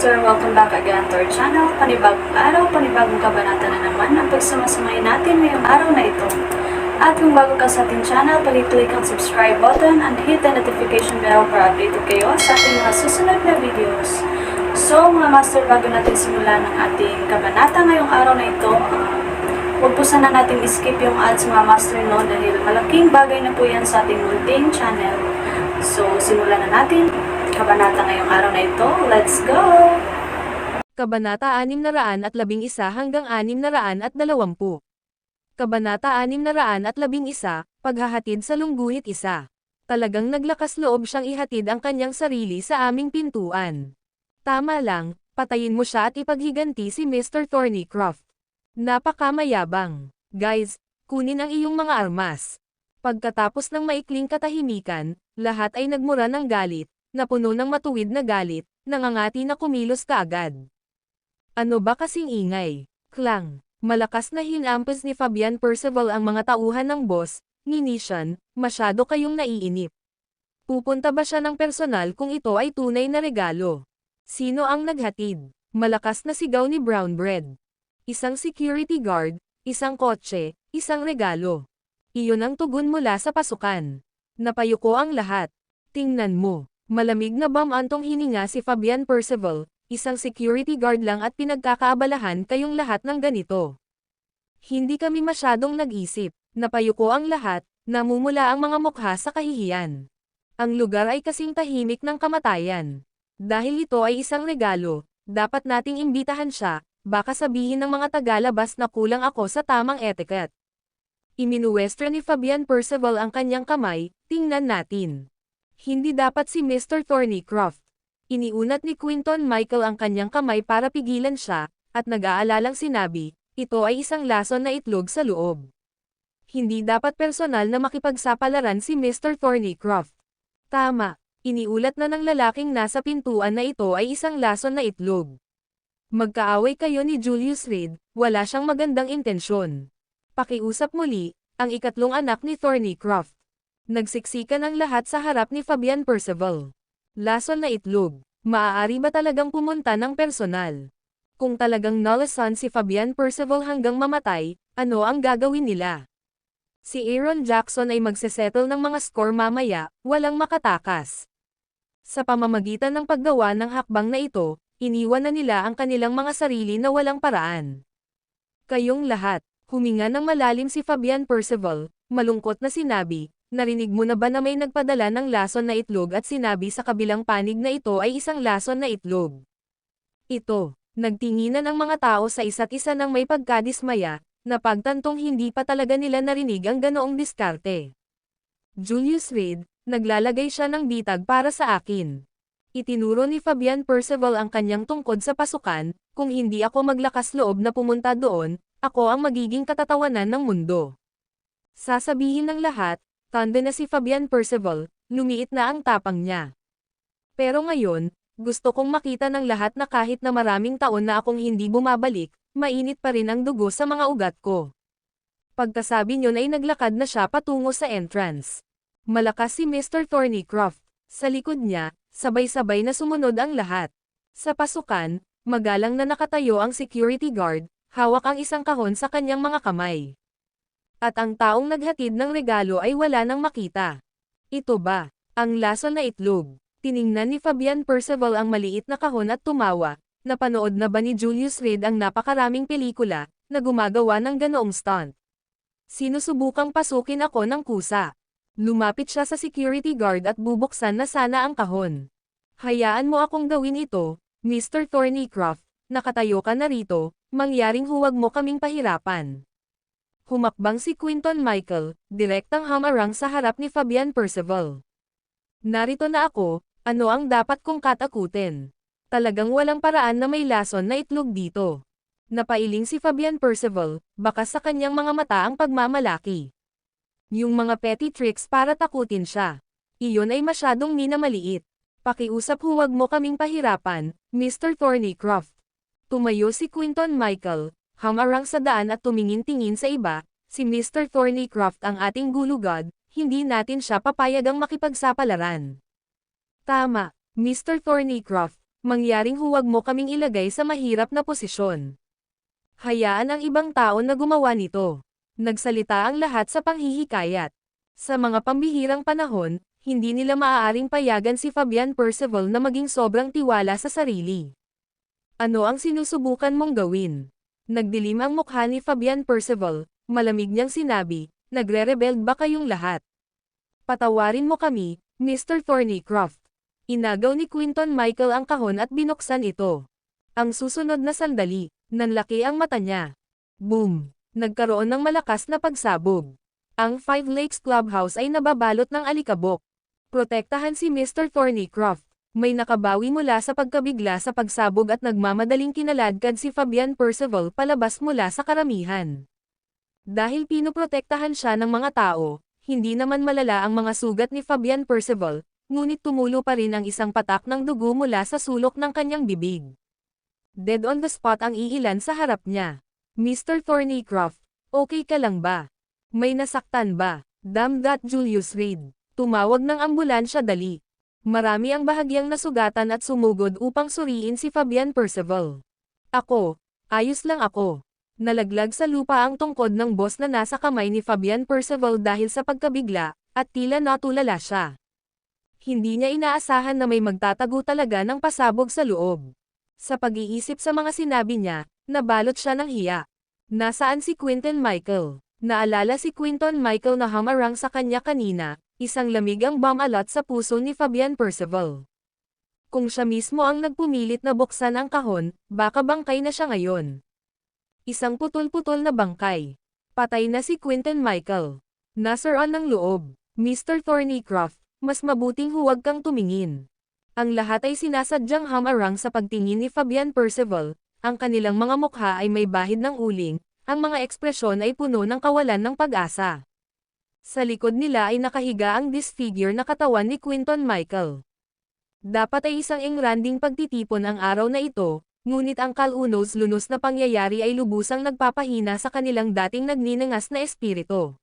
Master, welcome back again to our channel. Panibagong araw, panibagong kabanata na naman ang pagsamasamayin natin ngayong araw na ito. At kung bago ka sa ating channel, pag-click ang subscribe button and hit the notification bell para updated kayo sa ating mga susunod na videos. So mga Master, bago natin simulan ang ating kabanata ngayong araw na ito, huwag po sana natin skip yung ads mga Master, no, dahil malaking bagay na po yan sa ating munting channel. So simulan na natin kabanata ngayong araw na ito. Let's go! Kabanata 611 hanggang 620. Kabanata 611, paghahatid sa lungguhit isa. Talagang naglakas loob siyang ihatid ang kanyang sarili sa aming pintuan. Tama lang, patayin mo siya at ipaghiganti si Mr. Thornycroft. Napakamayabang. Guys, kunin ang iyong mga armas. Pagkatapos ng maikling katahimikan, lahat ay nagmura ng galit, napuno ng matuwid na galit, nangangati na kumilos kaagad. Ano ba kasing ingay? Klang. Malakas na hinampas ni Fabian Percival ang mga tauhan ng boss, ni Nishan, masyado kayong naiinip. Pupunta ba siya ng personal kung ito ay tunay na regalo? Sino ang naghatid? Malakas na sigaw ni Brown Bread. Isang security guard, isang kotse, isang regalo. Iyon ang tugon mula sa pasukan. Napayuko ang lahat. Tingnan mo. Malamig na bamantong hininga si Fabian Percival, isang security guard lang at pinagkakaabalahan kayong lahat ng ganito. Hindi kami masyadong nag-isip, napayuko ang lahat, namumula ang mga mukha sa kahihiyan. Ang lugar ay kasing tahimik ng kamatayan. Dahil ito ay isang regalo, dapat nating imbitahan siya, baka sabihin ng mga tagalabas na kulang ako sa tamang etiquette. Iminuwestra ni Fabian Percival ang kanyang kamay, tingnan natin. Hindi dapat si Mr. Thornycroft. Iniunat ni Quinton Michael ang kanyang kamay para pigilan siya, at nag-aalalang sinabi, ito ay isang lason na itlog sa loob. Hindi dapat personal na makipagsapalaran si Mr. Thornycroft. Tama, iniulat na ng lalaking nasa pintuan na ito ay isang lason na itlog. Magkaaway kayo ni Julius Reed, wala siyang magandang intensyon. Pakiusap muli, ang ikatlong anak ni Thornycroft. Nagsiksikan ang lahat sa harap ni Fabian Percival. Lason na itlog. Maaari ba talagang pumunta ng personal? Kung talagang nalasan si Fabian Percival hanggang mamatay, ano ang gagawin nila? Si Aaron Jackson ay magsesettle ng mga score mamaya, walang makatakas. Sa pamamagitan ng paggawa ng hakbang na ito, iniwan na nila ang kanilang mga sarili na walang paraan. Kayong lahat, huminga ng malalim si Fabian Percival, malungkot na sinabi, narinig mo na ba na may nagpadala ng lason na itlog at sinabi sa kabilang panig na ito ay isang lason na itlog? Ito, nagtinginan ang mga tao sa isa't isa ng may pagkadismaya, na pagtantong hindi pa talaga nila narinig ang ganoong diskarte. Julius Reed, naglalagay siya ng bitag para sa akin. Itinuro ni Fabian Percival ang kanyang tungkod sa pasukan, kung hindi ako maglakas loob na pumunta doon, ako ang magiging katatawanan ng mundo. Sasabihin ng lahat, tanda na si Fabian Percival, lumiit na ang tapang niya. Pero ngayon, gusto kong makita ng lahat na kahit na maraming taon na akong hindi bumabalik, mainit pa rin ang dugo sa mga ugat ko. Pagkasabi niyon ay naglakad na siya patungo sa entrance. Malakas si Mr. Thornycroft. Sa likod niya, sabay-sabay na sumunod ang lahat. Sa pasukan, magalang na nakatayo ang security guard, hawak ang isang kahon sa kanyang mga kamay. At ang taong naghatid ng regalo ay wala nang makita. Ito ba, ang lason na itlog? Tiningnan ni Fabian Percival ang maliit na kahon at tumawa. Napanood na ba ni Julius Reed ang napakaraming pelikula, na gumagawa ng ganoong stunt? Sinusubukang pasukin ako ng kusa. Lumapit siya sa security guard at bubuksan na sana ang kahon. Hayaan mo akong gawin ito, Mr. Thornycroft, nakatayo ka na rito, mangyaring huwag mo kaming pahirapan. Humakbang si Quinton Michael, direktang hamarang sa harap ni Fabian Percival. Narito na ako, ano ang dapat kong katakutin? Talagang walang paraan na may lason na itlog dito. Napailing si Fabian Percival, baka sa kanyang mga mata ang pagmamalaki. Yung mga petty tricks para takutin siya. Iyon ay masyadong minamaliit. Pakiusap huwag mo kaming pahirapan, Mr. Thornycroft. Tumayo si Quinton Michael, hamarang sa daan at tumingin-tingin sa iba, si Mr. Thornycroft ang ating gulugad, hindi natin siya papayagang makipagsapalaran. Tama, Mr. Thornycroft, Mangyaring huwag mo kaming ilagay sa mahirap na posisyon. Hayaan ang ibang tao na gumawa nito. Nagsalita ang lahat sa panghihikayat. Sa mga pambihirang panahon, hindi nila maaaring payagan si Fabian Percival na maging sobrang tiwala sa sarili. Ano ang sinusubukan mong gawin? Nagdilim ang mukha ni Fabian Percival, malamig niyang sinabi, nagre-rebel ba kayong lahat? Patawarin mo kami, Mr. Thornycroft. Inagaw ni Quinton Michael ang kahon at binuksan ito. Ang susunod na sandali, nanlaki ang mata niya. Boom! Nagkaroon ng malakas na pagsabog. Ang Five Lakes Clubhouse ay nababalot ng alikabok. Protektahan si Mr. Thornycroft. May nakabawi mula sa pagkabigla sa pagsabog at nagmamadaling kinaladkad si Fabian Percival palabas mula sa karamihan. Dahil pinoprotektahan siya ng mga tao, hindi naman malala ang mga sugat ni Fabian Percival, ngunit tumulo pa rin ang isang patak ng dugo mula sa sulok ng kanyang bibig. Dead on the spot ang iilan sa harap niya. Mr. Thornycroft, okay ka lang ba? May nasaktan ba? Damn that Julius Reed. Tumawag ng ambulansya dali. Marami ang bahagyang nasugatan at sumugod upang suriin si Fabian Percival. Ako, ayos lang ako. Nalaglag sa lupa ang tungkod ng boss na nasa kamay ni Fabian Percival dahil sa pagkabigla, at tila natulala siya. Hindi niya inaasahan na may magtatago talaga ng pasabog sa loob. Sa pag-iisip sa mga sinabi niya, nabalot siya ng hiya. Nasaan si Quinton Michael? Naalala si Quinton Michael na hamarang sa kanya kanina, isang lamig ang bumalot sa puso ni Fabian Percival. Kung siya mismo ang nagpumilit na buksan ang kahon, baka bangkay na siya ngayon. Isang putol-putol na bangkay. Patay na si Quinton Michael. Nasaraan ng loob. Mr. Thornycroft, mas mabuting huwag kang tumingin. Ang lahat ay sinasadyang hamarang sa pagtingin ni Fabian Percival, ang kanilang mga mukha ay may bahid ng uling, ang mga ekspresyon ay puno ng kawalan ng pag-asa. Sa likod nila ay nakahiga ang disfigure na katawan ni Quinton Michael. Dapat ay isang engranding pagtitipon ang araw na ito, ngunit ang kalunos-lunos na pangyayari ay lubusang nagpapahina sa kanilang dating nagninangas na espiritu.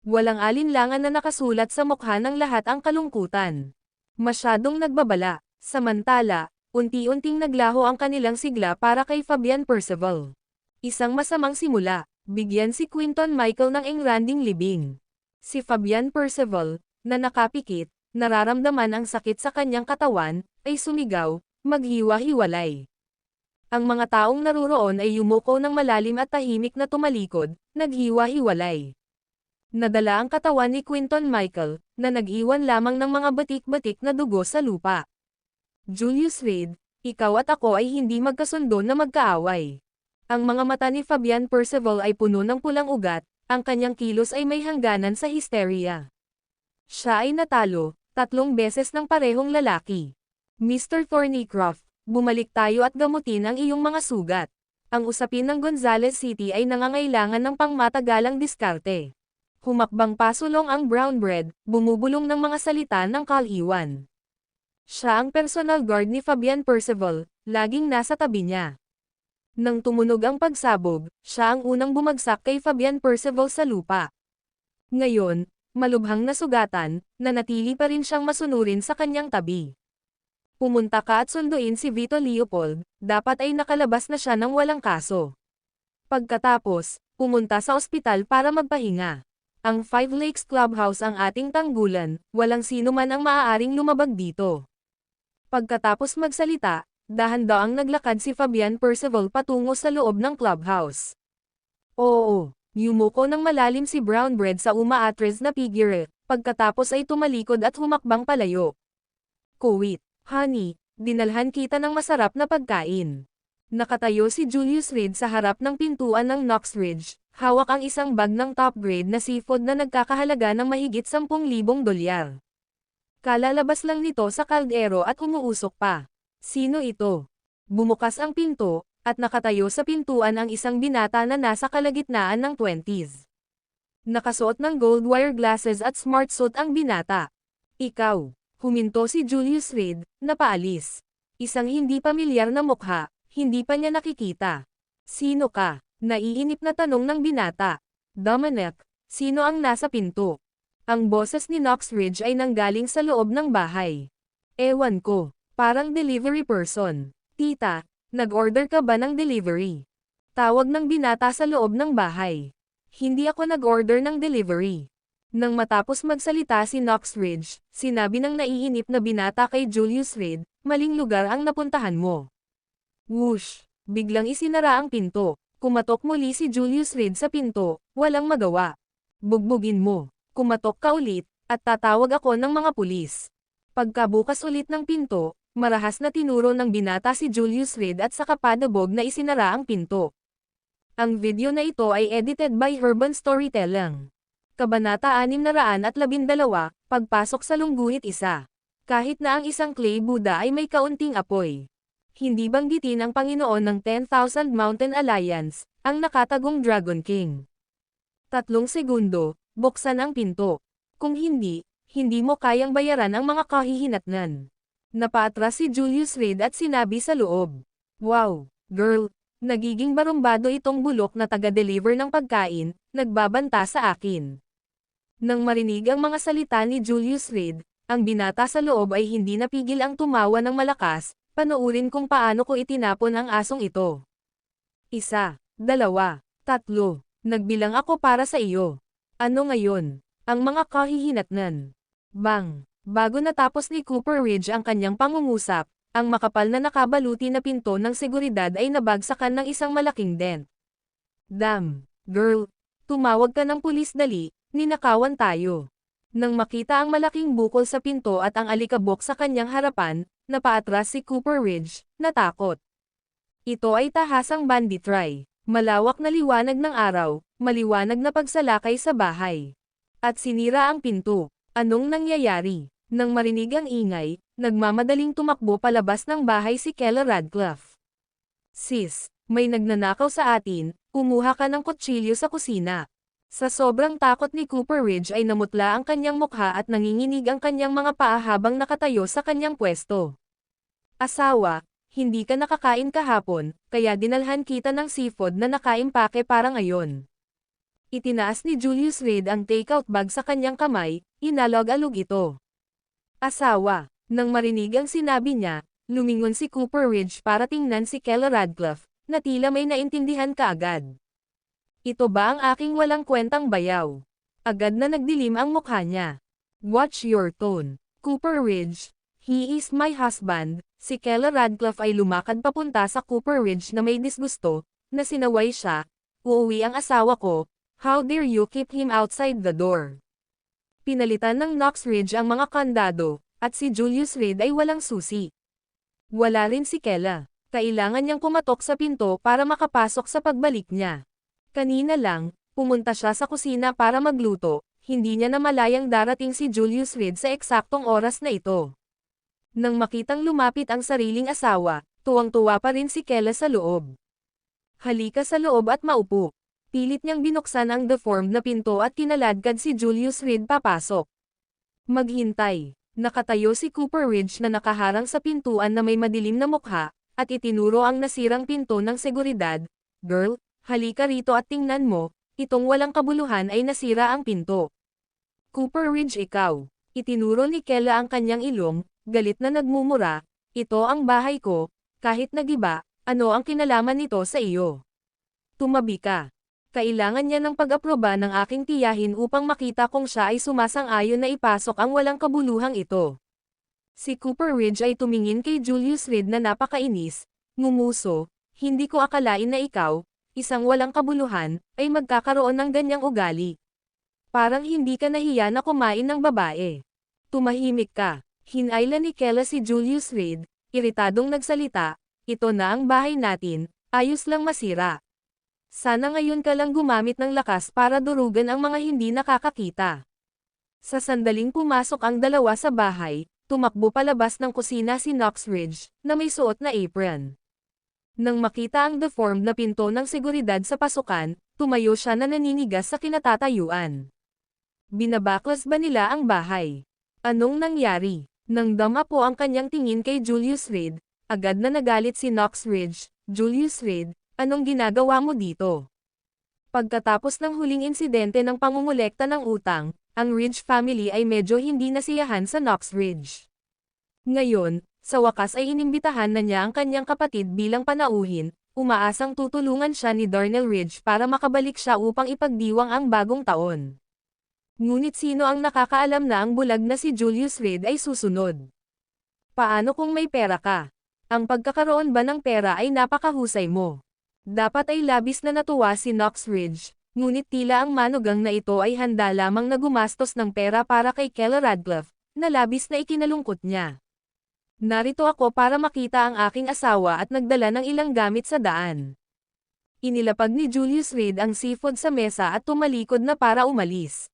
Walang alinlangan na nakasulat sa mukha ng lahat ang kalungkutan. Masyadong nagbabala, samantala, unti-unting naglaho ang kanilang sigla para kay Fabian Percival. Isang masamang simula, bigyan si Quinton Michael ng engranding libing. Si Fabian Percival, na nakapikit, nararamdaman ang sakit sa kanyang katawan, ay sumigaw, maghiwa-hiwalay. Ang mga taong naruroon ay yumuko ng malalim at tahimik na tumalikod, naghiwa-hiwalay. Nadala ang katawan ni Quinton Michael, na nag-iwan lamang ng mga batik-batik na dugo sa lupa. Julius Reed, ikaw at ako ay hindi magkasundo na magkaaway. Ang mga mata ni Fabian Percival ay puno ng pulang ugat, ang kanyang kilos ay may hangganan sa hysteria. Siya ay natalo, 3 beses ng parehong lalaki. Mr. Thornycroft, bumalik tayo at gamutin ang iyong mga sugat. Ang usapin ng Gonzales City ay nangangailangan ng pangmatagalang diskarte. Humakbang pasulong ang brown bread, bumubulong ng mga salita ng kaliwan. Siya ang personal guard ni Fabian Percival, laging nasa tabi niya. Nang tumunog ang pagsabog, siya ang unang bumagsak kay Fabian Percival sa lupa. Ngayon, malubhang nasugatan, nanatili pa rin siyang masunurin sa kanyang tabi. Pumunta ka at sunduin si Vito Leopold, dapat ay nakalabas na siya ng walang kaso. Pagkatapos, pumunta sa ospital para magpahinga. Ang Five Lakes Clubhouse ang ating tanggulan, walang sino man ang maaaring lumabag dito. Pagkatapos magsalita, dahan-daang naglakad si Fabian Percival patungo sa loob ng clubhouse. Oo, yumuko ng malalim si Brown Bread sa umaatres na figure, pagkatapos ay tumalikod at humakbang palayo. Kuwit, honey, dinalhan kita ng masarap na pagkain. Nakatayo si Julius Reed sa harap ng pintuan ng Knoxridge, hawak ang isang bag ng top-grade na seafood na nagkakahalaga ng mahigit 10,000 dolyar. Kalalabas lang nito sa kaldero at umuusok pa. Sino ito? Bumukas ang pinto, at nakatayo sa pintuan ang isang binata na nasa kalagitnaan ng 20s. Nakasuot ng gold wire glasses at smart suit ang binata. Ikaw, huminto si Julius Reed, na paalis. Isang hindi pamilyar na mukha, hindi pa niya nakikita. Sino ka? Naiinip na tanong ng binata. Dominic, sino ang nasa pinto? Ang boses ni Knoxridge ay nanggaling sa loob ng bahay. Ewan ko. Parang delivery person. Tita, nag-order ka ba ng delivery? Tawag ng binata sa loob ng bahay. Hindi ako nag-order ng delivery. Nang matapos magsalita si Knox Ridge, sinabi ng naiinip na binata kay Julius Reed, maling lugar ang napuntahan mo. Whoosh! Biglang isinara ang pinto. Kumatok muli si Julius Reed sa pinto, walang magawa. Bugbugin mo. Kumatok ka ulit, at tatawag ako ng mga pulis. Pagkabukas ulit ng pinto, marahas na tinuro ng binata si Julius Reed at saka padabog na isinara ang pinto. Ang video na ito ay edited by Urban Storytelling. Kabanata 612, Pagpasok sa Lungguhit 1. Kahit na ang isang clay Buddha ay may kaunting apoy. Hindi banggitin ang Panginoon ng 10,000 Mountain Alliance, ang nakatagong Dragon King. 3 segundo, buksan ang pinto. Kung hindi, hindi mo kayang bayaran ang mga kahihinatnan. Napaatras si Julius Reed at sinabi sa loob. Wow, girl, nagiging barumbado itong bulok na taga-deliver ng pagkain, nagbabanta sa akin. Nang marinig ang mga salita ni Julius Reed, ang binata sa loob ay hindi napigil ang tumawa ng malakas. Panoorin kung paano ko itinapon ang asong ito. 1, 2, 3. Nagbilang ako para sa iyo. Ano ngayon? Ang mga kahihinatnan. Bang! Bago natapos ni Cooper Ridge ang kanyang pangungusap, ang makapal na nakabaluti na pinto ng seguridad ay nabagsakan ng isang malaking dent. Damn! Girl! Tumawag ka ng pulis dali, ninakawan tayo. Nang makita ang malaking bukol sa pinto at ang alikabok sa kanyang harapan, napaatras si Cooper Ridge, natakot. Ito ay tahasang banditry. Malawak na liwanag ng araw, maliwanag na pagsalakay sa bahay. At sinira ang pinto. Anong nangyayari? Nang marinig ang ingay, nagmamadaling tumakbo palabas ng bahay si Kella Radcliffe. Sis, may nagnanakaw sa atin, kumuha ka ng kutsilyo sa kusina. Sa sobrang takot ni Cooper Ridge ay namutla ang kanyang mukha at nanginginig ang kanyang mga paa habang nakatayo sa kanyang pwesto. Asawa, hindi ka nakakain kahapon, kaya dinalhan kita ng seafood na nakaimpake para ngayon. Itinaas ni Julius Reed ang takeout bag sa kanyang kamay, inalog-alog ito. Asawa, nang marinig ang sinabi niya, lumingon si Cooper Ridge para tingnan si Kella Radcliffe, na tila may naintindihan kaagad. Ito ba ang aking walang kwentang bayaw? Agad na nagdilim ang mukha niya. Watch your tone. Cooper Ridge, he is my husband. Si Kella Radcliffe ay lumakad papunta sa Cooper Ridge na may disgusto, na sinaway siya. Uuwi ang asawa ko, how dare you keep him outside the door? Pinalitan ng Knox Ridge ang mga kandado, at si Julius Reed ay walang susi. Wala rin si Kella. Kailangan niyang kumatok sa pinto para makapasok sa pagbalik niya. Kanina lang, pumunta siya sa kusina para magluto, hindi niya namalayang darating si Julius Reed sa eksaktong oras na ito. Nang makitang lumapit ang sariling asawa, tuwang-tuwa pa rin si Kella sa loob. Halika sa loob at maupo. Pilit niyang binuksan ang deformed na pinto at kinaladkad si Julius Reed papasok. Maghintay. Nakatayo si Cooper Ridge na nakaharang sa pintuan na may madilim na mukha, at itinuro ang nasirang pinto ng seguridad. Girl, halika rito at tingnan mo, itong walang kabuluhan ay nasira ang pinto. Cooper Ridge ikaw. Itinuro ni Kella ang kanyang ilong, galit na nagmumura, ito ang bahay ko, kahit nagiba, ano ang kinalaman nito sa iyo? Tumabi ka. Kailangan niya ng pag-aproba ng aking tiyahin upang makita kung siya ay sumasang-ayon na ipasok ang walang kabuluhang ito. Si Cooper Ridge ay tumingin kay Julius Reed na napakainis, ngumuso, hindi ko akalain na ikaw, isang walang kabuluhan, ay magkakaroon ng ganyang ugali. Parang hindi ka nahiya na kumain ng babae. Tumahimik ka. Hinayla ni Kella si Julius Reed, iritadong nagsalita, ito na ang bahay natin, ayos lang masira. Sana ngayon ka lang gumamit ng lakas para durugan ang mga hindi nakakakita. Sa sandaling pumasok ang dalawa sa bahay, tumakbo palabas ng kusina si Knox Ridge, na may suot na apron. Nang makita ang deformed na pinto ng seguridad sa pasukan, tumayo siya na naninigas sa kinatatayuan. Binabaklas ba nila ang bahay? Anong nangyari? Nang dama po ang kanyang tingin kay Julius Reed, agad na nagalit si Knox Ridge. Julius Reed, anong ginagawa mo dito? Pagkatapos ng huling insidente ng pangungulekta ng utang, ang Ridge family ay medyo hindi nasiyahan sa Knox Ridge. Ngayon, Sa wakas ay inimbitahan na niya ang kanyang kapatid bilang panauhin, umaasang tutulungan siya ni Darnell Ridge para makabalik siya upang ipagdiwang ang bagong taon. Ngunit sino ang nakakaalam na ang bulag na si Julius Reed ay susunod? Paano kung may pera ka? Ang pagkakaroon ba ng pera ay napakahusay mo? Dapat ay labis na natuwa si Knox Ridge, ngunit tila ang manugang na ito ay handa lamang na gumastos ng pera para kay Keller Radcliffe, na labis na ikinalungkot niya. Narito ako para makita ang aking asawa at nagdala ng ilang gamit sa daan. Inilapag ni Julius Reed ang seafood sa mesa at tumalikod na para umalis.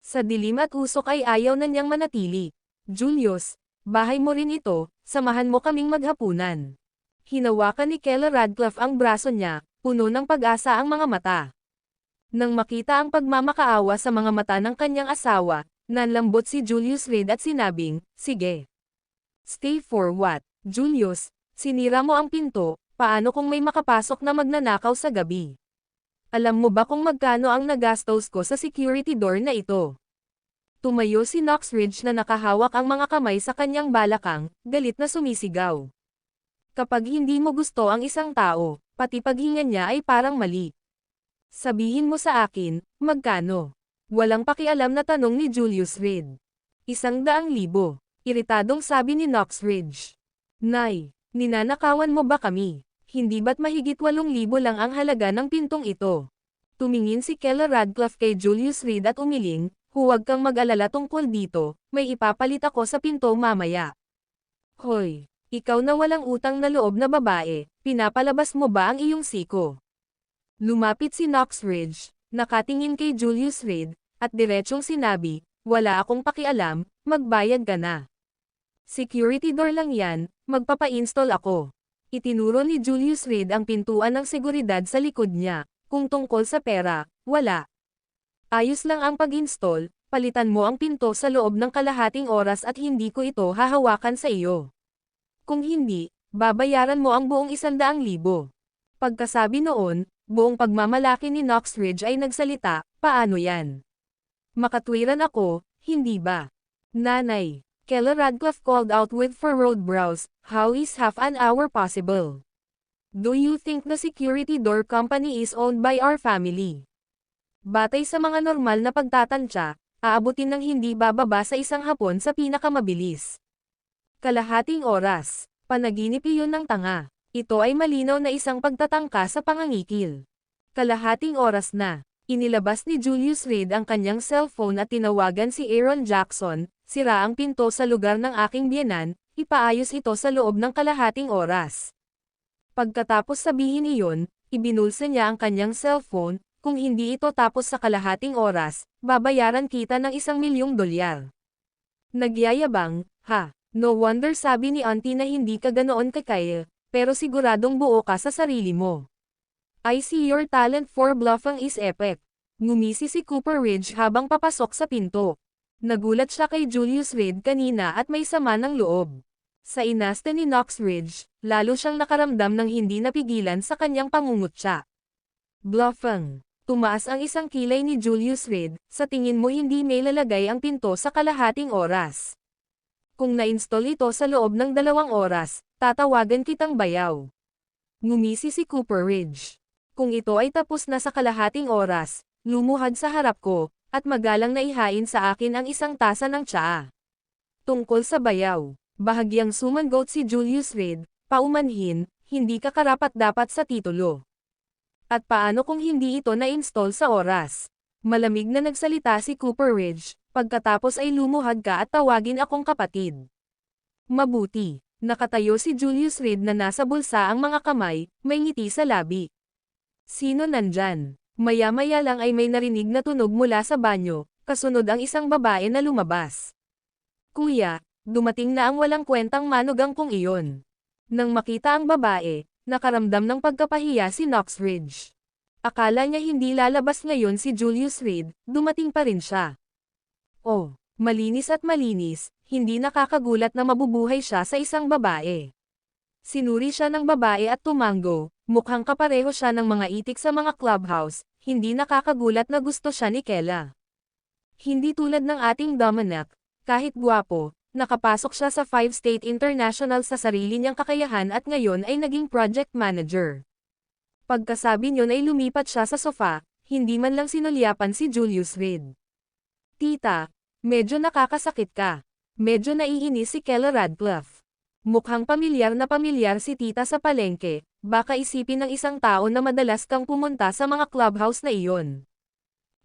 Sa dilim at usok ay ayaw na niyang manatili. Julius, bahay mo rin ito, samahan mo kaming maghapunan. Hinawakan ni Keller Radcliffe ang braso niya, puno ng pag-asa ang mga mata. Nang makita ang pagmamakaawa sa mga mata ng kanyang asawa, nanlambot si Julius Reed at sinabing, sige. Stay for what, Julius? Sinira mo ang pinto, paano kung may makapasok na magnanakaw sa gabi? Alam mo ba kung magkano ang nagastos ko sa security door na ito? Tumayo si Knox Ridge na nakahawak ang mga kamay sa kanyang balakang, galit na sumisigaw. Kapag hindi mo gusto ang isang tao, pati paghinga niya ay parang mali. Sabihin mo sa akin, magkano? Walang pakialam na tanong ni Julius Reed. 100,000. Iritadong sabi ni Knox Ridge. Nay, ninanakawan mo ba kami? Hindi ba't mahigit 8,000 lang ang halaga ng pintong ito? Tumingin si Keller Radcliffe kay Julius Reed at umiling, huwag kang mag-alala tungkol dito, may ipapalit ako sa pinto mamaya. Hoy, ikaw na walang utang na loob na babae, pinapalabas mo ba ang iyong siko? Lumapit si Knox Ridge, nakatingin kay Julius Reed, at diretsong sinabi, wala akong pakialam, magbayad ka na. Security door lang yan, magpapa-install ako. Itinuro ni Julius Reed ang pintuan ng seguridad sa likod niya, kung tungkol sa pera, wala. Ayos lang ang pag-install, palitan mo ang pinto sa loob ng kalahating oras at hindi ko ito hahawakan sa iyo. Kung hindi, babayaran mo ang buong 100,000. Pagkasabi noon, buong pagmamalaki ni Knox Ridge ay nagsalita, paano yan? Makatwiran ako, hindi ba? Nanay, Keller Radcliffe called out with furrowed brows, how is half an hour possible? Do you think the security door company is owned by our family? Batay sa mga normal na pagtatansya, aabutin ng hindi bababa sa isang hapon sa pinakamabilis. Kalahating oras, panaginip iyon ng tanga. Ito ay malinaw na isang pagtatangka sa pangangikil. Kalahating oras na, inilabas ni Julius Reed ang kanyang cellphone at tinawagan si Aaron Jackson, sira ang pinto sa lugar ng aking biyenan, ipaayos ito sa loob ng kalahating oras. Pagkatapos sabihin iyon, ibinulsa niya ang kanyang cellphone, kung hindi ito tapos sa kalahating oras, babayaran kita ng $1,000,000. Nagyayabang, ha, no wonder sabi ni Auntie na hindi ka ganoon kakaya, pero siguradong buo ka sa sarili mo. I see your talent for bluffing is epic. Ngumisi si Cooper Ridge habang papasok sa pinto. Nagulat siya kay Julius Reed kanina at may sama ng loob. Sa inaste ni Knox Ridge, lalo siyang nakaramdam ng hindi napigilan sa kanyang pangungutya. Bluffing. Tumaas ang isang kilay ni Julius Reed, sa tingin mo hindi may lalagay ang pinto sa kalahating oras. Kung na-install ito sa loob ng 2 oras, tatawagan kitang bayaw. Ngumisi si Cooper Ridge. Kung ito ay tapos na sa kalahating oras, lumuhad sa harap ko, at magalang na ihain sa akin ang 1 tasa ng tsaa. Tungkol sa bayaw, bahagyang sumangot si Julius Reed, paumanhin, hindi ka karapat-dapat sa titulo. At paano kung hindi ito na-install sa oras? Malamig na nagsalita si Cooper Ridge, pagkatapos ay lumuhad ka at tawagin akong kapatid. Mabuti, nakatayo si Julius Reed na nasa bulsa ang mga kamay, may ngiti sa labi. Sino nandyan? Maya-maya lang ay may narinig na tunog mula sa banyo, kasunod ang isang babae na lumabas. Kuya, dumating na ang walang kwentang manugang kong iyon. Nang makita ang babae, nakaramdam ng pagkapahiya si Knox Ridge. Akala niya hindi lalabas ngayon si Julius Reed, dumating pa rin siya. Oh, malinis at malinis, hindi nakakagulat na mabubuhay siya sa isang babae. Sinuri siya ng babae at tumango, mukhang kapareho siya ng mga itik sa mga clubhouse, hindi nakakagulat na gusto siya ni Kela. Hindi tulad ng ating Dominic, kahit gwapo, Nakapasok siya sa 5-state international sa sarili niyang kakayahan at ngayon ay naging project manager. Pagkasabi niyon ay lumipat siya sa sofa, hindi man lang sinulyapan si Julius Reed. Tita, medyo nakakasakit ka. Medyo naiinis si Kella Radcliffe. Mukhang pamilyar si tita sa palengke, baka isipin ng isang tao na madalas kang pumunta sa mga clubhouse na iyon.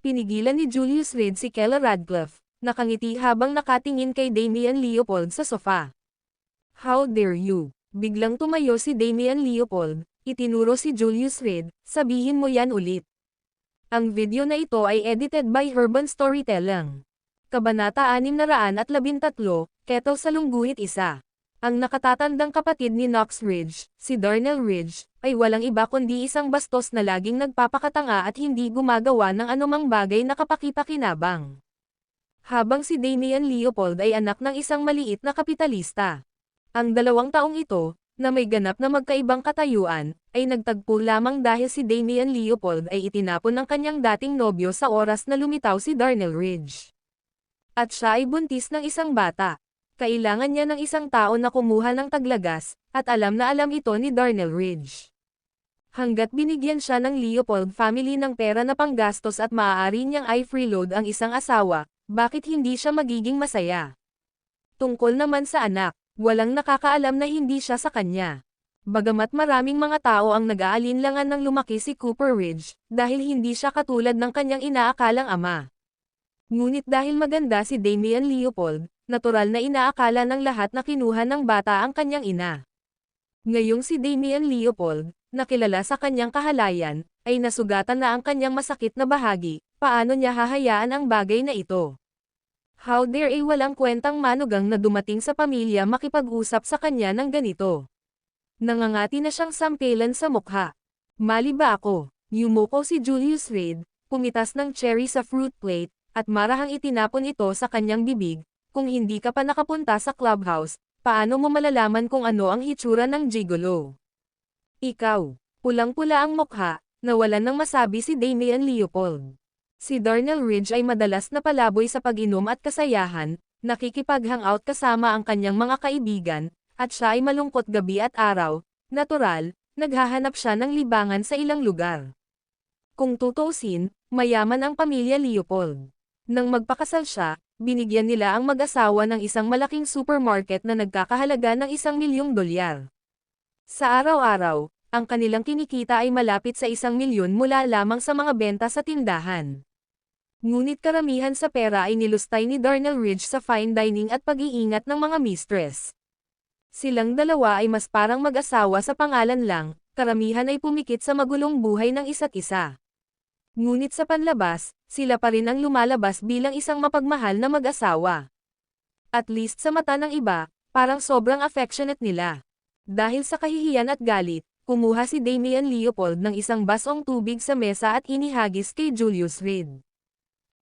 Pinigilan ni Julius Reed si Kella Radcliffe, nakangiti habang nakatingin kay Damian Leopold sa sofa. How dare you? Biglang tumayo si Damian Leopold, itinuro si Julius Reed, sabihin mo yan ulit. Ang video na ito ay edited by Urban Storytelling. Kabanata 613, Kettle sa Lungguhit Isa. Ang nakatatandang kapatid ni Knox Ridge, si Darnell Ridge, ay walang iba kundi isang bastos na laging nagpapakatanga at hindi gumagawa ng anumang bagay na kapakipakinabang. Habang si Damian Leopold ay anak ng isang maliit na kapitalista. Ang 2 taong ito, na may ganap na magkaibang katayuan, ay nagtagpo lamang dahil si Damian Leopold ay itinapon ng kanyang dating nobyo sa oras na lumitaw si Darnell Ridge. At siya ay buntis ng isang bata. Kailangan niya ng isang tao na kumuha ng taglagas, at alam na alam ito ni Darnell Ridge. Hanggat binigyan siya ng Leopold family ng pera na panggastos at maaari niyang i-freeload ang isang asawa, bakit hindi siya magiging masaya? Tungkol naman sa anak, walang nakakaalam na hindi siya sa kanya. Bagamat maraming mga tao ang nag-aalinlangan ng lumaki si Cooper Ridge, dahil hindi siya katulad ng kanyang inaakalang ama. Ngunit dahil maganda si Damian Leopold, natural na inaakala ng lahat na kinuha ng bata ang kanyang ina. Ngayong si Damian Leopold, nakilala sa kanyang kahalayan, ay nasugatan na ang kanyang masakit na bahagi, paano niya hahayaan ang bagay na ito? How dare walang kwentang manugang na dumating sa pamilya makipag-usap sa kanya ng ganito? Nangangati na siyang sampelan sa mukha. Mali ba ako? Yumuko si Julius Reed, pumitas ng cherry sa fruit plate, at marahang itinapon ito sa kanyang bibig. Kung hindi ka pa nakapunta sa clubhouse, paano mo malalaman kung ano ang hitsura ng gigolo? Ikaw, pulang-pula ang mukha, nawalan ng masabi si Damian Leopold. Si Darnell Ridge ay madalas na palaboy sa pag-inom at kasayahan, nakikipag-hangout kasama ang kanyang mga kaibigan, at siya ay malungkot gabi at araw, natural, naghahanap siya ng libangan sa ilang lugar. Kung tutuusin, mayaman ang pamilya Leopold. Nang magpakasal siya, binigyan nila ang mag-asawa ng isang malaking supermarket na nagkakahalaga ng $1,000,000. Sa araw-araw, ang kanilang kinikita ay malapit sa 1,000,000 mula lamang sa mga benta sa tindahan. Ngunit karamihan sa pera ay nilustay ni Darnell Ridge sa fine dining at pag-iingat ng mga mistress. Silang dalawa ay mas parang mag-asawa sa pangalan lang, karamihan ay pumikit sa magulong buhay ng isa't isa. Ngunit sa panlabas, sila pa rin ang lumalabas bilang isang mapagmahal na mag-asawa. At least sa mata ng iba, parang sobrang affectionate nila. Dahil sa kahihiyan at galit, kumuha si Damian Leopold ng isang basong tubig sa mesa at inihagis kay Julius Reed.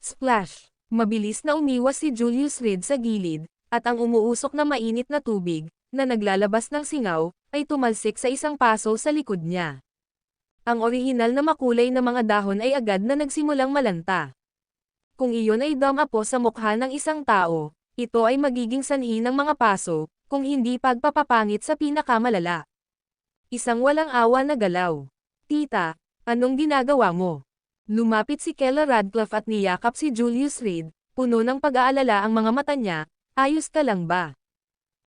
Splash! Mabilis na umiwas si Julius Reed sa gilid, at ang umuusok na mainit na tubig, na naglalabas ng singaw, ay tumalsik sa isang paso sa likod niya. Ang orihinal na makulay na mga dahon ay agad na nagsimulang malanta. Kung iyon ay damapo sa mukha ng isang tao, ito ay magiging sanhi ng mga paso, kung hindi pagpapapangit sa pinakamalala. Isang walang awa na galaw. Tita, anong ginagawa mo? Lumapit si Kella Radcliffe at niyakap si Julius Reed, puno ng pag-aalala ang mga mata niya, ayos ka lang ba?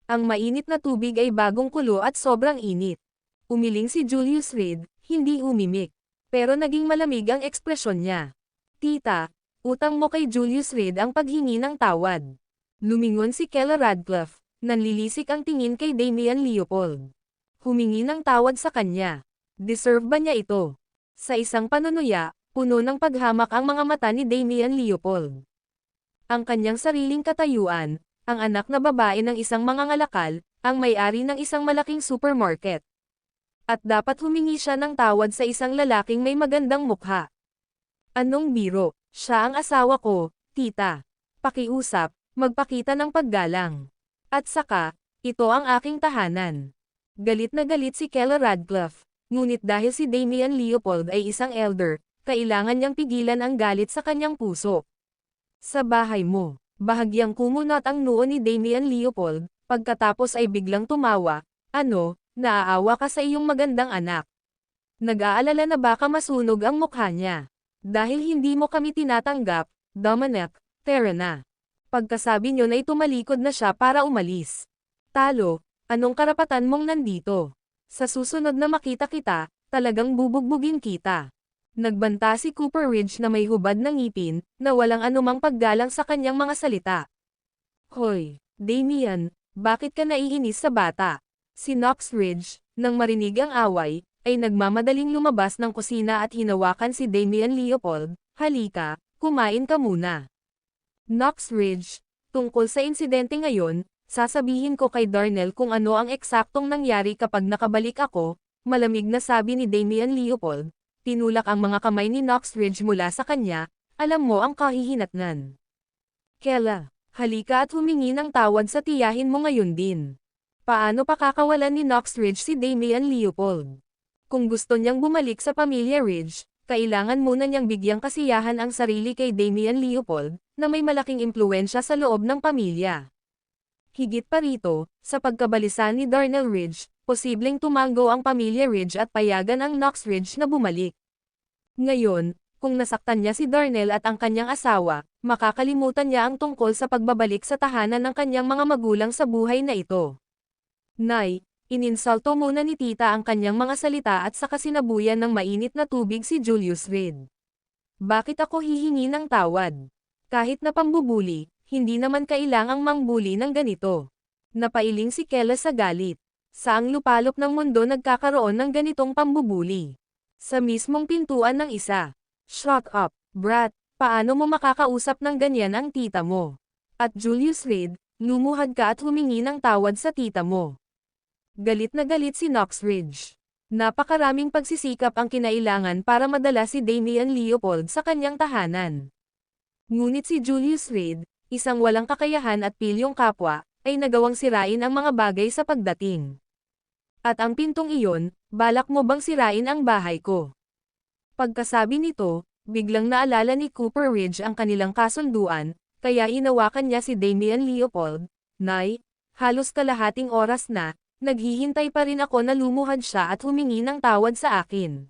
Ang mainit na tubig ay bagong kulo at sobrang init. Umiling si Julius Reed, hindi umimik. Pero naging malamig ang ekspresyon niya. Tita, utang mo kay Julius Reed ang paghingi ng tawad. Lumingon si Kella Radcliffe, nanlilisik ang tingin kay Damian Leopold. Humingi ng tawad sa kanya. Deserve ba niya ito? Sa isang panunuya, puno ng paghamak ang mga mata ni Damian Leopold. Ang kanyang sariling katayuan, ang anak na babae ng isang mangangalakal, ang may-ari ng isang malaking supermarket. At dapat humingi siya ng tawad sa isang lalaking may magandang mukha. Anong biro? Siya ang asawa ko, tita. Pakiusap, magpakita ng paggalang. At saka, ito ang aking tahanan. Galit na galit si Kella Radcliffe, ngunit dahil si Damian Leopold ay isang elder, kailangan niyang pigilan ang galit sa kanyang puso. Sa bahay mo, Bahagyang kumunot ang noo ni Damian Leopold, pagkatapos ay biglang tumawa. Ano, naaawa ka sa iyong magandang anak? Nag-aalala na baka masunog ang mukha niya. Dahil hindi mo kami tinatanggap, Dominic, tara na. Pagkasabi niyo ay tumalikod na siya para umalis. Talo, anong karapatan mong nandito? Sa susunod na makita kita, talagang bubugbugin kita. Nagbanta si Cooper Ridge na may hubad ng ngipin, na walang anumang paggalang sa kanyang mga salita. Hoy, Damian, bakit ka naiinis sa bata? Si Knox Ridge, nang marinig ang away, ay nagmamadaling lumabas ng kusina at hinawakan si Damian Leopold. Halika, kumain ka muna. Knox Ridge, tungkol sa insidente ngayon, sasabihin ko kay Darnell kung ano ang eksaktong nangyari kapag nakabalik ako, malamig na sabi ni Damian Leopold. Tinulak ang mga kamay ni Knox Ridge mula sa kanya, alam mo ang kahihinatnan. Kela, halika at humingi ng tawad sa tiyahin mo ngayon din. Paano pakakawalan ni Knox Ridge si Damian Leopold? Kung gusto niyang bumalik sa pamilya Ridge, kailangan muna niyang bigyang kasiyahan ang sarili kay Damian Leopold, na may malaking impluwensya sa loob ng pamilya. Higit pa rito, sa pagkabalisa ni Darnell Ridge, posibleng tumango ang pamilya Ridge at payagan ang Knox Ridge na bumalik. Ngayon, kung nasaktan niya si Darnell at ang kanyang asawa, makakalimutan niya ang tungkol sa pagbabalik sa tahanan ng kanyang mga magulang sa buhay na ito. Nay, ininsulto muna ni tita ang kanyang mga salita at saka sinabuyan ng mainit na tubig si Julius Reed. Bakit ako hihingi ng tawad? Kahit na pambubuli, hindi naman kailangang mangbuli ng ganito. Napailing si Kela sa galit. Saang lupalop ng mundo nagkakaroon ng ganitong pambubuli? Sa mismong pintuan ng isa. Shut up, brat, paano mo makakausap ng ganyan ang tita mo? At Julius Reed, lumuhad ka at humingi ng tawad sa tita mo. Galit na galit si Knox Ridge. Napakaraming pagsisikap ang kinailangan para madala si Damian Leopold sa kanyang tahanan. Ngunit si Julius Reed, isang walang kakayahan at pilyong kapwa, ay nagawang sirain ang mga bagay sa pagdating. At ang pintong iyon, balak mo bang sirain ang bahay ko? Pagkasabi nito, biglang naalala ni Cooper Ridge ang kanilang kasunduan, kaya hinawakan niya si Damian Leopold. Nay, halos kalahating oras na, naghihintay pa rin ako na lumuhad siya at humingi ng tawad sa akin.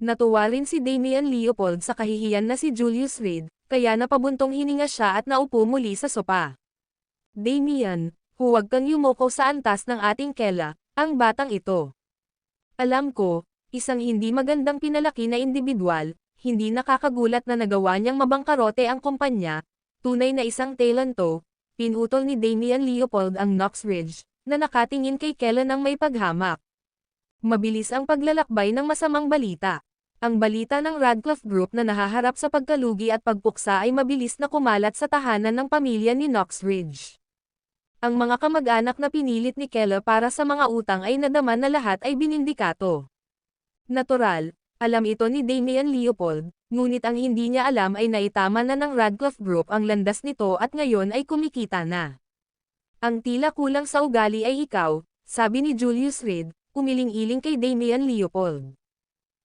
Natuwa rin si Damian Leopold sa kahihiyan na si Julius Reed, kaya napabuntong hininga siya at naupo muli sa sopa. Damian, huwag kang yumuko sa antas ng ating Kela, ang batang ito. Alam ko, isang hindi magandang pinalaki na individual, hindi nakakagulat na nagawa niyang mabangkarote ang kumpanya, tunay na isang talento, pinutol ni Damian Leopold ang Knox Ridge, na nakatingin kay Kela ng may paghamak. Mabilis ang paglalakbay ng masamang balita. Ang balita ng Radcliffe Group na nahaharap sa pagkalugi at pagpuksa ay mabilis na kumalat sa tahanan ng pamilya ni Knox Ridge. Ang mga kamag-anak na pinilit ni Kela para sa mga utang ay nadama na lahat ay binindikato. Natural, alam ito ni Damian Leopold, ngunit ang hindi niya alam ay naitama na ng Radcliffe Group ang landas nito at ngayon ay kumikita na. Ang tila kulang sa ugali ay ikaw, sabi ni Julius Reed, umiling-iling kay Damian Leopold.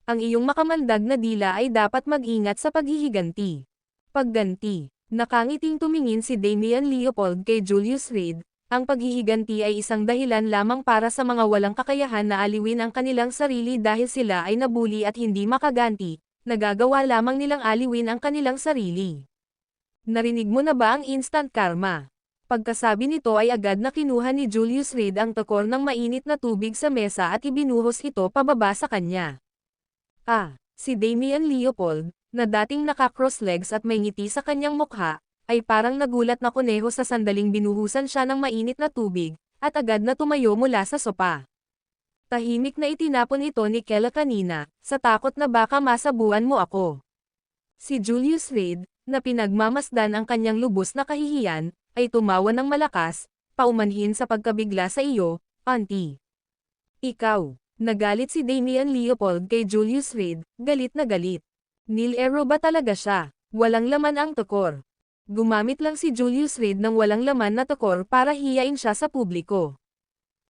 Ang iyong makamandag na dila ay dapat mag-ingat sa paghihiganti. Pagganti. Nakangiting tumingin si Damian Leopold kay Julius Reed, ang paghihiganti ay isang dahilan lamang para sa mga walang kakayahan na aliwin ang kanilang sarili dahil sila ay nabuli at hindi makaganti, nagagawa lamang nilang aliwin ang kanilang sarili. Narinig mo na ba ang instant karma? Pagkasabi nito ay agad na kinuha ni Julius Reed ang takor ng mainit na tubig sa mesa at ibinuhos ito pababa sa kanya. Si Damian Leopold, na dating naka-cross legs at may ngiti sa kanyang mukha, ay parang nagulat na kuneho sa sandaling binuhusan siya ng mainit na tubig, at agad na tumayo mula sa sopa. Tahimik na itinapon ito ni Kela kanina, sa takot na baka masabuan mo ako. Si Julius Reed, na pinagmamasdan ang kanyang lubos na kahihiyan, ay tumawa ng malakas, paumanhin sa pagkabigla sa iyo, Auntie. Ikaw. Nagalit si Damian Leopold kay Julius Reed, galit na galit. Nil-ero ba talaga siya? Walang laman ang tukor. Gumamit lang si Julius Reed ng walang laman na tukor para hiyain siya sa publiko.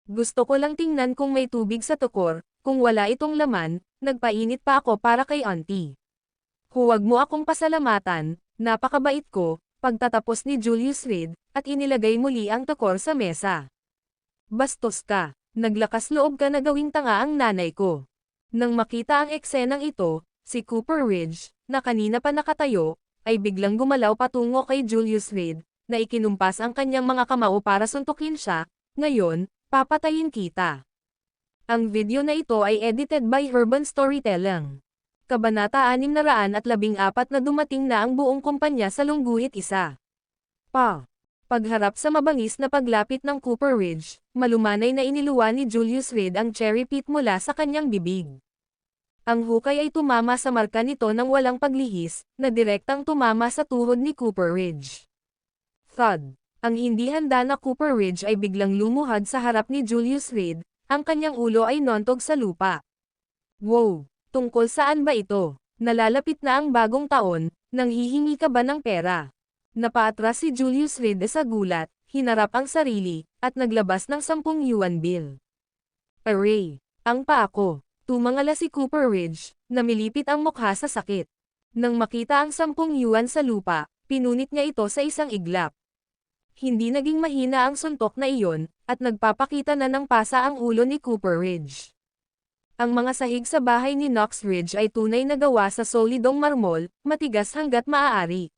Gusto ko lang tingnan kung may tubig sa tukor, kung wala itong laman, nagpainit pa ako para kay Auntie. Huwag mo akong pasalamatan, napakabait ko, Pagtatapos ni Julius Reed, at inilagay muli ang tokor sa mesa. Bastos ka. Naglakas loob ka na gawing tanga ang nanay ko. Nang makita ang eksenang ito, si Cooper Ridge, na kanina pa nakatayo, ay biglang gumalaw patungo kay Julius Reed, na ikinumpas ang kanyang mga kamao para suntukin siya. Ngayon, papatayin kita. Ang video na ito ay edited by Urban Storytelling. Kabanata 614 na dumating na ang buong kumpanya sa Lungguhit Isa. Pagharap sa mabangis na paglapit ng Cooper Ridge, malumanay na iniluwa ni Julius Reed ang cherry pit mula sa kanyang bibig. Ang hukay ay tumama sa marka nito ng walang paglihis, na direktang tumama sa tuhod ni Cooper Ridge. Thud! Ang hindi handa na Cooper Ridge ay biglang lumuhad sa harap ni Julius Reed, ang kanyang ulo ay nontog sa lupa. Wow! Tungkol saan ba ito? Nalalapit na ang bagong taon, nang hihingi ka ba ng pera? Napaatras si Julius Reed sa gulat, hinarap ang sarili, at naglabas ng 10 yuan bill. Aray! Ang paa ko! Tumangala si Cooper Ridge, namilipit ang mukha sa sakit. Nang makita ang 10 yuan sa lupa, pinunit niya ito sa isang iglap. Hindi naging mahina ang suntok na iyon, at nagpapakita na ng pasa ang ulo ni Cooper Ridge. Ang mga sahig sa bahay ni Knox Ridge ay tunay na gawa sa solidong marmol, matigas hanggat maaari.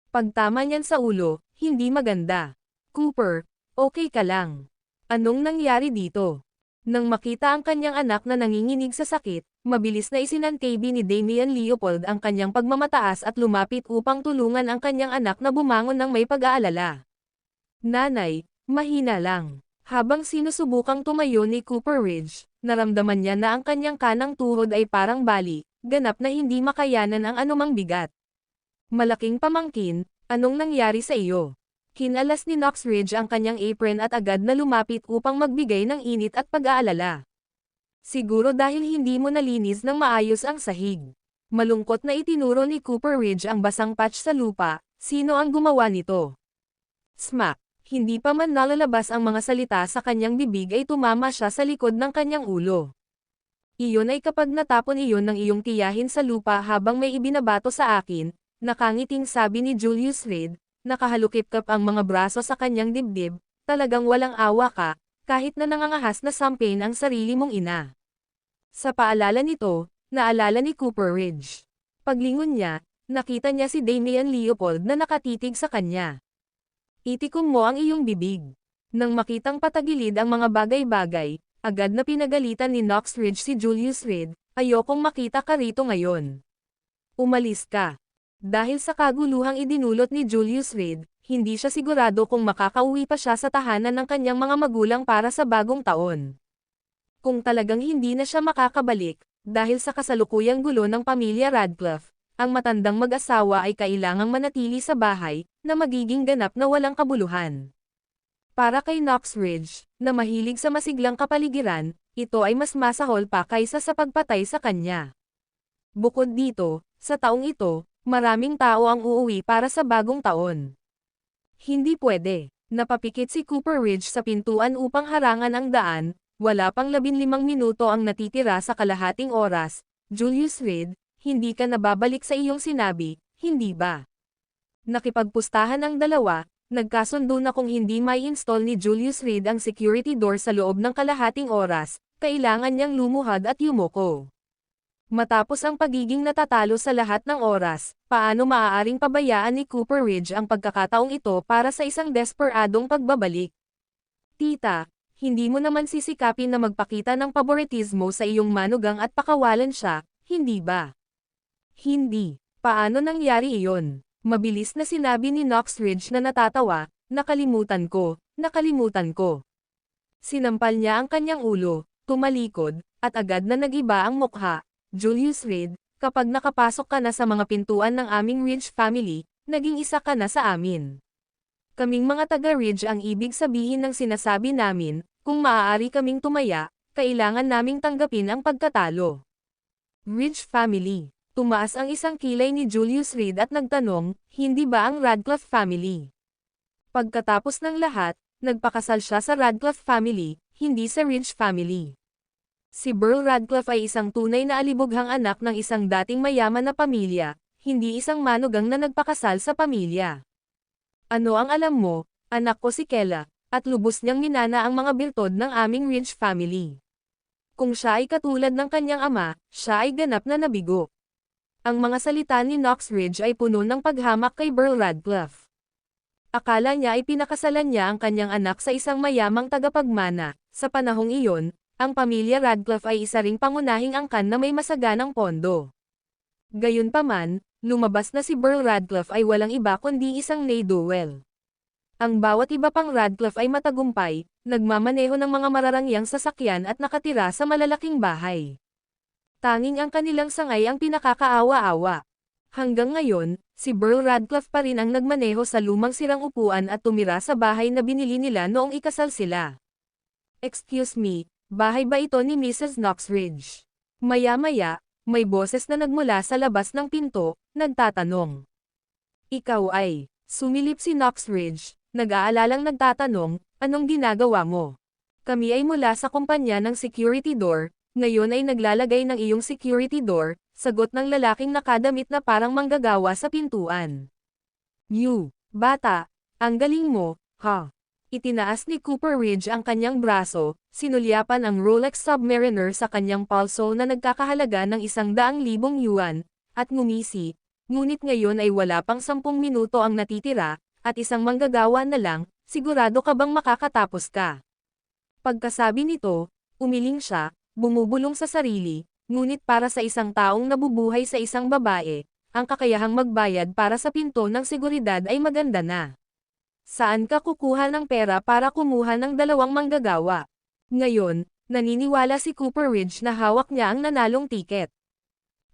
Pagtama niyan sa ulo, hindi maganda. Cooper, okay ka lang. Anong nangyari dito? Nang makita ang kanyang anak na nanginginig sa sakit, mabilis na isinantabi ni Damian Leopold ang kanyang pagmamataas at lumapit upang tulungan ang kanyang anak na bumangon ng may pag-aalala. Nanay, mahina lang. Habang sinusubukang tumayo ni Cooper Ridge, naramdaman niya na ang kanyang kanang tuhod ay parang bali, ganap na hindi makayanan ang anumang bigat. Malaking pamangkin, anong nangyari sa iyo? Kinalas ni Knox Ridge ang kanyang apron at agad na lumapit upang magbigay ng init at pag-aalala. Siguro dahil hindi mo nalinis ng maayos ang sahig. Malungkot na itinuro ni Cooper Ridge ang basang patch sa lupa, sino ang gumawa nito? Smack! Hindi pa man nalalabas ang mga salita sa kanyang bibig ay tumama siya sa likod ng kanyang ulo. Iyon ay kapag natapon iyon ng iyong tiyahin sa lupa habang may ibinabato sa akin, nakangiting sabi ni Julius Reed, nakahalukip-kap ang mga braso sa kanyang dibdib, talagang walang awa ka, kahit na nangangahas na sampain ang sarili mong ina. Sa paalala nito, naalala ni Cooper Ridge. Paglingon niya, nakita niya si Damian Leopold na nakatitig sa kanya. Itikom mo ang iyong bibig. Nang makitang patagilid ang mga bagay-bagay, agad na pinagalitan ni Knox Ridge si Julius Reed, ayokong makita ka rito ngayon. Umalis ka. Dahil sa kaguluhang idinulot ni Julius Reed, hindi siya sigurado kung makakauwi pa siya sa tahanan ng kanyang mga magulang para sa bagong taon. Kung talagang hindi na siya makakabalik, dahil sa kasalukuyang gulo ng pamilya Radcliffe, ang matandang mag-asawa ay kailangang manatili sa bahay, na magiging ganap na walang kabuluhan. Para kay Knox Ridge, na mahilig sa masiglang kapaligiran, ito ay mas masahol pa kaysa sa pagpatay sa kanya. Bukod dito, sa taong ito, maraming tao ang uuwi para sa bagong taon. Hindi pwede. Napapikit si Cooper Ridge sa pintuan upang harangan ang daan, wala pang 15 minuto ang natitira sa kalahating oras. Julius Reed, hindi ka nababalik sa iyong sinabi, hindi ba? Nakipagpustahan ang dalawa, nagkasundo na kung hindi may install ni Julius Reed ang security door sa loob ng kalahating oras, kailangan niyang lumuhad at yumuko. Matapos ang pagiging natatalo sa lahat ng oras, paano maaaring pabayaan ni Cooper Ridge ang pagkakataong ito para sa isang desperadong pagbabalik? Tita, hindi mo naman sisikapin na magpakita ng paboritismo sa iyong manugang at pakawalan siya, hindi ba? Hindi. Paano nangyari iyon? Mabilis na sinabi ni Knox Ridge na natatawa, nakalimutan ko. Sinampal niya ang kanyang ulo, tumalikod, at agad na nagiba ang mukha. Julius Reed, kapag nakapasok ka na sa mga pintuan ng aming Ridge family, naging isa ka na sa amin. Kaming mga taga-Ridge ang ibig sabihin ng sinasabi namin, kung maaari kaming tumaya, kailangan naming tanggapin ang pagkatalo. Ridge family. Tumaas ang isang kilay ni Julius Reed at nagtanong, hindi ba ang Radcliffe family? Pagkatapos ng lahat, nagpakasal siya sa Radcliffe family, hindi sa Ridge family. Si Burl Radcliffe ay isang tunay na alibughang anak ng isang dating mayaman na pamilya, hindi isang manugang na nagpakasal sa pamilya. Ano ang alam mo, anak ko si Kela, at lubos niyang minana ang mga biltod ng aming Ridge family. Kung siya ay katulad ng kanyang ama, siya ay ganap na nabigo. Ang mga salita ni Knox Ridge ay puno ng paghamak kay Burl Radcliffe. Akala niya ay pinakasalan niya ang kanyang anak sa isang mayamang tagapagmana. Sa panahong iyon, ang pamilya Radcliffe ay isa ring pangunahing angkan na may masaganang pondo. Gayunpaman, lumabas na si Burl Radcliffe ay walang iba kundi isang ne'do-well. Ang bawat iba pang Radcliffe ay matagumpay, nagmamaneho ng mga mararangyang sasakyan at nakatira sa malalaking bahay. Tanging ang kanilang sangay ang pinakakaawa-awa. Hanggang ngayon, si Burl Radcliffe pa rin ang nagmaneho sa lumang sirang upuan at tumira sa bahay na binili nila noong ikasal sila. Excuse me, bahay ba ito ni Mrs. Knox Ridge? Maya-maya, may boses na nagmula sa labas ng pinto, nagtatanong. Ikaw ay, sumilip si Knox Ridge, nag-aalalang nagtatanong, anong ginagawa mo? Kami ay mula sa kumpanya ng security door, ngayon ay naglalagay ng iyong security door, sagot ng lalaking nakadamit na parang manggagawa sa pintuan. You, bata, ang galing mo, ha? Itinaas ni Cooper Ridge ang kanyang braso, sinulyapan ang Rolex Submariner sa kanyang palso na nagkakahalaga ng 100,000 yuan, at ngumisi, ngunit ngayon ay wala pang 10 minuto ang natitira, at isang manggagawa na lang, sigurado ka bang makakatapos ka? Pagkasabi nito, umiling siya, bumubulong sa sarili, ngunit para sa isang taong nabubuhay sa isang babae, ang kakayahang magbayad para sa pinto ng seguridad ay maganda na. Saan ka kukuha ng pera para kumuha ng 2 manggagawa? Ngayon, naniniwala si Cooper Ridge na hawak niya ang nanalong tiket.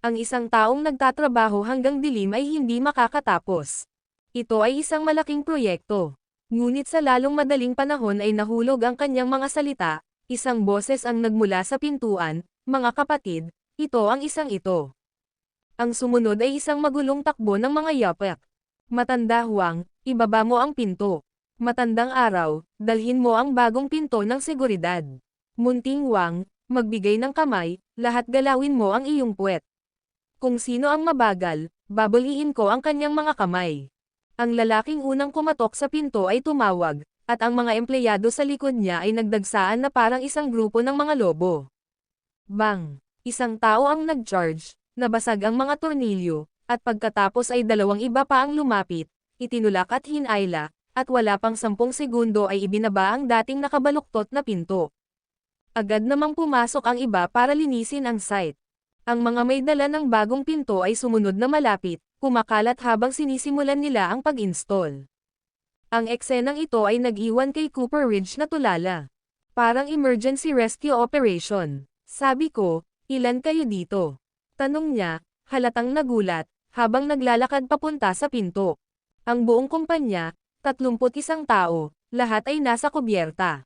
Ang isang taong nagtatrabaho hanggang dilim ay hindi makakatapos. Ito ay isang malaking proyekto. Ngunit sa lalong madaling panahon ay nahulog ang kanyang mga salita, isang boses ang nagmula sa pintuan, mga kapatid, ito ang isang ito. Ang sumunod ay isang magulong takbo ng mga yapak. Matanda Huang, ibaba mo ang pinto. Matandang araw, dalhin mo ang bagong pinto ng seguridad. Munting Huang, magbigay ng kamay, lahat galawin mo ang iyong puwet. Kung sino ang mabagal, babaliin ko ang kanyang mga kamay. Ang lalaking unang kumatok sa pinto ay tumawag, at ang mga empleyado sa likod niya ay nagdagsaan na parang isang grupo ng mga lobo. Bang! Isang tao ang nag-charge, nabasag ang mga tornilyo, at pagkatapos ay 2 iba pa ang lumapit, itinulak at hinayla, at wala pang 10 segundo ay ibinaba ang dating nakabaluktot na pinto. Agad namang pumasok ang iba para linisin ang site. Ang mga may dala ng bagong pinto ay sumunod na malapit, kumakalat habang sinisimulan nila ang pag-install. Ang eksenang ito ay nag-iwan kay Cooper Ridge na tulala. Parang emergency rescue operation. Sabi ko, ilan kayo dito? Tanong niya, halatang nagulat, habang naglalakad papunta sa pinto. Ang buong kumpanya, 31 tao, lahat ay nasa kubyerta.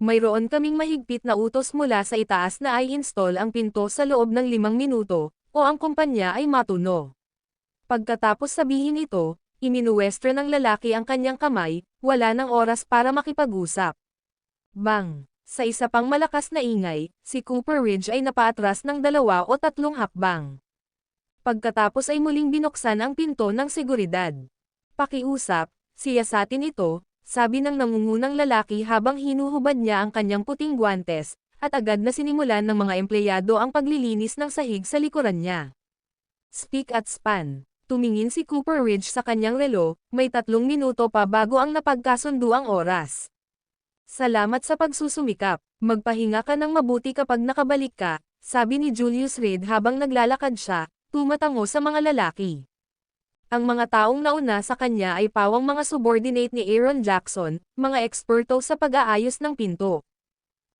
Mayroon kaming mahigpit na utos mula sa itaas na i-install ang pinto sa loob ng 5 minuto, o ang kumpanya ay matuno. Pagkatapos sabihin ito, iminuwestro ng lalaki ang kanyang kamay, wala ng oras para makipag-usap. Bang! Sa isa pang malakas na ingay, si Cooper Ridge ay napaatras ng 2 o 3 hakbang. Pagkatapos ay muling binuksan ang pinto ng seguridad. Pakiusap, siyasatin ito, sabi ng nangungunang lalaki habang hinuhubad niya ang kanyang puting guwantes, at agad na sinimulan ng mga empleyado ang paglilinis ng sahig sa likuran niya. Speak at span. Tumingin si Cooper Ridge sa kanyang relo, may 3 minuto pa bago ang napagkasundo ang oras. Salamat sa pagsusumikap, magpahinga ka ng mabuti kapag nakabalik ka, sabi ni Julius Reed habang naglalakad siya, tumatango sa mga lalaki. Ang mga taong nauna sa kanya ay pawang mga subordinate ni Aaron Jackson, mga eksperto sa pag-aayos ng pinto.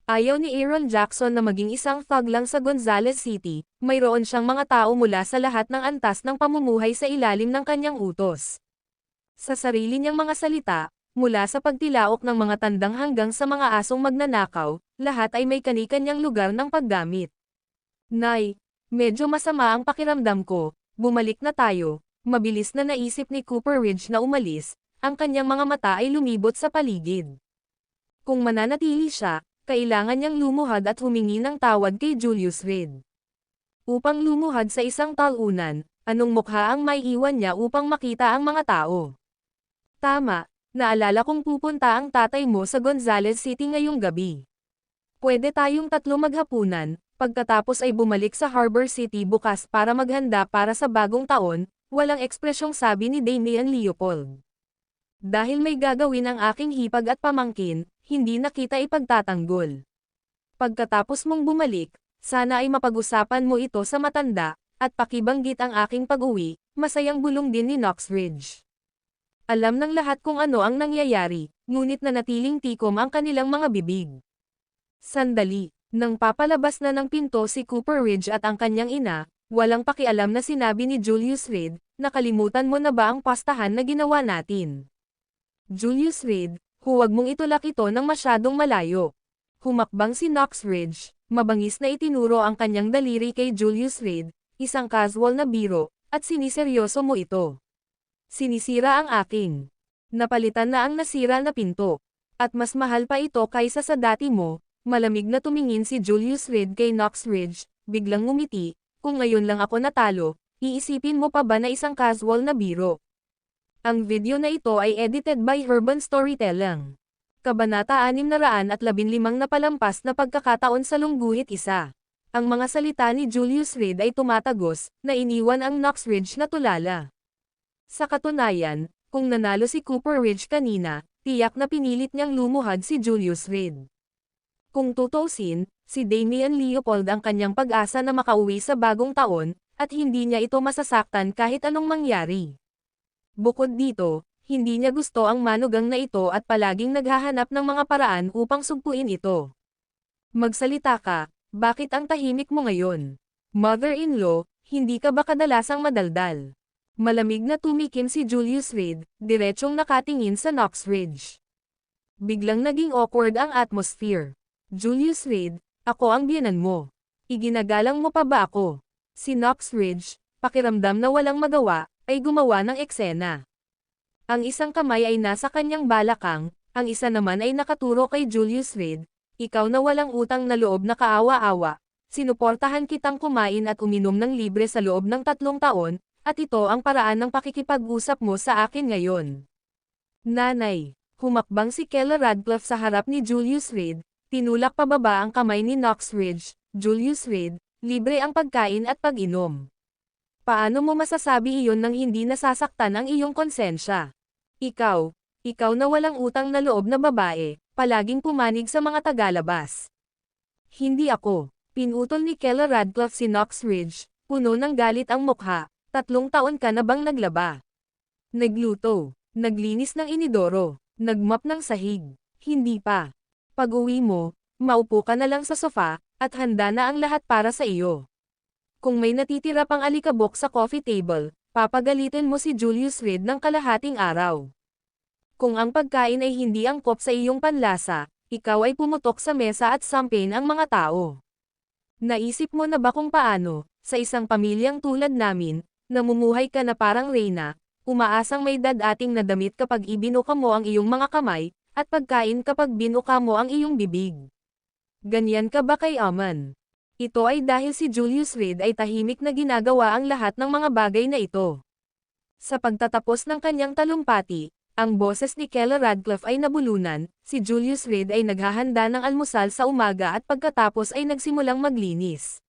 Ayaw ni Aaron Jackson na maging isang thug lang sa Gonzales City, mayroon siyang mga tao mula sa lahat ng antas ng pamumuhay sa ilalim ng kanyang utos. Sa sarili niyang mga salita, mula sa pagtilaok ng mga tandang hanggang sa mga asong magnanakaw, lahat ay may kani-kanyang lugar ng paggamit. Nay, medyo masama ang pakiramdam ko, bumalik na tayo, mabilis na naisip ni Cooper Ridge na umalis, ang kanyang mga mata ay lumibot sa paligid. Kung mananatili siya, kailangan niyang lumuhad at humingi ng tawad kay Julius Reed. Upang lumuhad sa isang talunan, anong mukha ang maiiwan niya upang makita ang mga tao? Tama, naalala kong pupunta ang tatay mo sa Gonzales City ngayong gabi. Pwede tayong tatlo maghapunan, pagkatapos ay bumalik sa Harbor City bukas para maghanda para sa bagong taon, walang ekspresyong sabi ni Damian Leopold. Dahil may gagawin ang aking hipag at pamangkin, hindi na kita ipagtatanggol. Pagkatapos mong bumalik, sana ay mapag-usapan mo ito sa matanda, at pakibanggit ang aking pag-uwi, masayang bulong din ni Knoxridge. Alam ng lahat kung ano ang nangyayari, ngunit nanatiling tikom ang kanilang mga bibig. Sandali, nang papalabas na ng pinto si Cooper Ridge at ang kanyang ina, walang pakialam na sinabi ni Julius Reed, nakalimutan mo na ba ang pastahan na ginawa natin? Julius Reed, huwag mong itulak ito ng masyadong malayo. Humakbang si Knoxridge, mabangis na itinuro ang kanyang daliri kay Julius Reed, isang casual na biro, at siniseryoso mo ito. Sinisira ang aking. Napalitan na ang nasira na pinto. At mas mahal pa ito kaysa sa dati mo, malamig na tumingin si Julius Reed kay Knoxridge, biglang ngumiti, kung ngayon lang ako natalo, iisipin mo pa ba na isang casual na biro? Ang video na ito ay edited by Urban Storytelling. Kabanata 615 na palampas na pagkakataon sa lungguhit isa. Ang mga salita ni Julius Reed ay tumatagos, na iniwan ang Knoxridge na tulala. Sa katunayan, kung nanalo si Cooper Ridge kanina, tiyak na pinilit niyang lumuhad si Julius Reed. Kung tutuusin, si Damian Leopold ang kanyang pag-asa na makauwi sa bagong taon, at hindi niya ito masasaktan kahit anong mangyari. Bukod dito, hindi niya gusto ang manugang na ito at palaging naghahanap ng mga paraan upang sugpuin ito. Magsalita ka, bakit ang tahimik mo ngayon? Mother-in-law, hindi ka ba kadalasang madaldal? Malamig na tumikim si Julius Reed, diretsyong nakatingin sa Knoxridge. Biglang naging awkward ang atmosphere. Julius Reed, ako ang biyenan mo. Iginagalang mo pa ba ako? Si Knoxridge, pakiramdam na walang magawa, ay gumawa ng eksena. Ang isang kamay ay nasa kanyang balakang, ang isa naman ay nakaturo kay Julius Reed, ikaw na walang utang na loob na kaawa-awa, sinuportahan kitang kumain at uminom ng libre sa loob ng 3 taon, at ito ang paraan ng pakikipag-usap mo sa akin ngayon. Nanay, humakbang si Keller Radcliffe sa harap ni Julius Reed, tinulak pababa ang kamay ni Knoxridge, Julius Reed, libre ang pagkain at pag-inom. Paano mo masasabi iyon nang hindi nasasaktan ang iyong konsensya? Ikaw na walang utang na loob na babae, palaging pumanig sa mga tagalabas. Hindi ako, pinutol ni Keller Radcliffe si Knoxridge, puno ng galit ang mukha, 3 taon ka na bang naglaba? Nagluto, naglinis ng inidoro, nagmap ng sahig, hindi pa. Pag-uwi mo, maupo ka na lang sa sofa, at handa na ang lahat para sa iyo. Kung may natitira pang alikabok sa coffee table, papagalitin mo si Julius Reed ng kalahating araw. Kung ang pagkain ay hindi angkop sa iyong panlasa, ikaw ay pumutok sa mesa at sampin ang mga tao. Naisip mo na ba kung paano, sa isang pamilyang tulad namin, namumuhay ka na parang reyna, umaasang may dadating na damit kapag ibinuka mo ang iyong mga kamay, at pagkain kapag binuka mo ang iyong bibig? Ganyan ka ba kay Aman? Ito ay dahil si Julius Reed ay tahimik na ginagawa ang lahat ng mga bagay na ito. Sa pagtatapos ng kanyang talumpati, ang boses ni Keller Radcliffe ay nabulunan, si Julius Reed ay naghahanda ng almusal sa umaga at pagkatapos ay nagsimulang maglinis.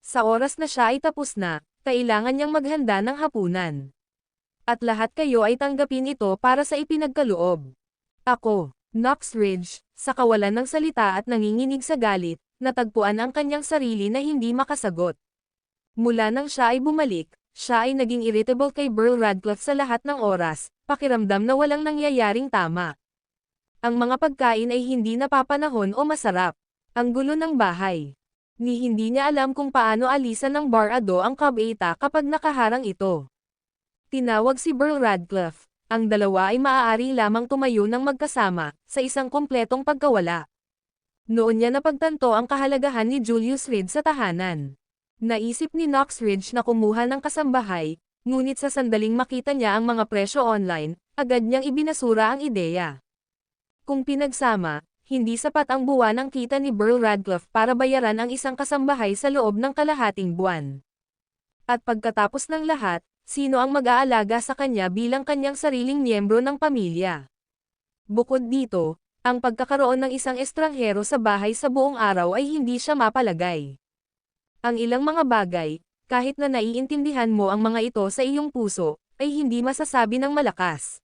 Sa oras na siya ay tapos na, kailangan niyang maghanda ng hapunan. At lahat kayo ay tanggapin ito para sa ipinagkaloob. Ako, Knoxridge, sa kawalan ng salita at nanginginig sa galit, natagpuan ang kanyang sarili na hindi makasagot. Mula nang siya ay bumalik, siya ay naging irritable kay Burl Radcliffe sa lahat ng oras, pakiramdam na walang nangyayaring tama. Ang mga pagkain ay hindi napapanahon o masarap. Ang gulo ng bahay. Ni hindi niya alam kung paano alisan ng barado ang kabeta kapag nakaharang ito. Tinawag si Burl Radcliffe. Ang dalawa ay maaari lamang tumayo ng magkasama, sa isang kompletong pagkawala. Noon niya napagtanto ang kahalagahan ni Julius Reed sa tahanan. Naisip ni Knoxridge na kumuha ng kasambahay, ngunit sa sandaling makita niya ang mga presyo online, agad niyang ibinasura ang ideya. Kung pinagsama, hindi sapat ang buwan ng kita ni Burl Radcliffe para bayaran ang isang kasambahay sa loob ng kalahating buwan. At pagkatapos ng lahat, Sino ang mag-aalaga sa kanya bilang kanyang sariling miyembro ng pamilya? Bukod dito, ang pagkakaroon ng isang estranghero sa bahay sa buong araw ay hindi siya mapalagay. Ang ilang mga bagay, kahit na naiintindihan mo ang mga ito sa iyong puso, ay hindi masasabi ng malakas.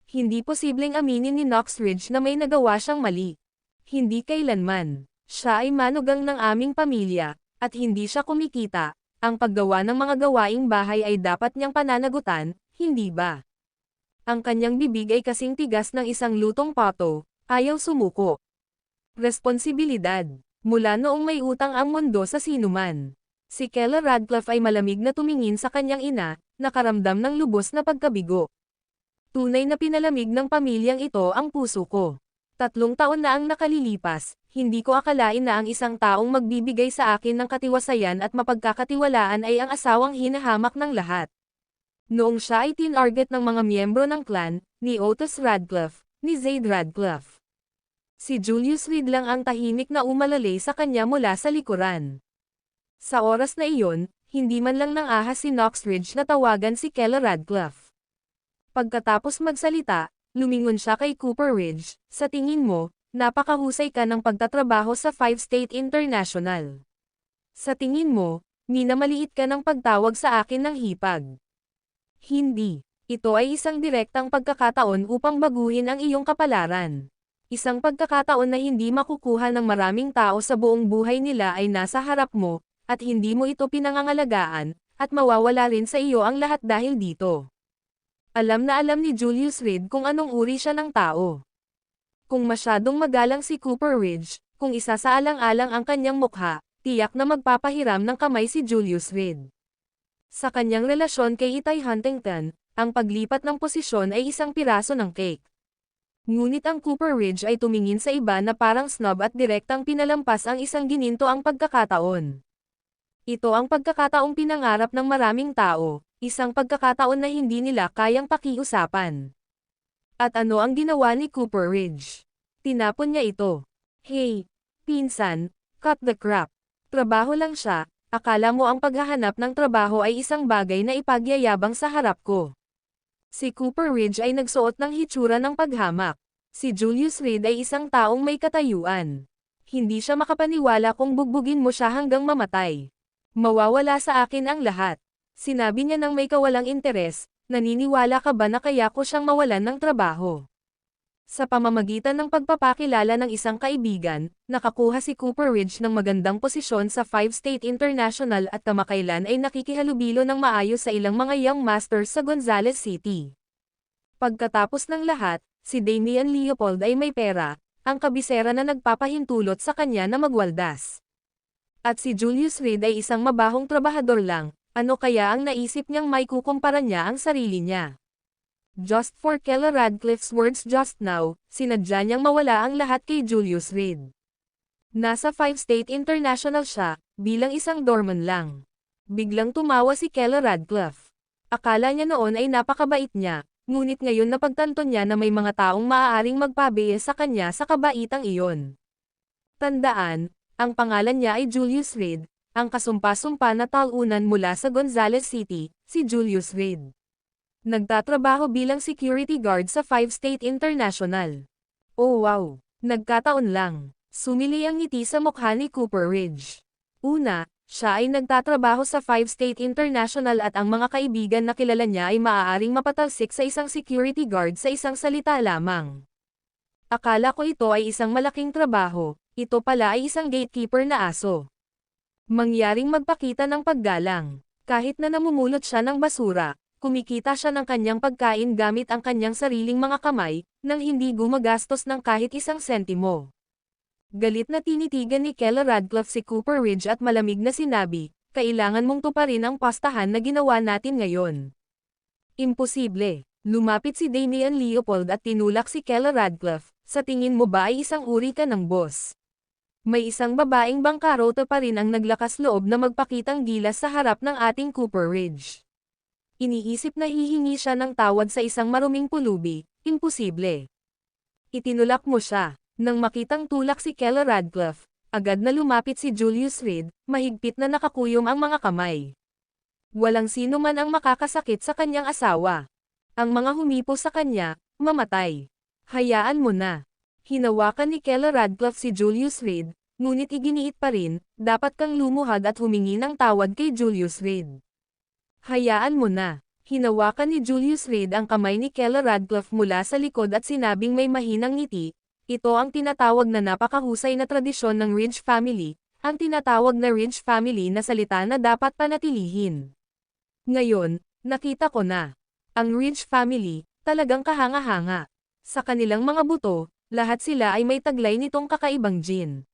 Hindi posibleng aminin ni Knoxridge na may nagawa siyang mali. Hindi kailanman. Siya ay manugang ng aming pamilya, at hindi siya kumikita. Ang paggawa ng mga gawaing bahay ay dapat niyang pananagutan, hindi ba? Ang kanyang bibig ay kasing tigas ng isang lutong pato, ayaw sumuko. Responsibilidad. Mula noong may utang ang mundo sa sinuman. Si Keller Radcliffe ay malamig na tumingin sa kanyang ina, nakaramdam ng lubos na pagkabigo. Tunay na pinalamig ng pamilyang ito ang puso ko. 3 taon na ang nakalilipas, hindi ko akalain na ang isang taong magbibigay sa akin ng katiwasayan at mapagkakatiwalaan ay ang asawang hinahamak ng lahat. Noong siya ay tinarget ng mga miyembro ng clan, ni Otis Radcliffe, ni Zaid Radcliffe. Si Julius Reed lang ang tahimik na umalalay sa kanya mula sa likuran. Sa oras na iyon, hindi man lang nang ahas si Knoxridge na tawagan si Keller Radcliffe. Pagkatapos magsalita, lumingon siya kay Cooper Ridge, sa tingin mo, napakahusay ka ng pagtatrabaho sa 5-State International. Sa tingin mo, minamaliit ka ng pagtawag sa akin ng hipag. Hindi. Ito ay isang direktang pagkakataon upang baguhin ang iyong kapalaran. Isang pagkakataon na hindi makukuha ng maraming tao sa buong buhay nila ay nasa harap mo, at hindi mo ito pinangangalagaan, at mawawala rin sa iyo ang lahat dahil dito. Alam na alam ni Julius Reed kung anong uri siya ng tao. Kung masyadong magalang si Cooper Ridge, kung isasaalang-alang ang kanyang mukha, tiyak na magpapahiram ng kamay si Julius Reed. Sa kanyang relasyon kay Itay Huntington, ang paglipat ng posisyon ay isang piraso ng cake. Ngunit ang Cooper Ridge ay tumingin sa iba na parang snob at direktang pinalampas ang isang gininto ang pagkakataon. Ito ang pagkakataong pinangarap ng maraming tao, isang pagkakataon na hindi nila kayang pakiusapan. At ano ang ginawa ni Cooper Ridge? Tinapon niya ito. Hey, pinsan, cut the crap. Trabaho lang siya, akala mo ang paghahanap ng trabaho ay isang bagay na ipagyayabang sa harap ko. Si Cooper Ridge ay nagsuot ng hitsura ng paghamak. Si Julius Reed ay isang taong may katayuan. Hindi siya makapaniwala kung bugbugin mo siya hanggang mamatay. Mawawala sa akin ang lahat. Sinabi niya ng may kawalang interes, naniniwala ka ba na kaya ko siyang mawalan ng trabaho? Sa pamamagitan ng pagpapakilala ng isang kaibigan, nakakuha si Cooper Ridge ng magandang posisyon sa 5-State International at kamakailan ay nakikihalubilo ng maayos sa ilang mga young masters sa Gonzales City. Pagkatapos ng lahat, si Damian Leopold ay may pera, ang kabisera na nagpapahintulot sa kanya na magwaldas. At si Julius Reed ay isang mabahong trabahador lang, ano kaya ang naisip niyang may kukumpara niya ang sarili niya? Just for Keller Radcliffe's words just now, sinadya niyang mawala ang lahat kay Julius Reed. Nasa 5-State International siya, bilang isang doorman lang. Biglang tumawa si Keller Radcliffe. Akala niya noon ay napakabait niya, ngunit ngayon napagtanto niya na may mga taong maaaring magpabiye sa kanya sa kabaitang iyon. Tandaan, ang pangalan niya ay Julius Reed, ang kasumpa-sumpa na talunan mula sa Gonzales City, si Julius Reed. Nagtatrabaho bilang security guard sa 5-State International. Oh wow! Nagkataon lang. Sumili ang ngiti sa mukha ni Cooper Ridge. Una, siya ay nagtatrabaho sa 5-State International at ang mga kaibigan na kilala niya ay maaaring mapatalsik sa isang security guard sa isang salita lamang. Akala ko ito ay isang malaking trabaho, ito pala ay isang gatekeeper na aso. Mangyaring magpakita ng paggalang. Kahit na namumulot siya ng basura, kumikita siya ng kanyang pagkain gamit ang kanyang sariling mga kamay, nang hindi gumagastos ng kahit isang sentimo. Galit na tinitigan ni Keller Radcliffe si Cooper Ridge at malamig na sinabi, kailangan mong tuparin ang pastahan na ginawa natin ngayon. Imposible. Lumapit si Damian Leopold at tinulak si Keller Radcliffe, sa tingin mo ba ay isang uri ka ng boss? May isang babaeng bangkaroto pa rin ang naglakas loob na magpakitang gilas sa harap ng ating Cooper Ridge. Iniisip na hihingi siya ng tawad sa isang maruming pulubi, imposible. Itinulak mo siya. Nang makitang tulak si Keller Radcliffe, agad na lumapit si Julius Reed, mahigpit na nakakuyom ang mga kamay. Walang sino man ang makakasakit sa kanyang asawa. Ang mga humipo sa kanya, mamatay. Hayaan mo na. Hinawakan ni Kela Radcliffe si Julius Reed, ngunit iginiit pa rin, dapat kang lumuhad at humingi ng tawad kay Julius Reed. Hayaan mo na. Hinawakan ni Julius Reed ang kamay ni Kela Radcliffe mula sa likod at sinabing may mahinang ngiti, ito ang tinatawag na napakahusay na tradisyon ng Ridge family, ang tinatawag na Ridge family na salita na dapat panatilihin. Ngayon, nakita ko na. Ang Ridge family, talagang kahanga-hanga. Sa kanilang mga buto, lahat sila ay may taglay nitong kakaibang gene.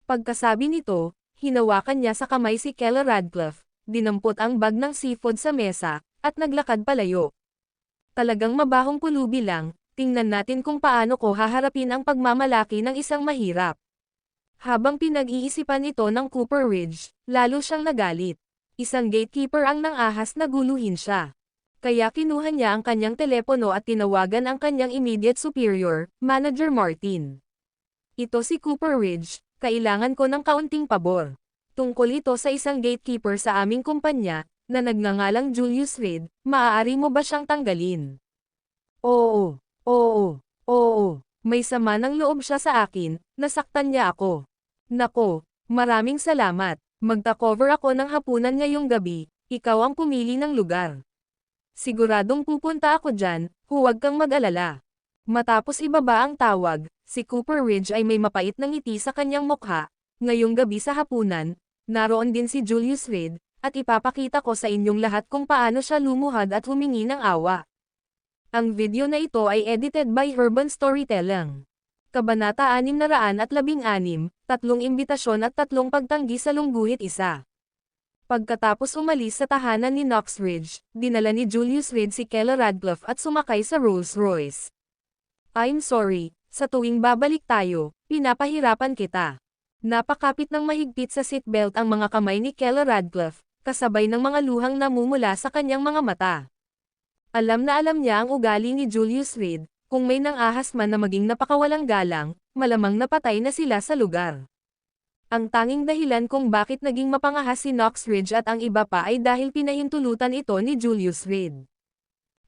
Pagkasabi nito, hinawakan niya sa kamay si Kela Radcliffe, dinampot ang bag ng seafood sa mesa, at naglakad palayo. Talagang mabahong pulubi lang, tingnan natin kung paano ko haharapin ang pagmamalaki ng isang mahirap. Habang pinag-iisipan ito ng Cooper Ridge, lalo siyang nagalit. Isang gatekeeper ang nang-ahas na guluhin siya. Kaya kinuha niya ang kanyang telepono at tinawagan ang kanyang immediate superior, Manager Martin. Ito si Cooper Ridge, kailangan ko ng kaunting pabor. Tungkol ito sa isang gatekeeper sa aming kumpanya, na nagngangalang Julius Reed, maaari mo ba siyang tanggalin? Oo, may sama ng loob siya sa akin, nasaktan niya ako. Nako, maraming salamat. Magta-cover ako ng hapunan ngayong gabi, ikaw ang pumili ng lugar. Siguradong pupunta ako dyan, huwag kang mag-alala. Matapos ibaba ang tawag, si Cooper Ridge ay may mapait na ngiti sa kanyang mukha. Ngayong gabi sa hapunan, naroon din si Julius Reed, at ipapakita ko sa inyong lahat kung paano siya lumuhad at humingi ng awa. Ang video na ito ay edited by Urban Storytelling. Kabanata 616, 3 imbitasyon at 3 pagtanggi sa lungguhit isa. Pagkatapos umalis sa tahanan ni Knox Ridge, dinala ni Julius Reed si Kela Radcliffe at sumakay sa Rolls-Royce. I'm sorry, sa tuwing babalik tayo, pinapahirapan kita. Napakapit ng mahigpit sa seatbelt ang mga kamay ni Kela Radcliffe, kasabay ng mga luhang namumula sa kanyang mga mata. Alam na alam niya ang ugali ni Julius Reed, kung may nang-ahas man na maging napakawalang galang, malamang napatay na sila sa lugar. Ang tanging dahilan kung bakit naging mapangahas si Knox Ridge at ang iba pa ay dahil pinahintulutan ito ni Julius Reed.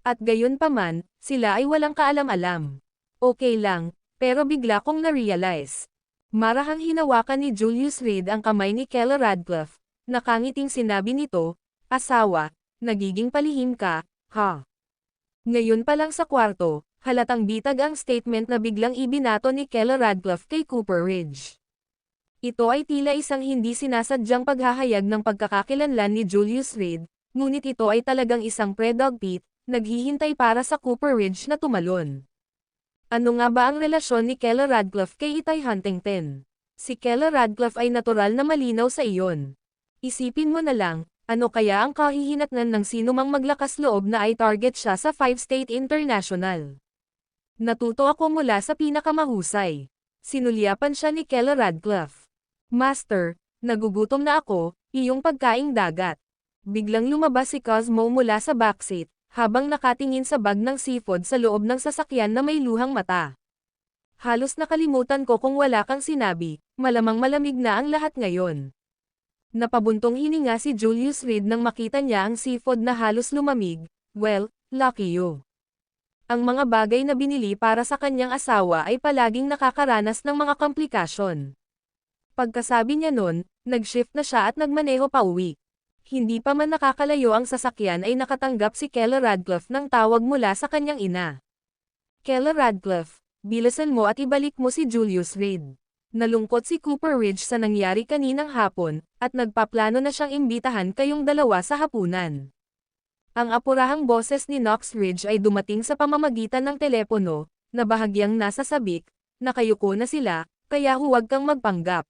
At gayon pa man, sila ay walang kaalam-alam. Okay lang, pero bigla kong na-realize. Marahang hinawakan ni Julius Reed ang kamay ni Kela Radcliffe, nakangiting sinabi nito, asawa, nagiging palihim ka, ha? Ngayon pa lang sa kwarto, halatang bitag ang statement na biglang ibinato ni Kela Radcliffe kay Cooper Ridge. Ito ay tila isang hindi sinasadyang paghahayag ng pagkakakilanlan ni Julius Reed, ngunit ito ay talagang isang pre-dog pit, naghihintay para sa Cooper Ridge na tumalon. Ano nga ba ang relasyon ni Kela Radcliffe kay Itay Huntington? Si Kela Radcliffe ay natural na malinaw sa iyon. Isipin mo na lang, ano kaya ang kahihinatnan ng sinumang maglakas loob na ay target siya sa 5-state international? Natuto ako mula sa pinakamahusay. Sinulyapan siya ni Kela Radcliffe. Master, nagugutom na ako, iyong pagkaing dagat. Biglang lumabas si Cosmo mula sa backseat, habang nakatingin sa bag ng seafood sa loob ng sasakyan na may luhang mata. Halos nakalimutan ko kung wala kang sinabi, malamang malamig na ang lahat ngayon. Napabuntong hininga si Julius Reed nang makita niya ang seafood na halos lumamig, well, lucky you. Ang mga bagay na binili para sa kanyang asawa ay palaging nakakaranas ng mga komplikasyon. Pagkasabi niya nun, nag-shift na siya at nagmaneho pa uwi. Hindi pa man nakakalayo ang sasakyan ay nakatanggap si Kela Radcliffe ng tawag mula sa kanyang ina. Kela Radcliffe, bilisan mo at ibalik mo si Julius Reed. Nalungkot si Cooper Ridge sa nangyari kaninang hapon, at nagpaplano na siyang imbitahan kayong dalawa sa hapunan. Ang apurahang boses ni Knox Ridge ay dumating sa pamamagitan ng telepono, na bahagyang nasa sabik, nakayuko na sila, kaya huwag kang magpanggap.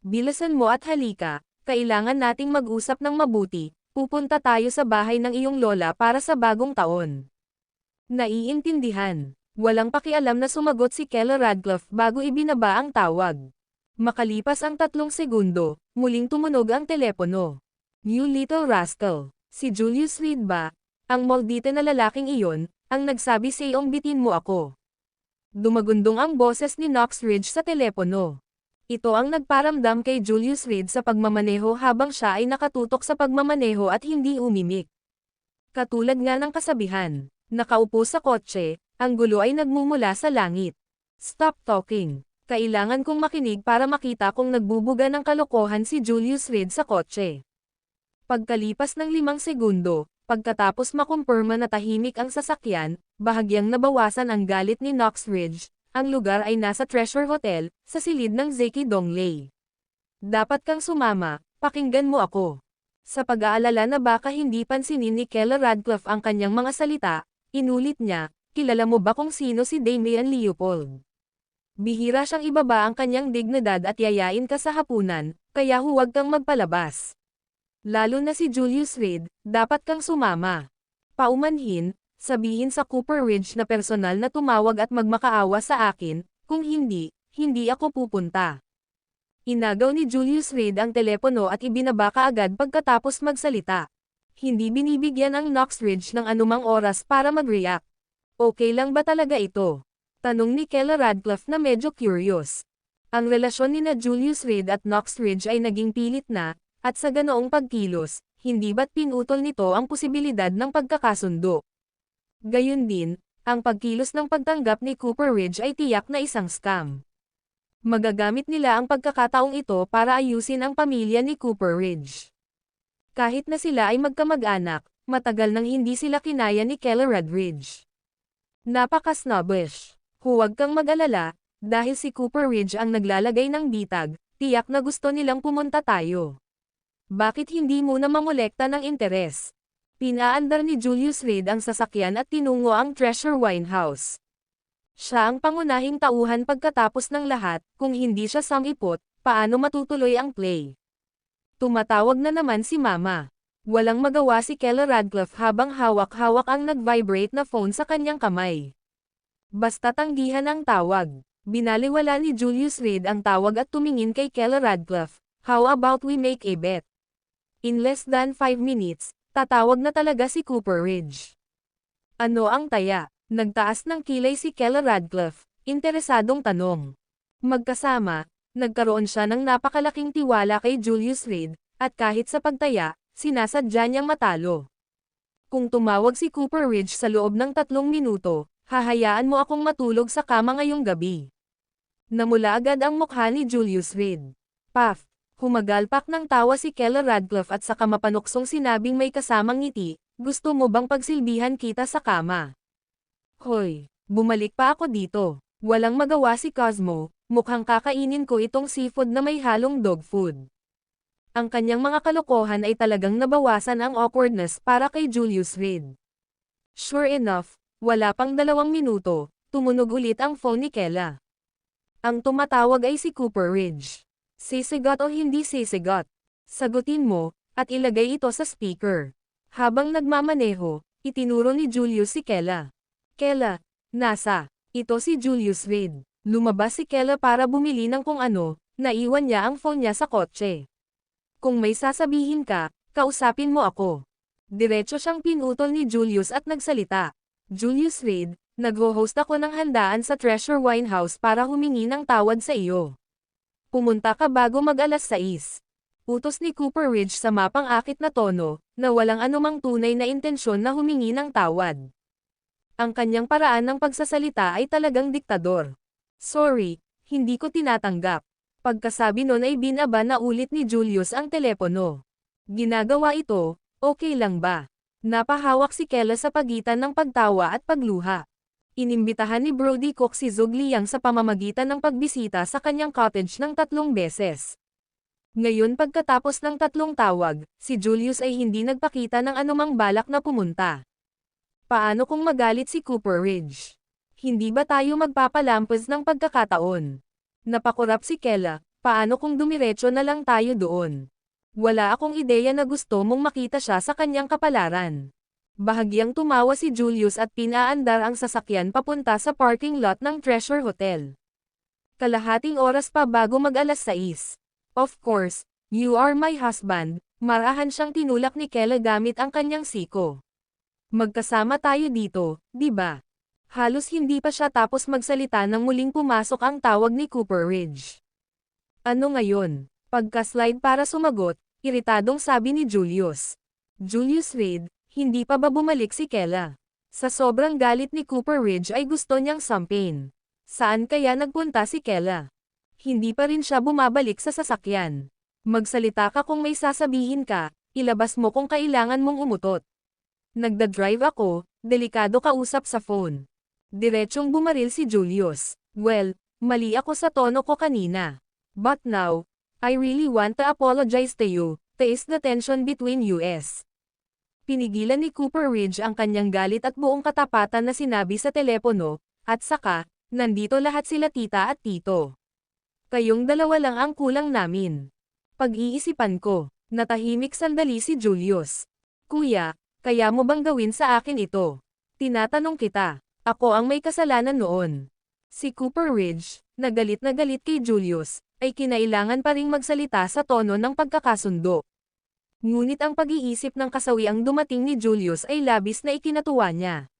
Bilisan mo at halika, kailangan nating mag-usap ng mabuti, pupunta tayo sa bahay ng iyong lola para sa bagong taon. Naiintindihan. Walang pakialam na sumagot si Kela Radcliffe bago ibinaba ang tawag. Makalipas ang 3 segundo, muling tumunog ang telepono. You little rascal, si Julius Reed ba? Ang maldita na lalaking iyon, ang nagsabi sa iyong bitin mo ako. Dumagundong ang boses ni Knox Ridge sa telepono. Ito ang nagparamdam kay Julius Reed sa pagmamaneho habang siya ay nakatutok sa pagmamaneho at hindi umimik. Katulad nga ng kasabihan, nakaupo sa kotse, ang gulo ay nagmumula sa langit. Stop talking. Kailangan kong makinig para makita kung nagbubuga ng kalokohan si Julius Reed sa kotse. Pagkalipas ng 5 segundo, pagkatapos makumpirma na tahimik ang sasakyan, bahagyang nabawasan ang galit ni Knox Ridge. Ang lugar ay nasa Treasure Hotel, sa silid ng Zeki Donglei. Dapat kang sumama, pakinggan mo ako. Sa pag-aalala na baka hindi pansinin ni Kela Radcliffe ang kanyang mga salita, inulit niya, kilala mo ba kung sino si Damian Leopold? Bihira siyang ibaba ang kanyang dignidad at yayain ka sa hapunan, kaya huwag kang magpalabas. Lalo na si Julius Reed, dapat kang sumama. Paumanhin, sabihin sa Cooper Ridge na personal na tumawag at magmakaawa sa akin, kung hindi, hindi ako pupunta. Inagaw ni Julius Reed ang telepono at ibinaba kaagad pagkatapos magsalita. Hindi binibigyan ang Knox Ridge ng anumang oras para mag-react. Okay lang ba talaga ito? Tanong ni Kela Radcliffe na medyo curious. Ang relasyon ni na Julius Reed at Knox Ridge ay naging pilit na, at sa ganoong pagkilos, hindi ba't pinutol nito ang posibilidad ng pagkakasundo? Gayun din, ang pagkilos ng pagtanggap ni Cooper Ridge ay tiyak na isang scam. Magagamit nila ang pagkakataong ito para ayusin ang pamilya ni Cooper Ridge. Kahit na sila ay magkamag-anak, matagal nang hindi sila kinaya ni Kela Ridge. Napaka-snobbish. Huwag kang mag-alala, dahil si Cooper Ridge ang naglalagay ng bitag, tiyak na gusto nilang pumunta tayo. Bakit hindi muna mamolekta ng interes? Pinaandar ni Julius Reed ang sasakyan at tinungo ang Treasure Wine House. Siya ang pangunahing tauhan pagkatapos ng lahat, kung hindi siya samipot, paano matutuloy ang play? Tumatawag na naman si Mama. Walang magawa si Kela Radcliffe habang hawak-hawak ang nag-vibrate na phone sa kanyang kamay. Basta tanggihan ang tawag. Binaliwala ni Julius Reed ang tawag at tumingin kay Kela Radcliffe. How about we make a bet? In less than 5 minutes, tatawag na talaga si Cooper Ridge. Ano ang taya? Nagtaas ng kilay si Kela Radcliffe, interesadong tanong. Magkasama, nagkaroon siya ng napakalaking tiwala kay Julius Reed, at kahit sa pagtaya, sinasadya niyang matalo. Kung tumawag si Cooper Ridge sa loob ng 3 minuto, hahayaan mo akong matulog sa kama ngayong gabi. Namula agad ang mukha ni Julius Reed. Paf! Humagalpak ng tawa si Kela Radcliffe at saka mapanuksong sinabing may kasamang ngiti, gusto mo bang pagsilbihan kita sa kama? Hoy, bumalik pa ako dito. Walang magawa si Cosmo, mukhang kakainin ko itong seafood na may halong dog food. Ang kanyang mga kalokohan ay talagang nabawasan ang awkwardness para kay Julius Reed. Sure enough, wala pang 2 minuto, tumunog ulit ang phone ni Kela. Ang tumatawag ay si Cooper Ridge. Sisigot o hindi sisigot? Sagutin mo, at ilagay ito sa speaker. Habang nagmamaneho, itinuro ni Julius si Kela. Kela, nasa? Ito si Julius Reed. Lumabas si Kela para bumili ng kung ano, naiwan niya ang phone niya sa kotse. Kung may sasabihin ka, kausapin mo ako. Diretso siyang pinutol ni Julius at nagsalita. Julius Reed, nag-host ako ng handaan sa Treasure Wine House para humingi ng tawad sa iyo. Pumunta ka bago mag-alas 6. Utos ni Cooper Ridge sa mapang-akit na tono, na walang anumang tunay na intensyon na humingi ng tawad. Ang kanyang paraan ng pagsasalita ay talagang diktador. Sorry, hindi ko tinatanggap. Pagkasabi nun ay binaba na ulit ni Julius ang telepono. Ginagawa ito, okay lang ba? Napahawak si Kela sa pagitan ng pagtawa at pagluha. Inimbitahan ni Brody Cook si Zug Liang sa pamamagitan ng pagbisita sa kanyang cottage ng 3 beses. Ngayon pagkatapos ng 3 tawag, si Julius ay hindi nagpakita ng anumang balak na pumunta. Paano kung magalit si Cooper Ridge? Hindi ba tayo magpapalampas ng pagkakataon? Napakurap si Kela, paano kung dumiretso na lang tayo doon? Wala akong ideya na gusto mong makita siya sa kanyang kapalaran. Bahagyang tumawa si Julius at pinaandar ang sasakyan papunta sa parking lot ng Treasure Hotel. Kalahating oras pa bago mag-alas 6. Of course, you are my husband, marahan siyang tinulak ni Kela gamit ang kanyang siko. Magkasama tayo dito, di ba? Halos hindi pa siya tapos magsalita nang muling pumasok ang tawag ni Cooper Ridge. Ano ngayon? Pagka-slide para sumagot, iritadong sabi ni Julius. Julius Reed, hindi pa ba bumalik si Kela? Sa sobrang galit ni Cooper Ridge ay gusto niyang sampin. Saan kaya nagpunta si Kela? Hindi pa rin siya bumabalik sa sasakyan. Magsalita ka kung may sasabihin ka, ilabas mo kung kailangan mong umutot. Nagda-drive ako, delikado kausap sa phone. Diretsong bumaril si Julius. Well, mali ako sa tono ko kanina. But now, I really want to apologize to you, to ease the tension between us. Pinigilan ni Cooper Ridge ang kanyang galit at buong katapatan na sinabi sa telepono, at saka, nandito lahat sila tita at tito. Kayong dalawa lang ang kulang namin. Pag-iisipan ko, natahimik sandali si Julius. Kuya, kaya mo bang gawin sa akin ito? Tinatanong kita, ako ang may kasalanan noon. Si Cooper Ridge, na galit kay Julius, ay kinailangan pa ring magsalita sa tono ng pagkakasundo. Ngunit ang pag-iisip ng kasawiang dumating ni Julius ay labis na ikinatuwa niya.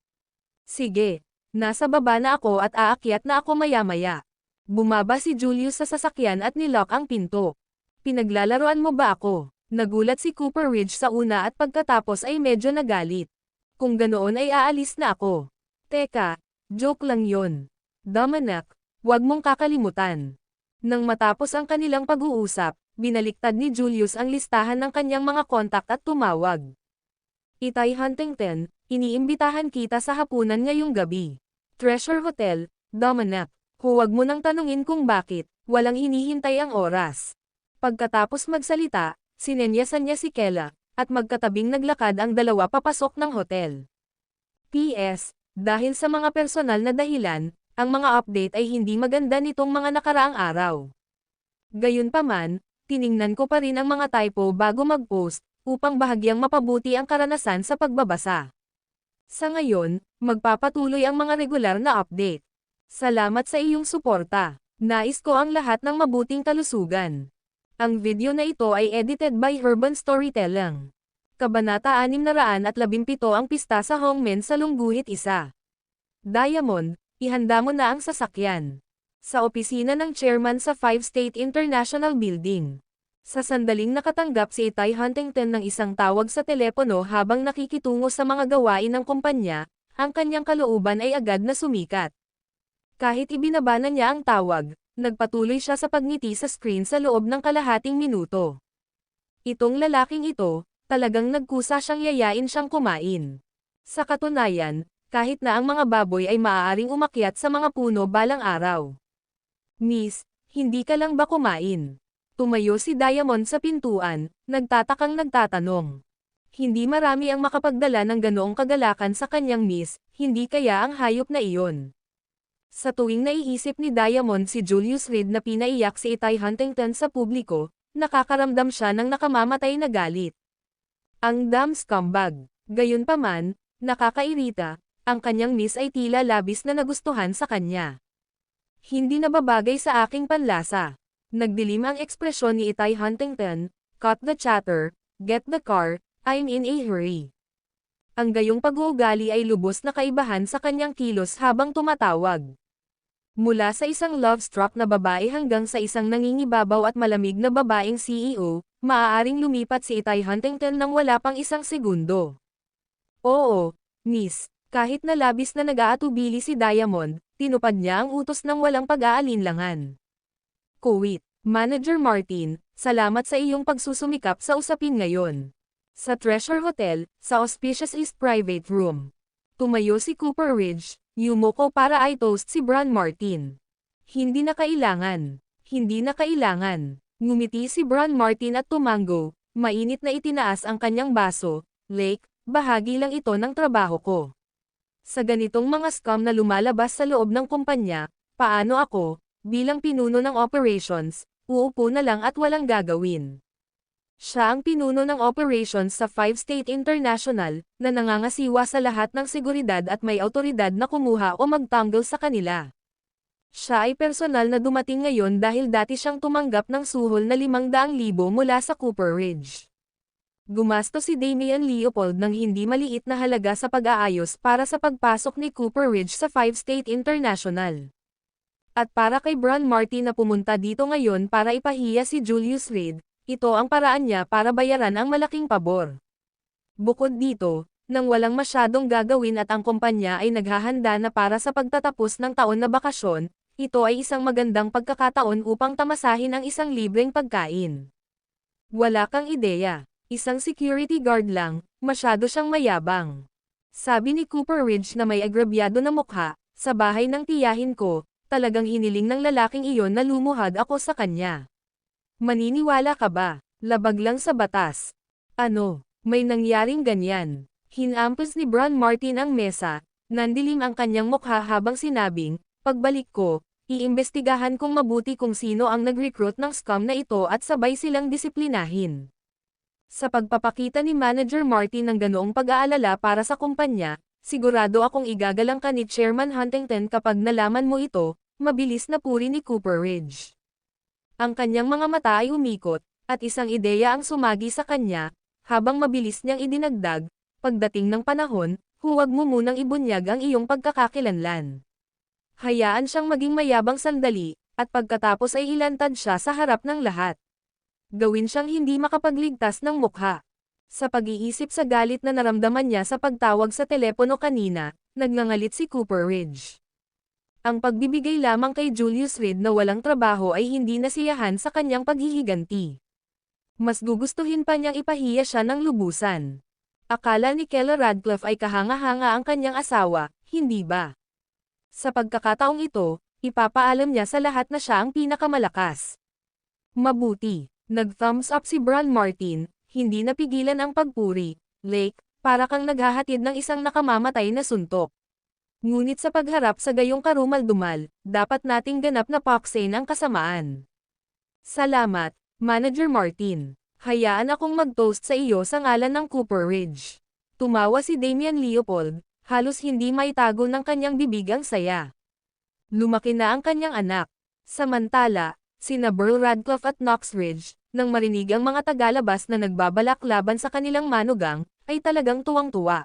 Sige, nasa baba na ako at aakyat na ako maya-maya. Bumaba si Julius sa sasakyan at nilock ang pinto. Pinaglalaroan mo ba ako? Nagulat si Cooper Ridge sa una at pagkatapos ay medyo nagalit. Kung ganoon ay aalis na ako. Teka, joke lang yon. Dominic, huwag mong kakalimutan. Nang matapos ang kanilang pag-uusap, binaliktad ni Julius ang listahan ng kanyang mga kontak at tumawag. Itay Huntington, iniimbitahan kita sa hapunan ngayong gabi. Treasure Hotel, Dominic. Huwag mo nang tanungin kung bakit, walang hinihintay ang oras. Pagkatapos magsalita, sinenyasan niya si Kela, at magkatabing naglakad ang dalawa papasok ng hotel. P.S. Dahil sa mga personal na dahilan, ang mga update ay hindi maganda nitong mga nakaraang araw. Gayunpaman, tiningnan ko pa rin ang mga typo bago mag-post, upang bahagyang mapabuti ang karanasan sa pagbabasa. Sa ngayon, magpapatuloy ang mga regular na update. Salamat sa iyong suporta. Nais ko ang lahat ng mabuting kalusugan. Ang video na ito ay edited by Urban Storytelling. Kabanata 617 ang pista sa Hongmen sa Lungguhit 1. Diamond, ihanda mo na ang sasakyan. Sa opisina ng chairman sa 5 State International Building. Sa sandaling nakatanggap si Itay Huntington ng isang tawag sa telepono habang nakikitungo sa mga gawain ng kumpanya, ang kanyang kalooban ay agad na sumikat. Kahit ibinaba na niya ang tawag, nagpatuloy siya sa pagngiti sa screen sa loob ng kalahating minuto. Itong lalaking ito, talagang nagkusa siyang yayain siyang kumain. Sa katunayan, kahit na ang mga baboy ay maaaring umakyat sa mga puno balang araw. Miss, hindi ka lang ba kumain? Tumayo si Diamond sa pintuan, nagtatakang nagtatanong. Hindi marami ang makapagdala ng ganoong kagalakan sa kanyang miss, hindi kaya ang hayop na iyon. Sa tuwing naiisip ni Diamond si Julius Reed na pinaiyak si Itay Huntington sa publiko, nakakaramdam siya ng nakamamatay na galit. Ang damn scumbag. Gayunpaman, nakakairita, ang kanyang miss ay tila labis na nagustuhan sa kanya. Hindi nababagay sa aking panlasa. Nagdilim ang ekspresyon ni Itay Huntington, cut the chatter, get the car, I'm in a hurry. Ang gayong pag-uugali ay lubos na kaibahan sa kanyang kilos habang tumatawag. Mula sa isang love-struck na babae hanggang sa isang nangingibabaw at malamig na babaeng CEO, maaaring lumipat si Itay Huntington nang wala pang isang segundo. Oo, miss, kahit na labis na nag-aatubili si Diamond, tinupad niya ang utos ng walang pag-aalinlangan. Kuwait, Manager Martin, salamat sa iyong pagsusumikap sa usapin ngayon. Sa Treasure Hotel, sa auspicious East Private Room. Tumayo si Cooper Ridge, yumuko para i-toast si Bran Martin. Hindi na kailangan. Hindi na kailangan. Ngumiti si Bran Martin at tumango, mainit na itinaas ang kanyang baso. Lake, bahagi lang ito ng trabaho ko. Sa ganitong mga scam na lumalabas sa loob ng kumpanya, paano ako, bilang pinuno ng operations, uupo na lang at walang gagawin. Siya ang pinuno ng operations sa 5 State International, na nangangasiwa sa lahat ng seguridad at may autoridad na kumuha o magtanggol sa kanila. Siya ay personal na dumating ngayon dahil dati siyang tumanggap ng suhol na 500,000 mula sa Cooper Ridge. Gumasto si Damian Leopold ng hindi maliit na halaga sa pag-aayos para sa pagpasok ni Cooper Ridge sa 5 State International. At para kay Bron Martin na pumunta dito ngayon para ipahiya si Julius Reed, ito ang paraan niya para bayaran ang malaking pabor. Bukod dito, nang walang masyadong gagawin at ang kumpanya ay naghahanda na para sa pagtatapos ng taon na bakasyon, ito ay isang magandang pagkakataon upang tamasahin ang isang libreng pagkain. Wala kang ideya, isang security guard lang, masyado siyang mayabang. Sabi ni Cooper Ridge na may agrabyado na mukha, sa bahay ng tiyahin ko, talagang hiniling ng lalaking iyon na lumuhad ako sa kanya. Maniniwala ka ba? Labag lang sa batas. Ano, may nangyaring ganyan. Hinampas ni Bron Martin ang mesa, nandilim ang kanyang mukha habang sinabing, pagbalik ko, iimbestigahan kong mabuti kung sino ang nag-recruit ng scum na ito at sabay silang disiplinahin. Sa pagpapakita ni Manager Martin ng ganoong pag-aalala para sa kumpanya, sigurado akong igagalang ka ni Chairman Huntington kapag nalaman mo ito, mabilis na puri ni Cooper Ridge. Ang kanyang mga mata ay umikot, at isang ideya ang sumagi sa kanya, habang mabilis niyang idinagdag, pagdating ng panahon, huwag mo munang ibunyag ang iyong pagkakakilanlan. Hayaan siyang maging mayabang sandali, at pagkatapos ay ilantad siya sa harap ng lahat. Gawin siyang hindi makapagligtas ng mukha. Sa pag-iisip sa galit na naramdaman niya sa pagtawag sa telepono kanina, nagngangalit si Cooper Ridge. Ang pagbibigay lamang kay Julius Reed na walang trabaho ay hindi nasiyahan sa kanyang paghihiganti. Mas gugustuhin pa niyang ipahiya siya ng lubusan. Akala ni Keller Radcliffe ay kahanga-hanga ang kanyang asawa, hindi ba? Sa pagkakataong ito, ipapaalam niya sa lahat na siya ang pinakamalakas. Mabuti, nag-thumbs up si Bron Martin, hindi napigilan ang pagpuri. Lake, para kang naghahatid ng isang nakamamatay na suntok. Ngunit sa pagharap sa gayong karumal-dumal, dapat nating ganap na paksain ang kasamaan. Salamat, Manager Martin. Hayaan akong mag-toast sa iyo sa ngalan ng Cooper Ridge. Tumawa si Damian Leopold, halos hindi maitago ng kanyang bibig ang saya. Lumaki na ang kanyang anak. Samantala, sina Burl Radcliffe at Knox Ridge, nang marinig ang mga tagalabas na nagbabalak laban sa kanilang manugang, ay talagang tuwang-tuwa.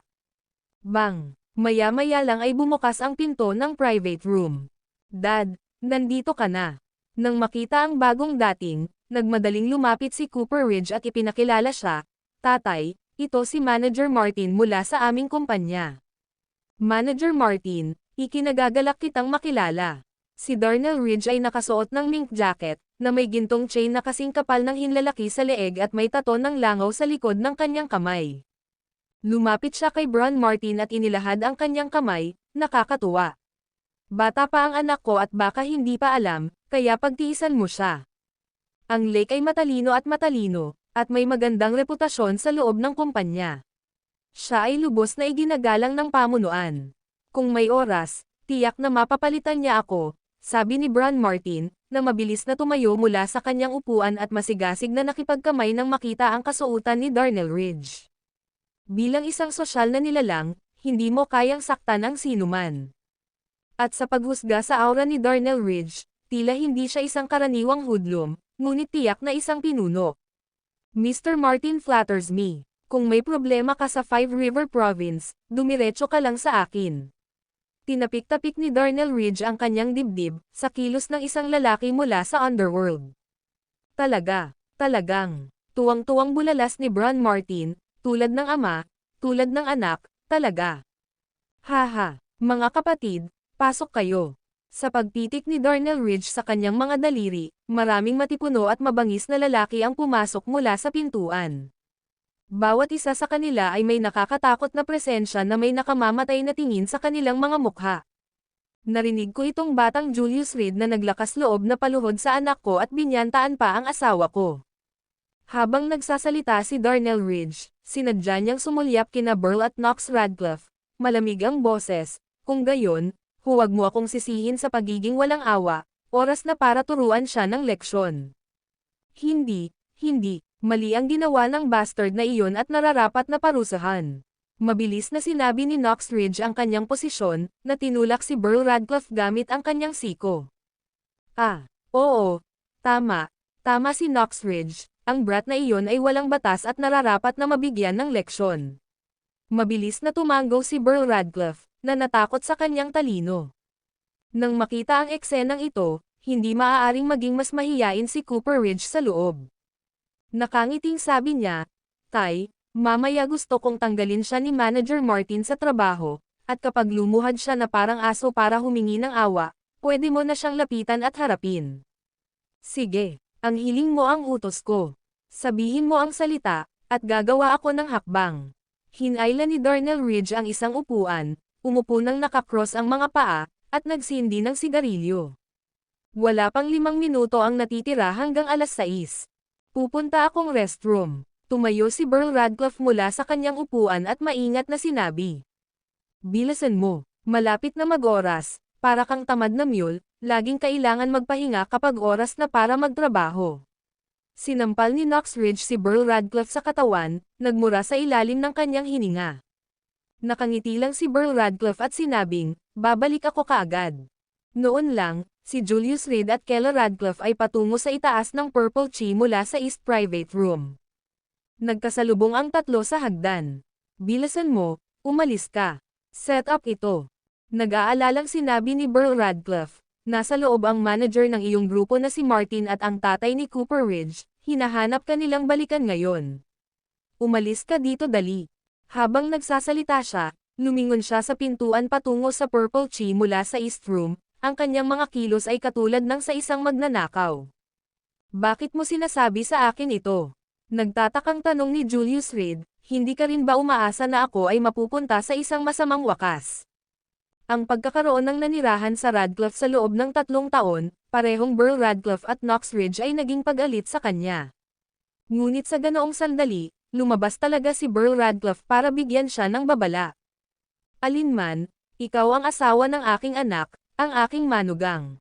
Bang! Maya-maya lang ay bumukas ang pinto ng private room. Dad, nandito ka na. Nang makita ang bagong dating, nagmadaling lumapit si Cooper Ridge at ipinakilala siya, Tatay, ito si Manager Martin mula sa aming kumpanya. Manager Martin, ikinagagalak kitang makilala. Si Darnell Ridge ay nakasuot ng mink jacket, na may gintong chain na kasing kapal ng hinlalaki sa leeg at may tato ng langaw sa likod ng kanyang kamay. Lumapit siya kay Bron Martin at inilahad ang kanyang kamay, nakakatuwa. Bata pa ang anak ko at baka hindi pa alam, kaya pagtiisan mo siya. Ang Lake ay matalino, at may magandang reputasyon sa loob ng kumpanya. Siya ay lubos na iginagalang ng pamunuan. Kung may oras, tiyak na mapapalitan niya ako, sabi ni Bron Martin, na mabilis na tumayo mula sa kanyang upuan at masigasig na nakipagkamay nang makita ang kasuotan ni Darnell Ridge. Bilang isang sosyal na nilalang, hindi mo kayang saktan ang sinuman. At sa paghusga sa aura ni Darnell Ridge, tila hindi siya isang karaniwang hoodlum, ngunit tiyak na isang pinuno. Mr. Martin flatters me. Kung may problema ka sa Five River Province, dumiretso ka lang sa akin. Tinapik-tapik ni Darnell Ridge ang kanyang dibdib, sa kilos ng isang lalaki mula sa underworld. Talagang, tuwang-tuwang bulalas ni Bron Martin, tulad ng ama, tulad ng anak, talaga. Haha, mga kapatid, pasok kayo. Sa pagtitik ni Darnell Ridge sa kanyang mga daliri, maraming matipuno at mabangis na lalaki ang pumasok mula sa pintuan. Bawat isa sa kanila ay may nakakatakot na presensya na may nakamamatay na tingin sa kanilang mga mukha. Narinig ko itong batang Julius Reed na naglakas loob na paluhod sa anak ko at binyantaan pa ang asawa ko. Habang nagsasalita si Darnell Ridge, sinadya niyang sumulyap kina Burl at Knox Radcliffe. Malamig ang boses, kung gayon, huwag mo akong sisihin sa pagiging walang awa, oras na para turuan siya ng leksyon. Hindi, mali ang ginawa ng bastard na iyon at nararapat na parusahan. Mabilis na sinabi ni Knox Ridge ang kanyang posisyon, na tinulak si Burl Radcliffe gamit ang kanyang siko. Oo, tama si Knox Ridge. Ang brat na iyon ay walang batas at nararapat na mabigyan ng leksyon. Mabilis na tumango si Burl Radcliffe, na natakot sa kanyang talino. Nang makita ang eksenang ito, hindi maaaring maging mas mahiyain si Cooper Ridge sa loob. Nakangiting sabi niya, "Tay, mamaya gusto kong tanggalin siya ni Manager Martin sa trabaho, at kapag lumuhad siya na parang aso para humingi ng awa, pwede mo na siyang lapitan at harapin." "Sige, ang hiling mo ang utos ko. Sabihin mo ang salita, at gagawa ako ng hakbang." Hinayla ni Darnell Ridge ang isang upuan, umupo nang nakakross ang mga paa, at nagsindi ng sigarilyo. "Wala pang 5 minuto ang natitira hanggang 6:00. Pupunta akong restroom." Tumayo si Burl Radcliffe mula sa kanyang upuan at maingat na sinabi. "Bilisan mo, malapit na mag-oras, para kang tamad na mule, laging kailangan magpahinga kapag oras na para magtrabaho." Sinampal ni Knox Ridge si Burl Radcliffe sa katawan, nagmura sa ilalim ng kanyang hininga. Nakangiti lang si Burl Radcliffe at sinabing, "Babalik ako kaagad." Noon lang, si Julius Reed at Kella Radcliffe ay patungo sa itaas ng Purple Chi mula sa East Private Room. Nagkasalubong ang tatlo sa hagdan. "Bilisan mo, umalis ka. Set up ito." Nag-aalalang sinabi ni Burl Radcliffe, "Nasa loob ang manager ng iyong grupo na si Martin at ang tatay ni Cooper Ridge, hinahanap ka nilang balikan ngayon. Umalis ka dito dali." Habang nagsasalita siya, lumingon siya sa pintuan patungo sa Purple Chi mula sa East Room, ang kanyang mga kilos ay katulad ng sa isang magnanakaw. "Bakit mo sinasabi sa akin ito?" Nagtatakang tanong ni Julius Reed, "Hindi ka rin ba umaasa na ako ay mapupunta sa isang masamang wakas?" Ang pagkakaroon ng nanirahan sa Radcliffe sa loob ng 3 taon, parehong Burl Radcliffe at Knox Ridge ay naging pag-alit sa kanya. Ngunit sa ganoong sandali, lumabas talaga si Burl Radcliffe para bigyan siya ng babala. "Alinman, ikaw ang asawa ng aking anak, ang aking manugang.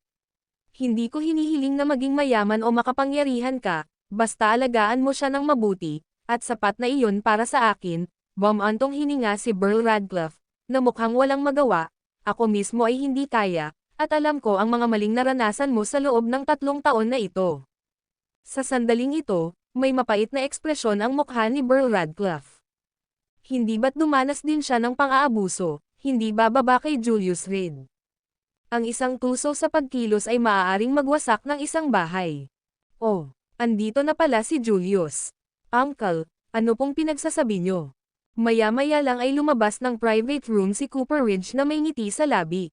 Hindi ko hinihiling na maging mayaman o makapangyarihan ka, basta alagaan mo siya ng mabuti, at sapat na iyon para sa akin." Bumantong hininga si Burl Radcliffe, na mukhang walang magawa. "Ako mismo ay hindi kaya, at alam ko ang mga maling naranasan mo sa loob ng 3 taon na ito." Sa sandaling ito, may mapait na ekspresyon ang mukha ni Burl Radcliffe. Hindi ba't dumanas din siya ng pang-aabuso, hindi bababa kay Julius Reed? Ang isang tuso sa pagkilos ay maaaring magwasak ng isang bahay. "Oh, andito na pala si Julius. Uncle, ano pong pinagsasabi niyo?" Maya-maya lang ay lumabas ng private room si Cooper Ridge na may ngiti sa labi.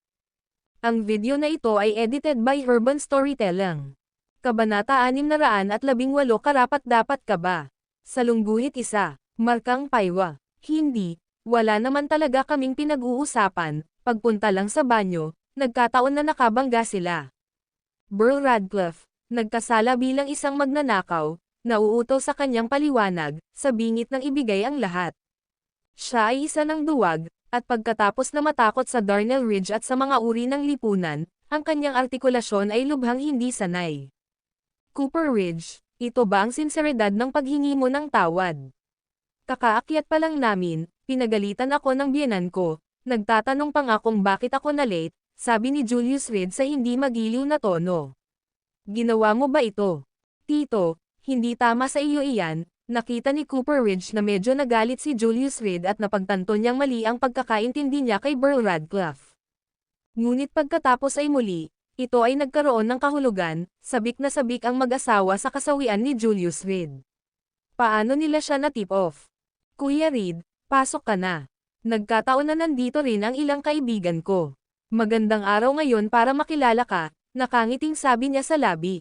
Ang video na ito ay edited by Urban Storytelling. Kabanata 618 Karapat-dapat ka ba? Salungguhit 1, Markang Paywa. "Hindi, wala naman talaga kaming pinag-uusapan, pagpunta lang sa banyo, nagkataon na nakabangga sila." Burl Radcliffe, nagkasala bilang isang magnanakaw, nauuto sa kanyang paliwanag, sa bingit ng ibigay ang lahat. Siya ay isa ng duwag, at pagkatapos na matakot sa Darnell Ridge at sa mga uri ng lipunan, ang kanyang artikulasyon ay lubhang hindi sanay. "Cooper Ridge, ito ba ang sinseridad ng paghingi mo ng tawad? Kakaakyat pa lang namin, pinagalitan ako ng biyenan ko, nagtatanong pa nga kung bakit ako na-late," sabi ni Julius Reed sa hindi magiliw na tono. "Ginawa mo ba ito?" "Tito, hindi tama sa iyo iyan." Nakita ni Cooper Ridge na medyo nagalit si Julius Reed at napagtanto niyang mali ang pagkakaintindi niya kay Burl Radcliffe. Ngunit pagkatapos ay muli, ito ay nagkaroon ng kahulugan, sabik na sabik ang mag-asawa sa kasawian ni Julius Reed. Paano nila siya na-tip off? "Kuya Reed, pasok ka na. Nagkataon na nandito rin ang ilang kaibigan ko. Magandang araw ngayon para makilala ka," nakangiting sabi niya sa labi.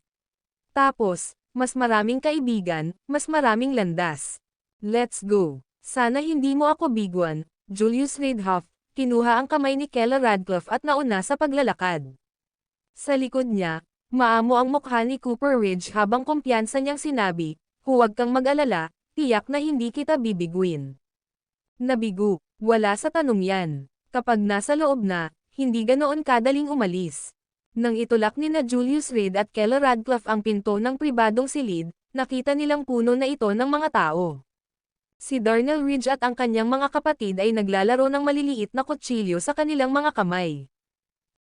Tapos, "Mas maraming kaibigan, mas maraming landas. Let's go." "Sana hindi mo ako biguan." Julius Reed huffed, kinuha ang kamay ni Kella Radcliffe at nauna sa paglalakad. Sa likod niya, maamo ang mukha ni Cooper Ridge habang kumpiyansa niyang sinabi, "Huwag kang mag-alala, tiyak na hindi kita bibiguin." Nabigo, wala sa tanong yan. Kapag nasa loob na, hindi ganoon kadaling umalis. Nang itulak ni na Julius Reed at Kella Radcliffe ang pinto ng pribadong silid, nakita nilang puno na ito ng mga tao. Si Darnell Ridge at ang kanyang mga kapatid ay naglalaro ng maliliit na kutsilyo sa kanilang mga kamay.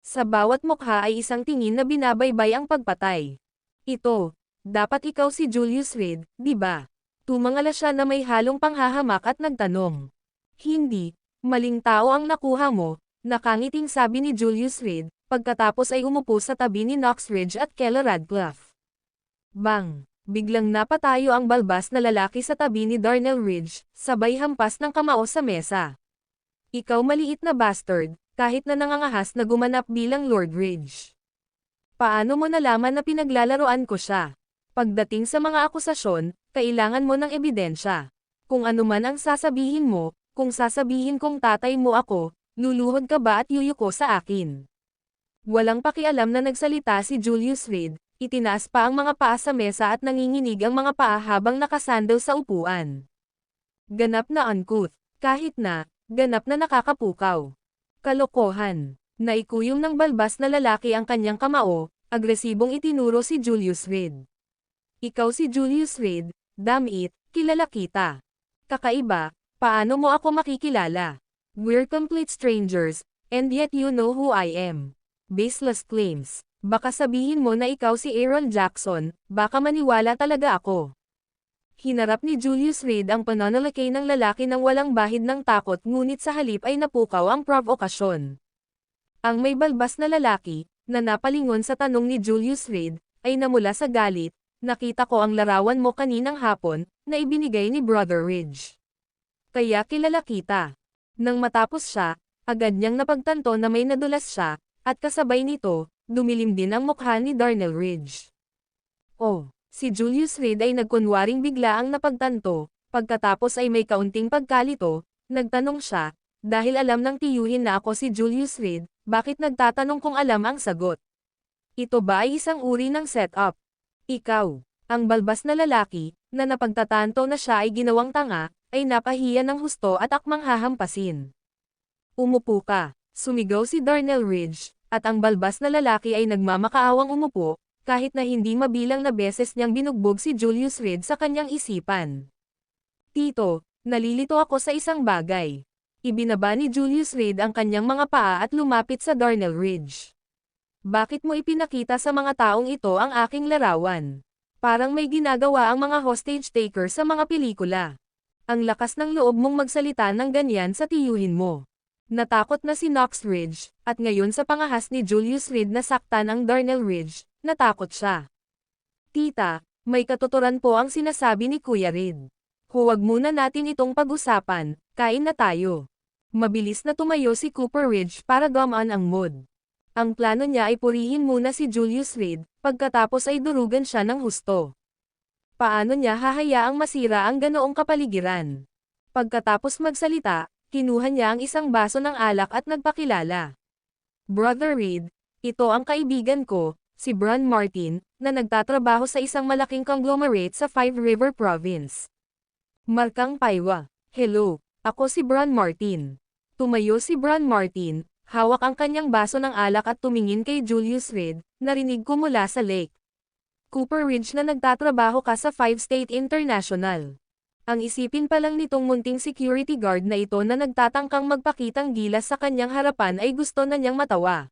Sa bawat mukha ay isang tingin na binabaybay ang pagpatay. "Ito, dapat ikaw si Julius Reed, di ba?" Tumangala siya na may halong panghahamak at nagtanong. "Hindi, maling tao ang nakuha mo," nakangiting sabi ni Julius Reed, Pagkatapos ay umupo sa tabi ni Knox Ridge at Kela Radcliffe. Bang! Biglang napatayo ang balbas na lalaki sa tabi ni Darnell Ridge, sabay hampas ng kamao sa mesa. Ikaw maliit na bastard, kahit na nangangahas na gumanap bilang Lord Ridge. Paano mo nalaman na pinaglalaroan ko siya? Pagdating sa mga akusasyon, kailangan mo ng ebidensya. Kung ano man ang sasabihin mo, kung sasabihin kong tatay mo ako, luluhod ka ba at yuyuko sa akin? Walang pakialam na nagsalita si Julius Reed, itinaas pa ang mga paa sa mesa at nanginginig ang mga paa habang nakasandal sa upuan. Ganap na uncouth, kahit na, ganap na nakakapukaw. Kalokohan. Naikuyom ng balbas na lalaki ang kanyang kamao, agresibong itinuro si Julius Reed. Ikaw si Julius Reed, damn it, kilala kita. Kakaiba, paano mo ako makikilala? We're complete strangers, and yet you know who I am. Baseless claims. Baka sabihin mo na ikaw si Aaron Jackson, baka maniwala talaga ako. Hinarap ni Julius Reed ang pananalakay ng lalaki ng walang bahid ng takot ngunit sa halip ay napukaw ang provokasyon. Ang may balbas na lalaki, na napalingon sa tanong ni Julius Reed, ay namula sa galit, nakita ko ang larawan mo kaninang hapon, na ibinigay ni Brother Ridge. Kaya kilala kita. Nang matapos siya, agad niyang napagtanto na may nadulas siya, at kasabay nito, dumilim din ang mukha ni Darnell Ridge. Oh, si Julius Reed ay nagkunwaring bigla ang napagtanto, pagkatapos ay may kaunting pagkalito, nagtanong siya, dahil alam ng tiyuhin na ako si Julius Reed, bakit nagtatanong kung alam ang sagot? Ito ba ay isang uri ng setup? Ikaw, ang balbas na lalaki, na napagtatanto na siya ay ginawang tanga, ay napahiya ng husto at akmang hahampasin. Umupo ka, sumigaw si Darnell Ridge, at ang balbas na lalaki ay nagmamakaawang umupo, kahit na hindi mabilang na beses niyang binugbog si Julius Reed sa kanyang isipan. Tito, nalilito ako sa isang bagay. Ibinaba ni Julius Reed ang kanyang mga paa at lumapit sa Darnell Ridge. Bakit mo ipinakita sa mga taong ito ang aking larawan? Parang may ginagawa ang mga hostage taker sa mga pelikula. Ang lakas ng loob mong magsalita ng ganyan sa tiyuhin mo. Natakot na si Knox Ridge, at ngayon sa pangahas ni Julius Reed na saktan ang Darnell Ridge, natakot siya. Tita, may katuturan po ang sinasabi ni Kuya Reed. Huwag muna natin itong pag-usapan, kain na tayo. Mabilis na tumayo si Cooper Ridge para gumaan ang mood. Ang plano niya ay purihin muna si Julius Reed, pagkatapos ay durugan siya ng husto. Paano niya hahayaang masira ang ganoong kapaligiran? Pagkatapos magsalita, kinuha niya ang isang baso ng alak at nagpakilala. Brother Reed, ito ang kaibigan ko, si Bron Martin, na nagtatrabaho sa isang malaking conglomerate sa Five River Province. Markang Paiwa. Hello, ako si Bron Martin. Tumayo si Bron Martin, hawak ang kanyang baso ng alak at tumingin kay Julius Reed, narinig ko mula sa lake. Cooper Ridge na nagtatrabaho ka sa Five State International. Ang isipin pa lang nitong munting security guard na ito na nagtatangkang magpakitang gilas sa kanyang harapan ay gusto na niyang matawa.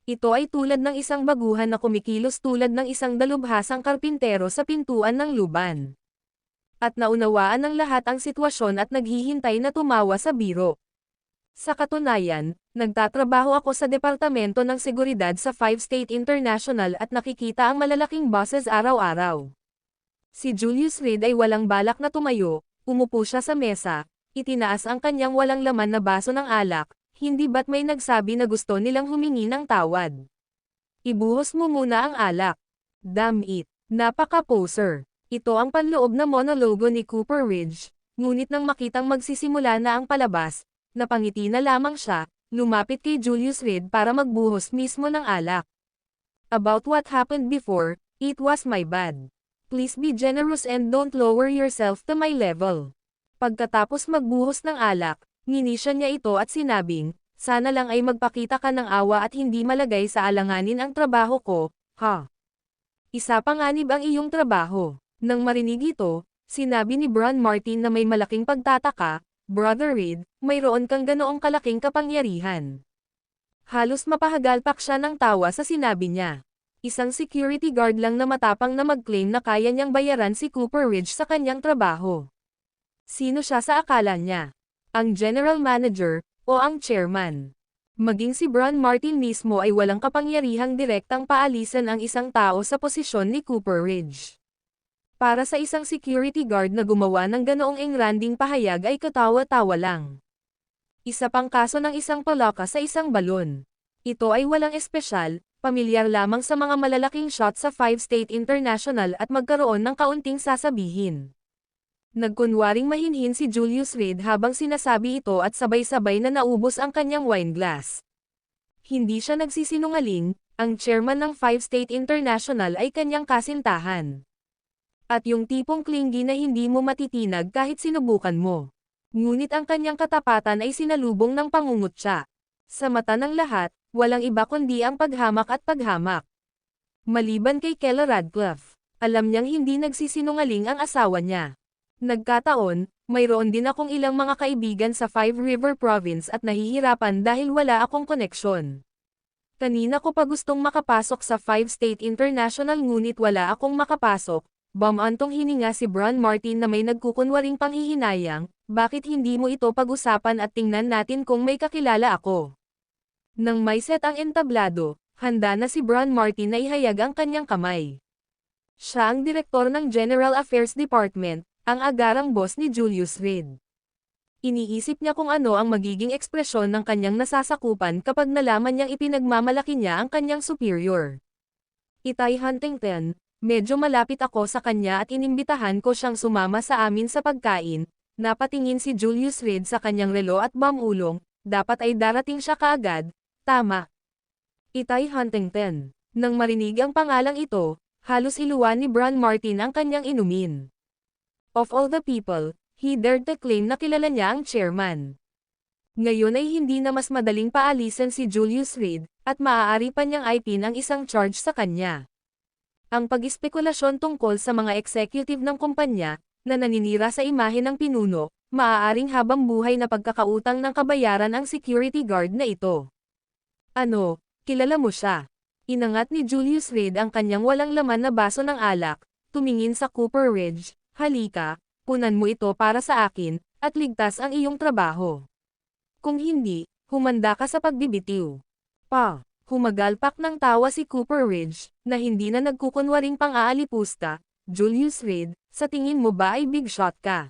Ito ay tulad ng isang baguhan na kumikilos tulad ng isang dalubhasang karpintero sa pintuan ng luban. At naunawaan ng lahat ang sitwasyon at naghihintay na tumawa sa biro. Sa katunayan, nagtatrabaho ako sa Departamento ng Seguridad sa Five State International at nakikita ang malalaking bosses araw-araw. Si Julius Reed ay walang balak na tumayo, umupo siya sa mesa, itinaas ang kanyang walang laman na baso ng alak, hindi ba't may nagsabi na gusto nilang humingi ng tawad. Ibuhos mo muna ang alak. Damn it, napaka-poser. Ito ang panloob na monologo ni Cooper Ridge, ngunit nang makitang magsisimula na ang palabas, napangiti na lamang siya, lumapit kay Julius Reed para magbuhos mismo ng alak. About what happened before, it was my bad. Please be generous and don't lower yourself to my level. Pagkatapos magbuhos ng alak, nginisya niya ito at sinabing, sana lang ay magpakita ka ng awa at hindi malagay sa alanganin ang trabaho ko, ha? Isa panganib ang iyong trabaho. Nang marinig ito, sinabi ni Bron Martin na may malaking pagtataka, Brother Reed, mayroon kang ganoong kalaking kapangyarihan. Halos mapahagalpak siya ng tawa sa sinabi niya. Isang security guard lang na matapang na mag-claim na kaya niyang bayaran si Cooper Ridge sa kanyang trabaho. Sino siya sa akala niya? Ang general manager, o ang chairman? Maging si Bron Martin mismo ay walang kapangyarihang direktang paalisan ang isang tao sa posisyon ni Cooper Ridge. Para sa isang security guard na gumawa ng ganoong engranding pahayag ay katawa-tawa lang. Isa pang kaso ng isang palaka sa isang balon. Ito ay walang espesyal, pamilyar lamang sa mga malalaking shot sa 5-state international at magkaroon ng kaunting sasabihin. Nagkunwaring mahinhin si Julius Reed habang sinasabi ito at sabay-sabay na naubos ang kanyang wine glass. Hindi siya nagsisinungaling, ang chairman ng 5-state international ay kanyang kasintahan. At yung tipong clingy na hindi mo matitinag kahit sinubukan mo. Ngunit ang kanyang katapatan ay sinalubong ng pangungutya. Sa mata ng lahat, walang iba kundi ang paghamak at paghamak. Maliban kay Kela Radcliffe, alam niyang hindi nagsisinungaling ang asawa niya. Nagkataon, mayroon din akong ilang mga kaibigan sa Five River Province at nahihirapan dahil wala akong koneksyon. Kanina ko pa gustong makapasok sa 5-state international ngunit wala akong makapasok. Bumantong hininga si Bron Martin na may nagkukunwaring panghihinayang, bakit hindi mo ito pag-usapan at tingnan natin kung may kakilala ako. Nang may set ang entablado, handa na si Bron Martin na ihayag ang kanyang kamay. Siya ang direktor ng General Affairs Department, ang agarang boss ni Julius Reed. Iniisip niya kung ano ang magiging ekspresyon ng kanyang nasasakupan kapag nalaman niyang ipinagmamalaki niya ang kanyang superior. Itay Huntington, medyo malapit ako sa kanya at inimbitahan ko siyang sumama sa amin sa pagkain. Napatingin si Julius Reed sa kanyang relo at bamulong, dapat ay darating siya kaagad, tama. Itay Huntington. Nang marinig ang pangalang ito, halos iluwan ni Bron Martin ang kanyang inumin. Of all the people, he dared to claim na kilala niya ang chairman. Ngayon ay hindi na mas madaling paalisan si Julius Reed, at maaari pa niyang ipin ang isang charge sa kanya. Ang pag-espekulasyon tungkol sa mga executive ng kumpanya, na naninira sa imahe ng pinuno, maaaring habang buhay na pagkakautang ng kabayaran ang security guard na ito. Ano, kilala mo siya? Inangat ni Julius Reed ang kanyang walang laman na baso ng alak, tumingin sa Cooper Ridge. Halika, punan mo ito para sa akin, at ligtas ang iyong trabaho. Kung hindi, humanda ka sa pagbibitiw. Humagalpak ng tawa si Cooper Ridge, na hindi na nagkukunwaring pang-aalipusta. Julius Reed, sa tingin mo ba ay big shot ka?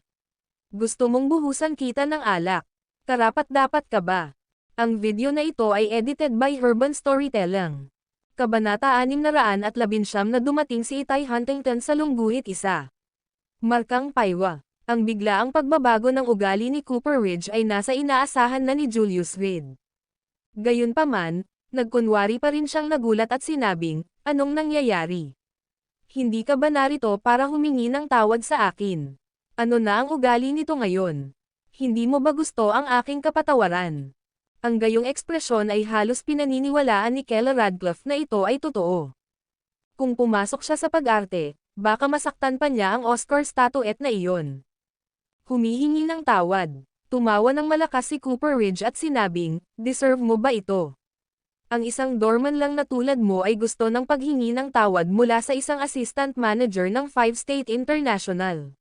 Gusto mong buhusan kita ng alak? Karapat-dapat ka ba? Ang video na ito ay edited by Urban Storytelling. Kabanata 619 na dumating si Itay Huntington sa lungguhit isa. Markang paywa. Ang biglaang pagbabago ng ugali ni Cooper Ridge ay nasa inaasahan na ni Julius Reed. Gayunpaman, nagkunwari pa rin siyang nagulat at sinabing, anong nangyayari? Hindi ka ba narito para humingi ng tawad sa akin? Ano na ang ugali nito ngayon? Hindi mo ba gusto ang aking kapatawaran? Ang gayong ekspresyon ay halos pinaniniwalaan ni Kela Radcliffe na ito ay totoo. Kung pumasok siya sa pag-arte, baka masaktan pa niya ang Oscar statuette na iyon. Humihingi ng tawad. Tumawa ng malakas si Cooper Ridge at sinabing, deserve mo ba ito? Ang isang doorman lang na tulad mo ay gusto ng paghingi ng tawad mula sa isang assistant manager ng 5-state international.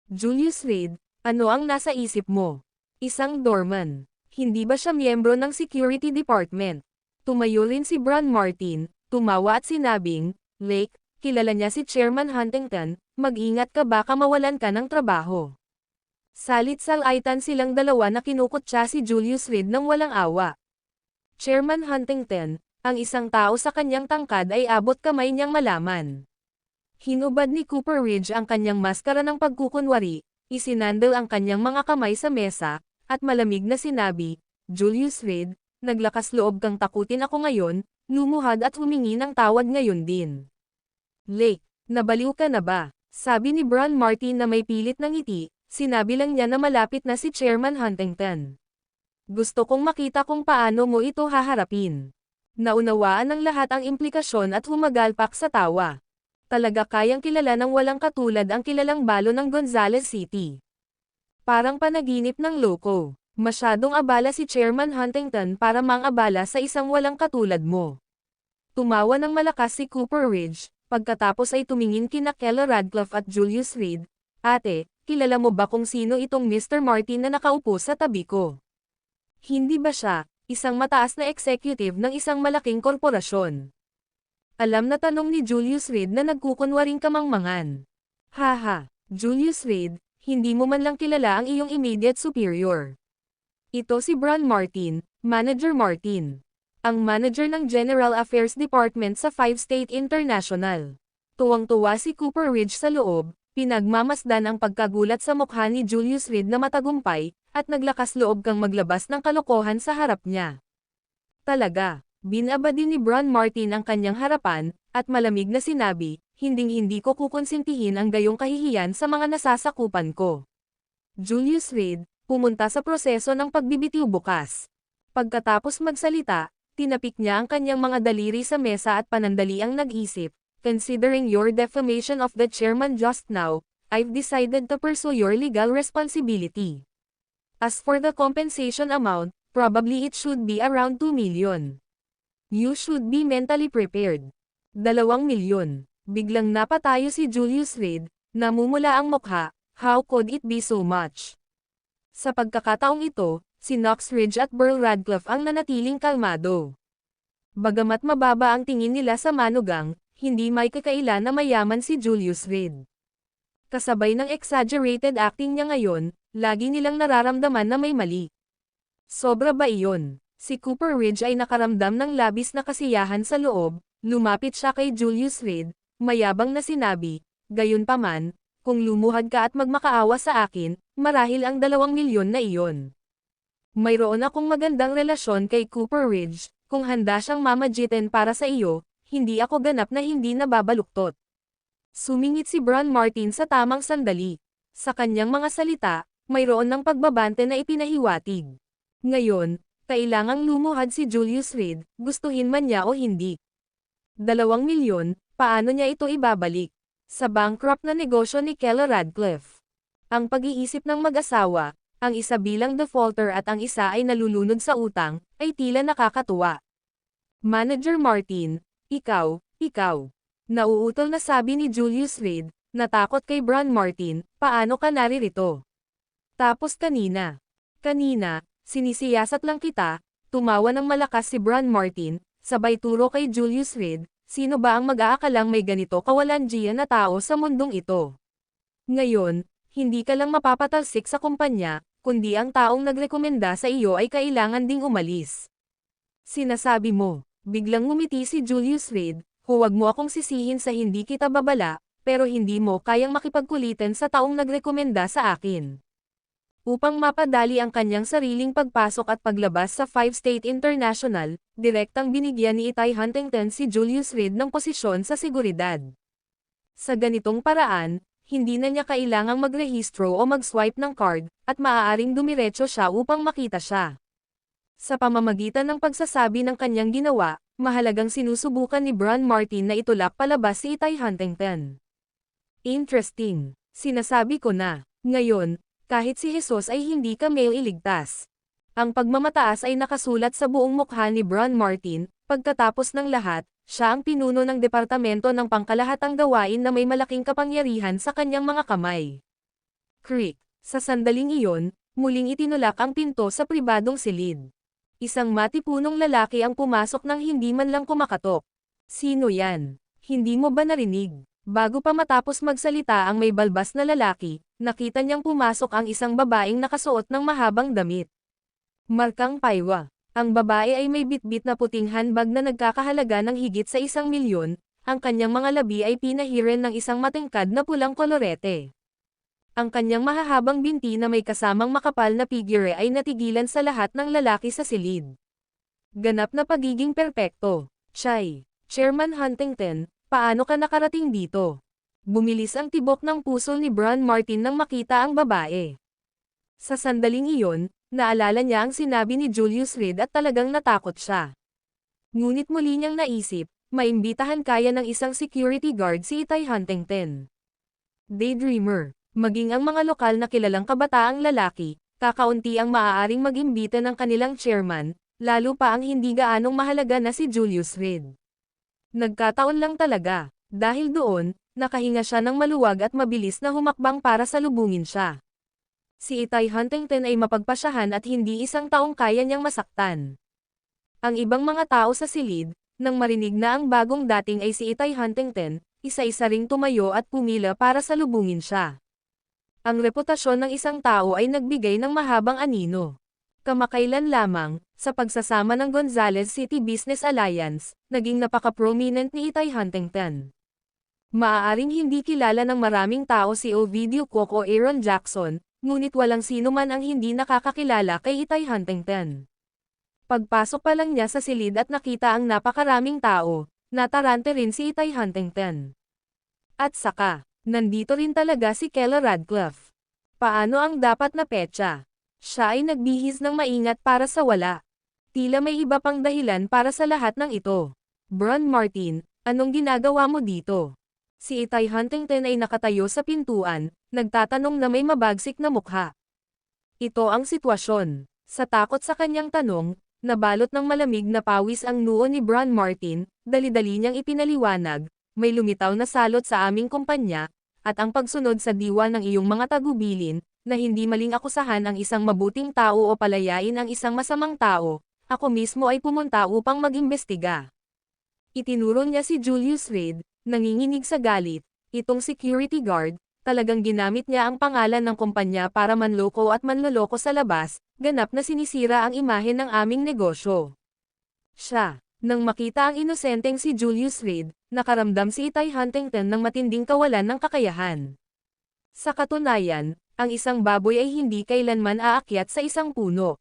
Julius Reed, ano ang nasa isip mo? Isang doorman. Hindi ba siya miyembro ng security department? Tumayo rin si Bron Martin, tumawa at sinabing, Lake, kilala niya si Chairman Huntington, mag-ingat ka baka mawalan ka ng trabaho. Salit-salaitan silang dalawa na kinukutya si Julius Reed ng walang awa. Chairman Huntington, ang isang tao sa kanyang tangkad ay abot kamay niyang malaman. Hinubad ni Cooper Ridge ang kanyang maskara ng pagkukunwari, isinandal ang kanyang mga kamay sa mesa, at malamig na sinabi, Julius Reed, naglakas loob kang takutin ako ngayon, lumuhad at humingi ng tawad ngayon din. Lake, nabaliw ka na ba? Sabi ni Bron Martin na may pilit ng ngiti, sinabi lang niya na malapit na si Chairman Huntington. Gusto kong makita kung paano mo ito haharapin. Naunawaan ng lahat ang implikasyon at humagalpak sa tawa. Talaga kayang kilala ng walang katulad ang kilalang balo ng Gonzales City. Parang panaginip ng loko. Masyadong abala si Chairman Huntington para mang-abala sa isang walang katulad mo. Tumawa ng malakas si Cooper Ridge, pagkatapos ay tumingin kina Kela Radcliffe at Julius Reed. Ate, kilala mo ba kung sino itong Mr. Martin na nakaupo sa tabi ko? Hindi ba siya, isang mataas na executive ng isang malaking korporasyon. Alam na tanong ni Julius Reed na nagkukunwaring kamangmangan. Haha, Julius Reed, hindi mo man lang kilala ang iyong immediate superior. Ito si Bron Martin, Manager Martin. Ang manager ng General Affairs Department sa Five State International. Tuwang-tuwa si Cooper Ridge sa loob, pinagmamasdan ang pagkagulat sa mukha ni Julius Reed na matagumpay, at naglakas loob kang maglabas ng kalokohan sa harap niya. Talaga, binabadi ni Bron Martin ang kanyang harapan, at malamig na sinabi, hinding-hindi ko kukonsintihin ang gayong kahihiyan sa mga nasasakupan ko. Julius Reed, pumunta sa proseso ng pagbibitiw bukas. Pagkatapos magsalita, tinapik niya ang kanyang mga daliri sa mesa at panandaliang nag-isip, considering your defamation of the chairman just now, I've decided to pursue your legal responsibility. As for the compensation amount, probably it should be around 2 million. You should be mentally prepared. 2 milyon. Biglang napatayo si Julius Reed, namumula ang mukha, how could it be so much? Sa pagkakataong ito, si Knox Ridge at Burl Radcliffe ang nanatiling kalmado. Bagamat mababa ang tingin nila sa manugang, hindi may kakaila na mayaman si Julius Reed. Kasabay ng exaggerated acting niya ngayon, lagi nilang nararamdaman na may mali. Sobra ba iyon? Si Cooper Ridge ay nakaramdam ng labis na kasiyahan sa loob, lumapit siya kay Julius Reed, mayabang na sinabi, gayunpaman, kung lumuhad ka at magmakaawa sa akin, marahil ang 2 milyon na iyon. Mayroon akong magandang relasyon kay Cooper Ridge, kung handa siyang mamagitin para sa iyo, hindi ako ganap na hindi nababaluktot. Sumingit si Bron Martin sa tamang sandali. Sa kanyang mga salita, mayroon ng pagbabante na ipinahiwatig. Ngayon, kailangang lumuhad si Julius Reed, gustuhin man niya o hindi. 2 milyon, paano niya ito ibabalik? Sa bankrupt na negosyo ni Kella Radcliffe. Ang pag-iisip ng mag-asawa, ang isa bilang defaulter at ang isa ay nalulunod sa utang, ay tila nakakatuwa. Manager Martin, ikaw. Nauutol na sabi ni Julius Reed, natakot kay Bron Martin, paano ka naririto? Tapos kanina, sinisiyasat lang kita, tumawa ng malakas si Bron Martin, sabay turo kay Julius Reed, sino ba ang mag-aakalang may ganito kawalandian na tao sa mundong ito? Ngayon, hindi ka lang mapapatalsik sa kumpanya, kundi ang taong nagrekomenda sa iyo ay kailangan ding umalis. Sinasabi mo, biglang ngumiti si Julius Reed, huwag mo akong sisihin sa hindi kita babala, pero hindi mo kayang makipagkulitan sa taong nagrekomenda sa akin. Upang mapadali ang kanyang sariling pagpasok at paglabas sa Five State International, direktang binigyan ni Itay Huntington si Julius Reed ng posisyon sa seguridad. Sa ganitong paraan, hindi na niya kailangang magrehistro o mag-swipe ng card, at maaaring dumiretso siya upang makita siya. Sa pamamagitan ng pagsasabi ng kanyang ginawa, mahalagang sinusubukan ni Bron Martin na itulak palabas si Itay Huntington. Interesting. Sinasabi ko na, ngayon, kahit si Jesus ay hindi ka mailigtas. Ang pagmamataas ay nakasulat sa buong mukha ni Bron Martin, pagkatapos ng lahat, siya ang pinuno ng departamento ng pangkalahatang gawain na may malaking kapangyarihan sa kanyang mga kamay. Creak. Sa sandaling iyon, muling itinulak ang pinto sa pribadong silid. Isang matipunong lalaki ang pumasok nang hindi man lang kumakatok. Sino yan? Hindi mo ba narinig? Bago pa matapos magsalita ang may balbas na lalaki, nakita niyang pumasok ang isang babaeng nakasuot ng mahabang damit. Markang paywa. Ang babae ay may bitbit na puting handbag na nagkakahalaga ng higit sa 1 milyon, ang kanyang mga labi ay pinahiren ng isang matingkad na pulang kolorete. Ang kanyang mahahabang binti na may kasamang makapal na figure ay natigilan sa lahat ng lalaki sa silid. Ganap na pagiging perpekto. Chay, Chairman Huntington, paano ka nakarating dito? Bumilis ang tibok ng puso ni Bron Martin nang makita ang babae. Sa sandaling iyon, naalala niya ang sinabi ni Julius Reed at talagang natakot siya. Ngunit muli niyang naisip, maimbitahan kaya ng isang security guard si Itay Huntington. Daydreamer. Maging ang mga lokal na kilalang kabataang lalaki, kakaunti ang maaaring mag-imbita ng kanilang chairman, lalo pa ang hindi gaanong mahalaga na si Julius Reed. Nagkataon lang talaga, dahil doon, nakahinga siya ng maluwag at mabilis na humakbang para salubungin siya. Si Itay Huntington ay mapagpasyahan at hindi isang taong kaya niyang masaktan. Ang ibang mga tao sa silid, nang marinig na ang bagong dating ay si Itay Huntington, isa-isa ring tumayo at pumila para salubungin siya. Ang reputasyon ng isang tao ay nagbigay ng mahabang anino. Kamakailan lamang, sa pagsasama ng Gonzales City Business Alliance, naging napaka-prominent ni Itay Huntington. Maaaring hindi kilala ng maraming tao si Ovidio Coco Aaron Jackson, ngunit walang sino man ang hindi nakakakilala kay Itay Huntington. Pagpasok pa lang niya sa silid at nakita ang napakaraming tao, natarante rin si Itay Huntington. At saka, nandito rin talaga si Kela Radcliffe. Paano ang dapat na petsa? Siya ay nagbihis ng maingat para sa wala. Tila may iba pang dahilan para sa lahat ng ito. Bron Martin, anong ginagawa mo dito? Si Itay Huntington ay nakatayo sa pintuan, nagtatanong na may mabagsik na mukha. Ito ang sitwasyon. Sa takot sa kanyang tanong, nabalot ng malamig na pawis ang noo ni Bron Martin, dali-dali niyang ipinaliwanag, may lumitaw na salot sa aming kumpanya, at ang pagsunod sa diwa ng iyong mga tagubilin, na hindi maling akusahan ang isang mabuting tao o palayain ang isang masamang tao, ako mismo ay pumunta upang mag-imbestiga. Itinuro niya si Julius Reed, nanginginig sa galit, itong security guard, talagang ginamit niya ang pangalan ng kumpanya para manloko at manloloko sa labas, ganap na sinisira ang imahe ng aming negosyo. Siya, nang makita ang inosenteng si Julius Reed, nakaramdam si Itay Huntington ng matinding kawalan ng kakayahan. Sa katunayan, ang isang baboy ay hindi kailanman aakyat sa isang puno.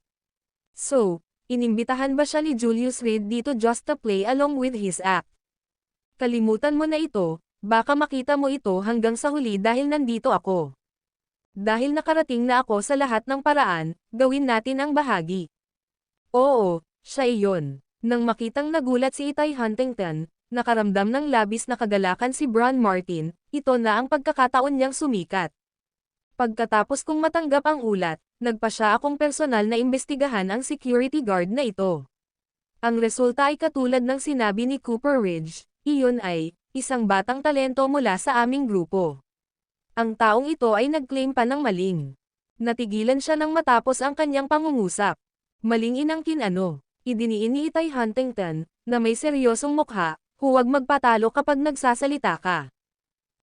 So, inimbitahan ba siya ni Julius Reed dito just to play along with his act? Kalimutan mo na ito, baka makita mo ito hanggang sa huli dahil nandito ako. Dahil nakarating na ako sa lahat ng paraan, gawin natin ang bahagi. Oo, siya iyon. Nang makitang nagulat si Itay Huntington, nakaramdam ng labis na kagalakan si Bron Martin, ito na ang pagkakataon niyang sumikat. Pagkatapos kong matanggap ang ulat, nagpa siya akong personal na imbestigahan ang security guard na ito. Ang resulta ay katulad ng sinabi ni Cooper Ridge, iyon ay, isang batang talento mula sa aming grupo. Ang taong ito ay nag-claim pa ng maling. Natigilan siya nang matapos ang kanyang pangungusap. Maling inangkin ano, idiniin ni Itay Huntington, na may seryosong mukha, huwag magpatalo kapag nagsasalita ka.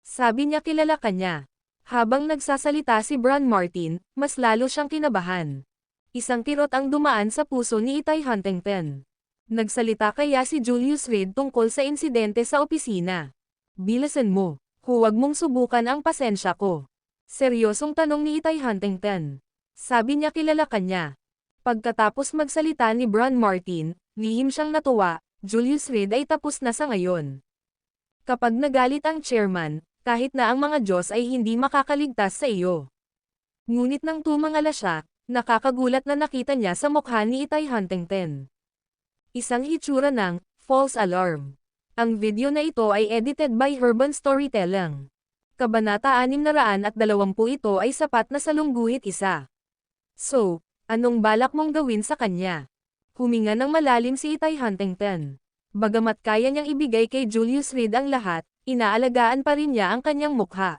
Sabi niya kilala ka niya. Habang nagsasalita si Bron Martin, mas lalo siyang kinabahan. Isang kirot ang dumaan sa puso ni Itay Huntington. Nagsalita kaya si Julius Reed tungkol sa insidente sa opisina. Bilasan mo, huwag mong subukan ang pasensya ko. Seryosong tanong ni Itay Huntington. Sabi niya kilala ka niya. Pagkatapos magsalita ni Bron Martin, lihim siyang natuwa, Julius Reed ay tapos na sa ngayon. Kapag nagalit ang chairman, kahit na ang mga Diyos ay hindi makakaligtas sa iyo. Ngunit nang tumangala siya, nakakagulat na nakita niya sa mukha ni Itay Huntington. Isang hitsura ng false alarm. Ang video na ito ay edited by Urban Storytelling. Kabanata 620 ito ay sapat na salungguhit isa. So, anong balak mong gawin sa kanya? Huminga ng malalim si Itay Huntington. Bagamat kaya niyang ibigay kay Julius Reed ang lahat, inaalagaan pa rin niya ang kanyang mukha.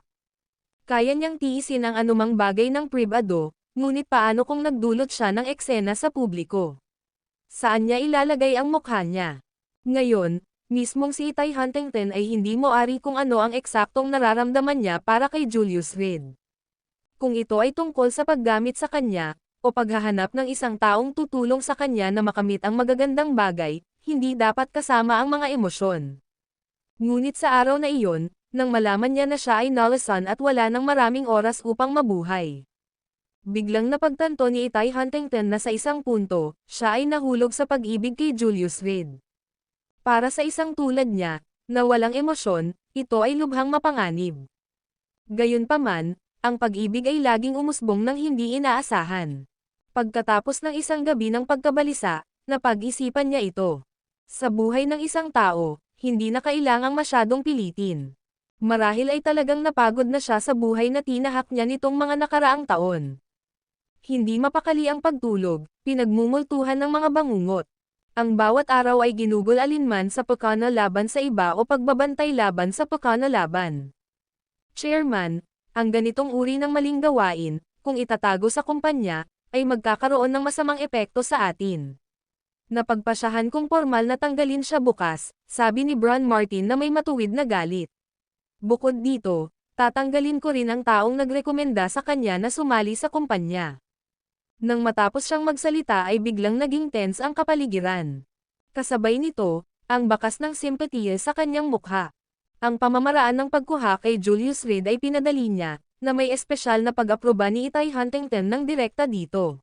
Kaya niyang tiisin ang anumang bagay ng pribado, ngunit paano kung nagdulot siya ng eksena sa publiko? Saan niya ilalagay ang mukha niya? Ngayon, mismong si Itay Huntington ay hindi moari kung ano ang eksaktong nararamdaman niya para kay Julius Reed. Kung ito ay tungkol sa paggamit sa kanya, o paghahanap ng isang taong tutulong sa kanya na makamit ang magagandang bagay, hindi dapat kasama ang mga emosyon. Ngunit sa araw na iyon, nang malaman niya na siya ay nalasan at wala ng maraming oras upang mabuhay. Biglang napagtanto ni Itay Huntington na sa isang punto, siya ay nahulog sa pag-ibig kay Julius Reed. Para sa isang tulad niya, na walang emosyon, ito ay lubhang mapanganib. Gayunpaman, ang pag-ibig ay laging umusbong ng hindi inaasahan. Pagkatapos ng isang gabi ng pagkabalisa, napag-isipan niya ito. Sa buhay ng isang tao, hindi na kailangang masyadong pilitin. Marahil ay talagang napagod na siya sa buhay na tinahak niya nitong mga nakaraang taon. Hindi mapakali ang pagtulog, pinagmumultuhan ng mga bangungot. Ang bawat araw ay ginugol alinman sa pagkano laban sa iba o pagbabantay laban sa pagkano laban. Chairman, ang ganitong uri ng maling gawain, kung itatago sa kumpanya, ay magkakaroon ng masamang epekto sa atin. Napagpasyahan kong formal na tanggalin siya bukas, sabi ni Bron Martin na may matuwid na galit. Bukod dito, tatanggalin ko rin ang taong nagrekomenda sa kanya na sumali sa kumpanya. Nang matapos siyang magsalita ay biglang naging tense ang kapaligiran. Kasabay nito, ang bakas ng simpatiya sa kanyang mukha. Ang pamamaraan ng pagkuha kay Julius Reed ay pinadali niya, na may espesyal na pag-aproba ni Itay Huntington ng direkta dito.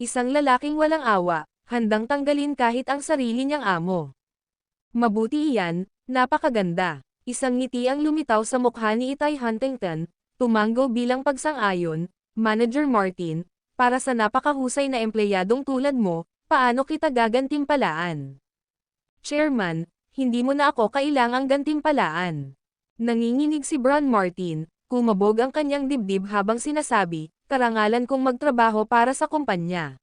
Isang lalaking walang awa, handang tanggalin kahit ang sarili niyang amo. Mabuti iyan, napakaganda. Isang ngiti ang lumitaw sa mukha ni Itay Huntington, tumango bilang pagsang-ayon, Manager Martin, para sa napakahusay na empleyadong tulad mo, paano kita gagantimpalaan? Chairman, hindi mo na ako kailangang gantimpalaan. Nanginginig si Bron Martin, kumabog ang kanyang dibdib habang sinasabi, karangalan kong magtrabaho para sa kumpanya.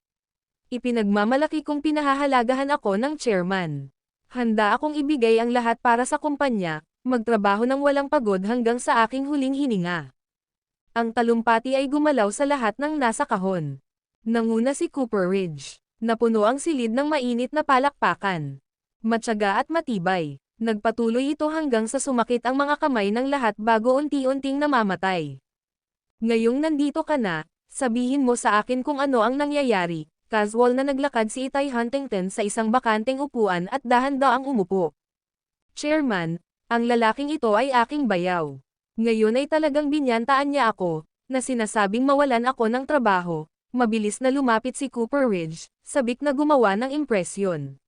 Ipinagmamalaki kong pinahahalagahan ako ng chairman. Handa akong ibigay ang lahat para sa kumpanya, magtrabaho ng walang pagod hanggang sa aking huling hininga. Ang talumpati ay gumalaw sa lahat ng nasa kahon. Nanguna si Cooper Ridge. Napuno ang silid ng mainit na palakpakan. Matyaga at matibay. Nagpatuloy ito hanggang sa sumakit ang mga kamay ng lahat bago unti-unting namamatay. Ngayong nandito ka na, sabihin mo sa akin kung ano ang nangyayari. Casual na naglakad si Itay Huntington sa isang bakanteng upuan at dahan-daang umupo. Chairman, ang lalaking ito ay aking bayaw. Ngayon ay talagang binyantaan niya ako, na sinasabing mawalan ako ng trabaho. Mabilis na lumapit si Cooper Ridge, sabik na gumawa ng impresyon.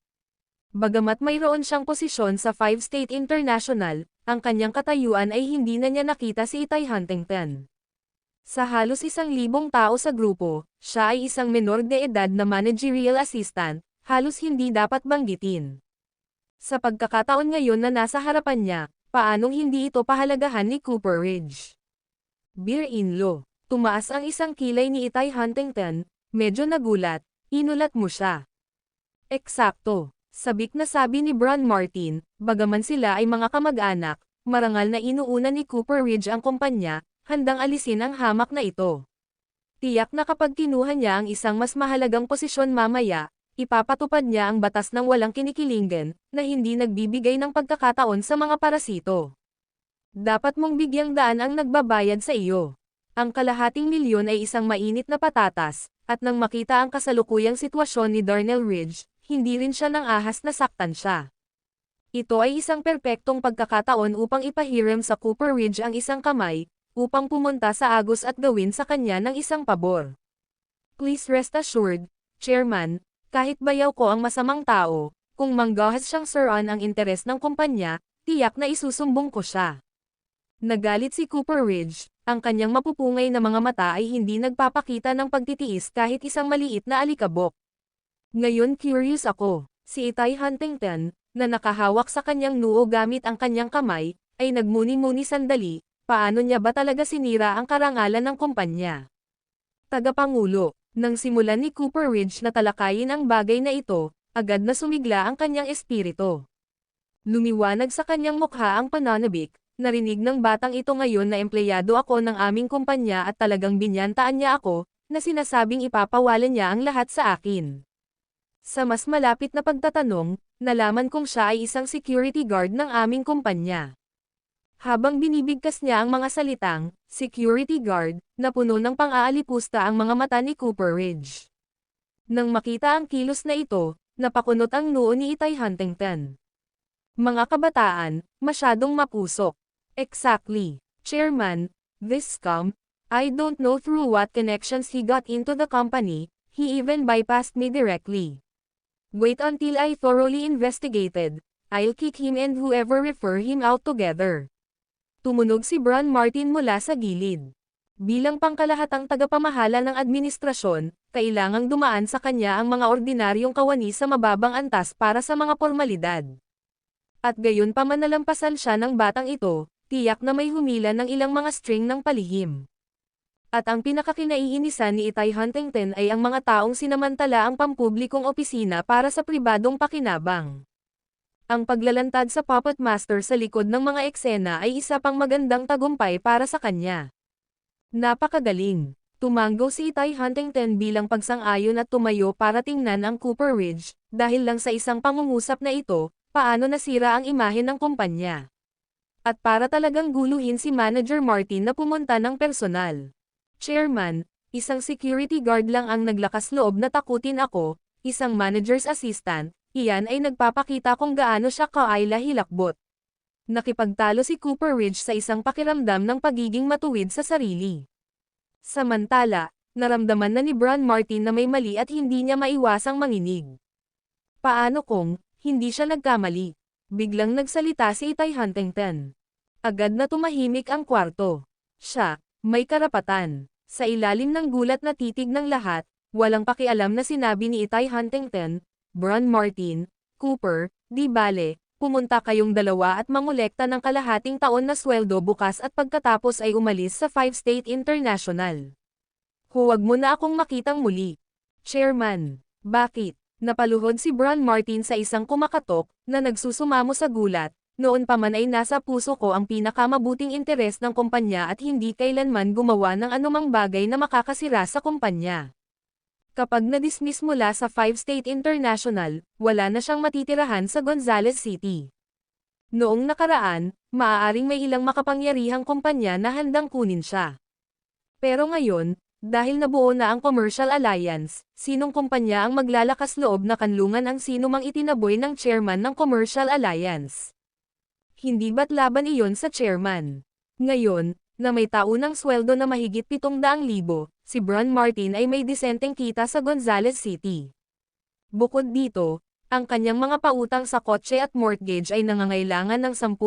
Bagamat mayroon siyang posisyon sa 5-State International, ang kanyang katayuan ay hindi na niya nakita si Itay Huntington. Sa halos 1,000 tao sa grupo, siya ay isang menor de edad na managerial assistant, halos hindi dapat banggitin. Sa pagkakataon ngayon na nasa harapan niya, paanong hindi ito pahalagahan ni Cooper Ridge? Beer-in-law. Tumaas ang isang kilay ni Itay Huntington, medyo nagulat, inulat mo siya. Eksakto. Sabik na sabi ni Bron Martin, bagaman sila ay mga kamag-anak, marangal na inuuna ni Cooper Ridge ang kumpanya, handang alisin ang hamak na ito. Tiyak na kapag kinuha niya ang isang mas mahalagang posisyon mamaya, ipapatupad niya ang batas ng walang kinikilingan, na hindi nagbibigay ng pagkakataon sa mga parasito. Dapat mong bigyang daan ang nagbabayad sa iyo. Ang kalahating milyon ay isang mainit na patatas, at nang makita ang kasalukuyang sitwasyon ni Darnell Ridge, hindi rin siya nang ahas na saktan siya. Ito ay isang perpektong pagkakataon upang ipahiram sa Cooper Ridge ang isang kamay, upang pumunta sa agos at gawin sa kanya ng isang pabor. Please rest assured, Chairman, kahit bayaw ko ang masamang tao, kung manggahas siyang suran ang interes ng kumpanya, tiyak na isusumbong ko siya. Nagalit si Cooper Ridge, ang kanyang mapupungay na mga mata ay hindi nagpapakita ng pagtitiis kahit isang maliit na alikabok. Ngayon curious ako, si Itay Huntington, na nakahawak sa kanyang noo gamit ang kanyang kamay, ay nagmuni-muni sandali, paano niya ba talaga sinira ang karangalan ng kumpanya? Tagapangulo, nang simulan ni Cooper Ridge na talakayin ang bagay na ito, agad na sumigla ang kanyang espiritu. Lumiwanag sa kanyang mukha ang pananabik, narinig ng batang ito ngayon na empleyado ako ng aming kumpanya at talagang binyantaan niya ako, na sinasabing ipapawalan niya ang lahat sa akin. Sa mas malapit na pagtatanong, nalaman kong siya ay isang security guard ng aming kumpanya. Habang binibigkas niya ang mga salitang, security guard, napuno ng pang-aalipusta ang mga mata ni Cooper Ridge. Nang makita ang kilos na ito, napakunot ang noo ni Itay Huntington. Mga kabataan, masyadong mapusok. Exactly, Chairman, this scum, I don't know through what connections he got into the company, he even bypassed me directly. Wait until I thoroughly investigated, I'll kick him and whoever refer him out together. Tumunog si Bron Martin mula sa gilid. Bilang pangkalahatang tagapamahala ng administrasyon, kailangang dumaan sa kanya ang mga ordinaryong kawani sa mababang antas para sa mga formalidad. At gayon pa man nalampasan siya ng batang ito, tiyak na may humila ng ilang mga string ng palihim. At ang pinakakinaiinisan ni Itay Huntington ay ang mga taong sinamantala ang pampublikong opisina para sa pribadong pakinabang. Ang paglalantad sa puppet master sa likod ng mga eksena ay isa pang magandang tagumpay para sa kanya. Napakagaling. Tumango si Itay Huntington bilang pagsang-ayon at tumayo para tingnan ang Cooper Ridge, Dahil lang sa isang pangungusap na ito, paano nasira ang imahe ng kumpanya. At para talagang guluhin si Manager Martin na pumunta ng personal. Chairman, isang security guard lang ang naglakas loob na takutin ako, isang manager's assistant, iyan ay nagpapakita kung gaano siya kaayla hilakbot. Nakipagtalo si Cooper Ridge sa isang pakiramdam ng pagiging matuwid sa sarili. Samantala, naramdaman na ni Bron Martin na may mali at hindi niya maiwasang manginig. Paano kung hindi siya nagkamali? Biglang nagsalita si Itay Huntington. Agad na tumahimik ang kwarto. Siya, may karapatan. Sa ilalim ng gulat na titig ng lahat, walang pakialam na sinabi ni Itay Huntington, Bron Martin, Cooper, di bale, pumunta kayong dalawa at mangolekta ng kalahating taon na sweldo bukas at pagkatapos ay umalis sa 5-State International. Huwag mo na akong makitang muli. Chairman, bakit? Napaluhod si Bron Martin sa isang kumakatok, na nagsusumamo sa gulat, noon pa man ay nasa puso ko ang pinakamabuting interes ng kumpanya at hindi kailanman gumawa ng anumang bagay na makakasira sa kumpanya. Kapag na-dismiss mula sa 5-State International, wala na siyang matitirahan sa Gonzales City. Noong nakaraan, maaaring may ilang makapangyarihang kumpanya na handang kunin siya. Pero ngayon, dahil nabuo na ang Commercial Alliance, sinong kumpanya ang maglalakas loob na kanlungan ang sinumang itinaboy ng chairman ng Commercial Alliance? Hindi ba't laban iyon sa chairman? Ngayon, na may taunang sweldo na mahigit 700,000, si Bron Martin ay may disenteng kita sa Gonzales City. Bukod dito, ang kanyang mga pautang sa kotse at mortgage ay nangangailangan ng 10,000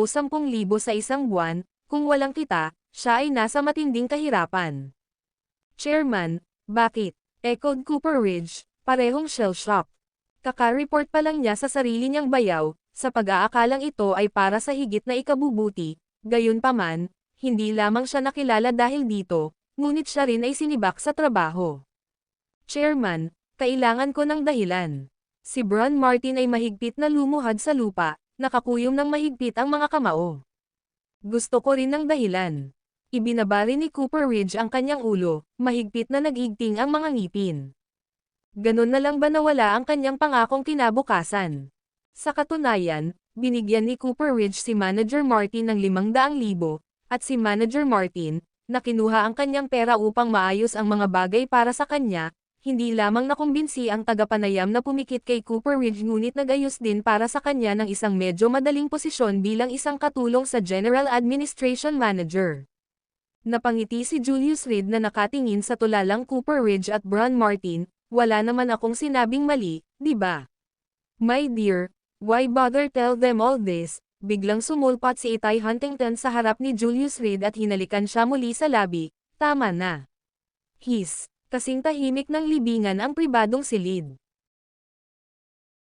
sa isang buwan, kung walang kita, siya ay nasa matinding kahirapan. Chairman, bakit? Echoed Cooper Ridge, parehong shell-shocked. Kaka-report pa lang niya sa sarili niyang bayaw, sa pag-aakalang ito ay para sa higit na ikabubuti, gayunpaman, hindi lamang siya nakilala dahil dito, ngunit siya rin ay sinibak sa trabaho. Chairman, kailangan ko ng dahilan. Si Bron Martin ay mahigpit na lumuhad sa lupa, nakakuyom ng mahigpit ang mga kamao. Gusto ko rin ng dahilan. Ibinabari ni Cooper Ridge ang kanyang ulo, mahigpit na nag-igting ang mga ngipin. Ganon na lang ba nawala ang kanyang pangakong kinabukasan? Sa katunayan, binigyan ni Cooper Ridge si Manager Martin ng 500,000, at si Manager Martin, na kinuha ang kanyang pera upang maayos ang mga bagay para sa kanya, hindi lamang nakumbinsi ang tagapanayam na pumikit kay Cooper Ridge ngunit nagayos din para sa kanya ng isang medyo madaling posisyon bilang isang katulong sa General Administration Manager. Napangiti si Julius Reed na nakatingin sa tulalang Cooper Ridge at Bron Martin, wala naman akong sinabing mali, di ba? My dear, why bother tell them all this? Biglang sumulpat si Itay Huntington sa harap ni Julius Reed at hinalikan siya muli sa labi, tama na. Kasing tahimik ng libingan ang pribadong silid.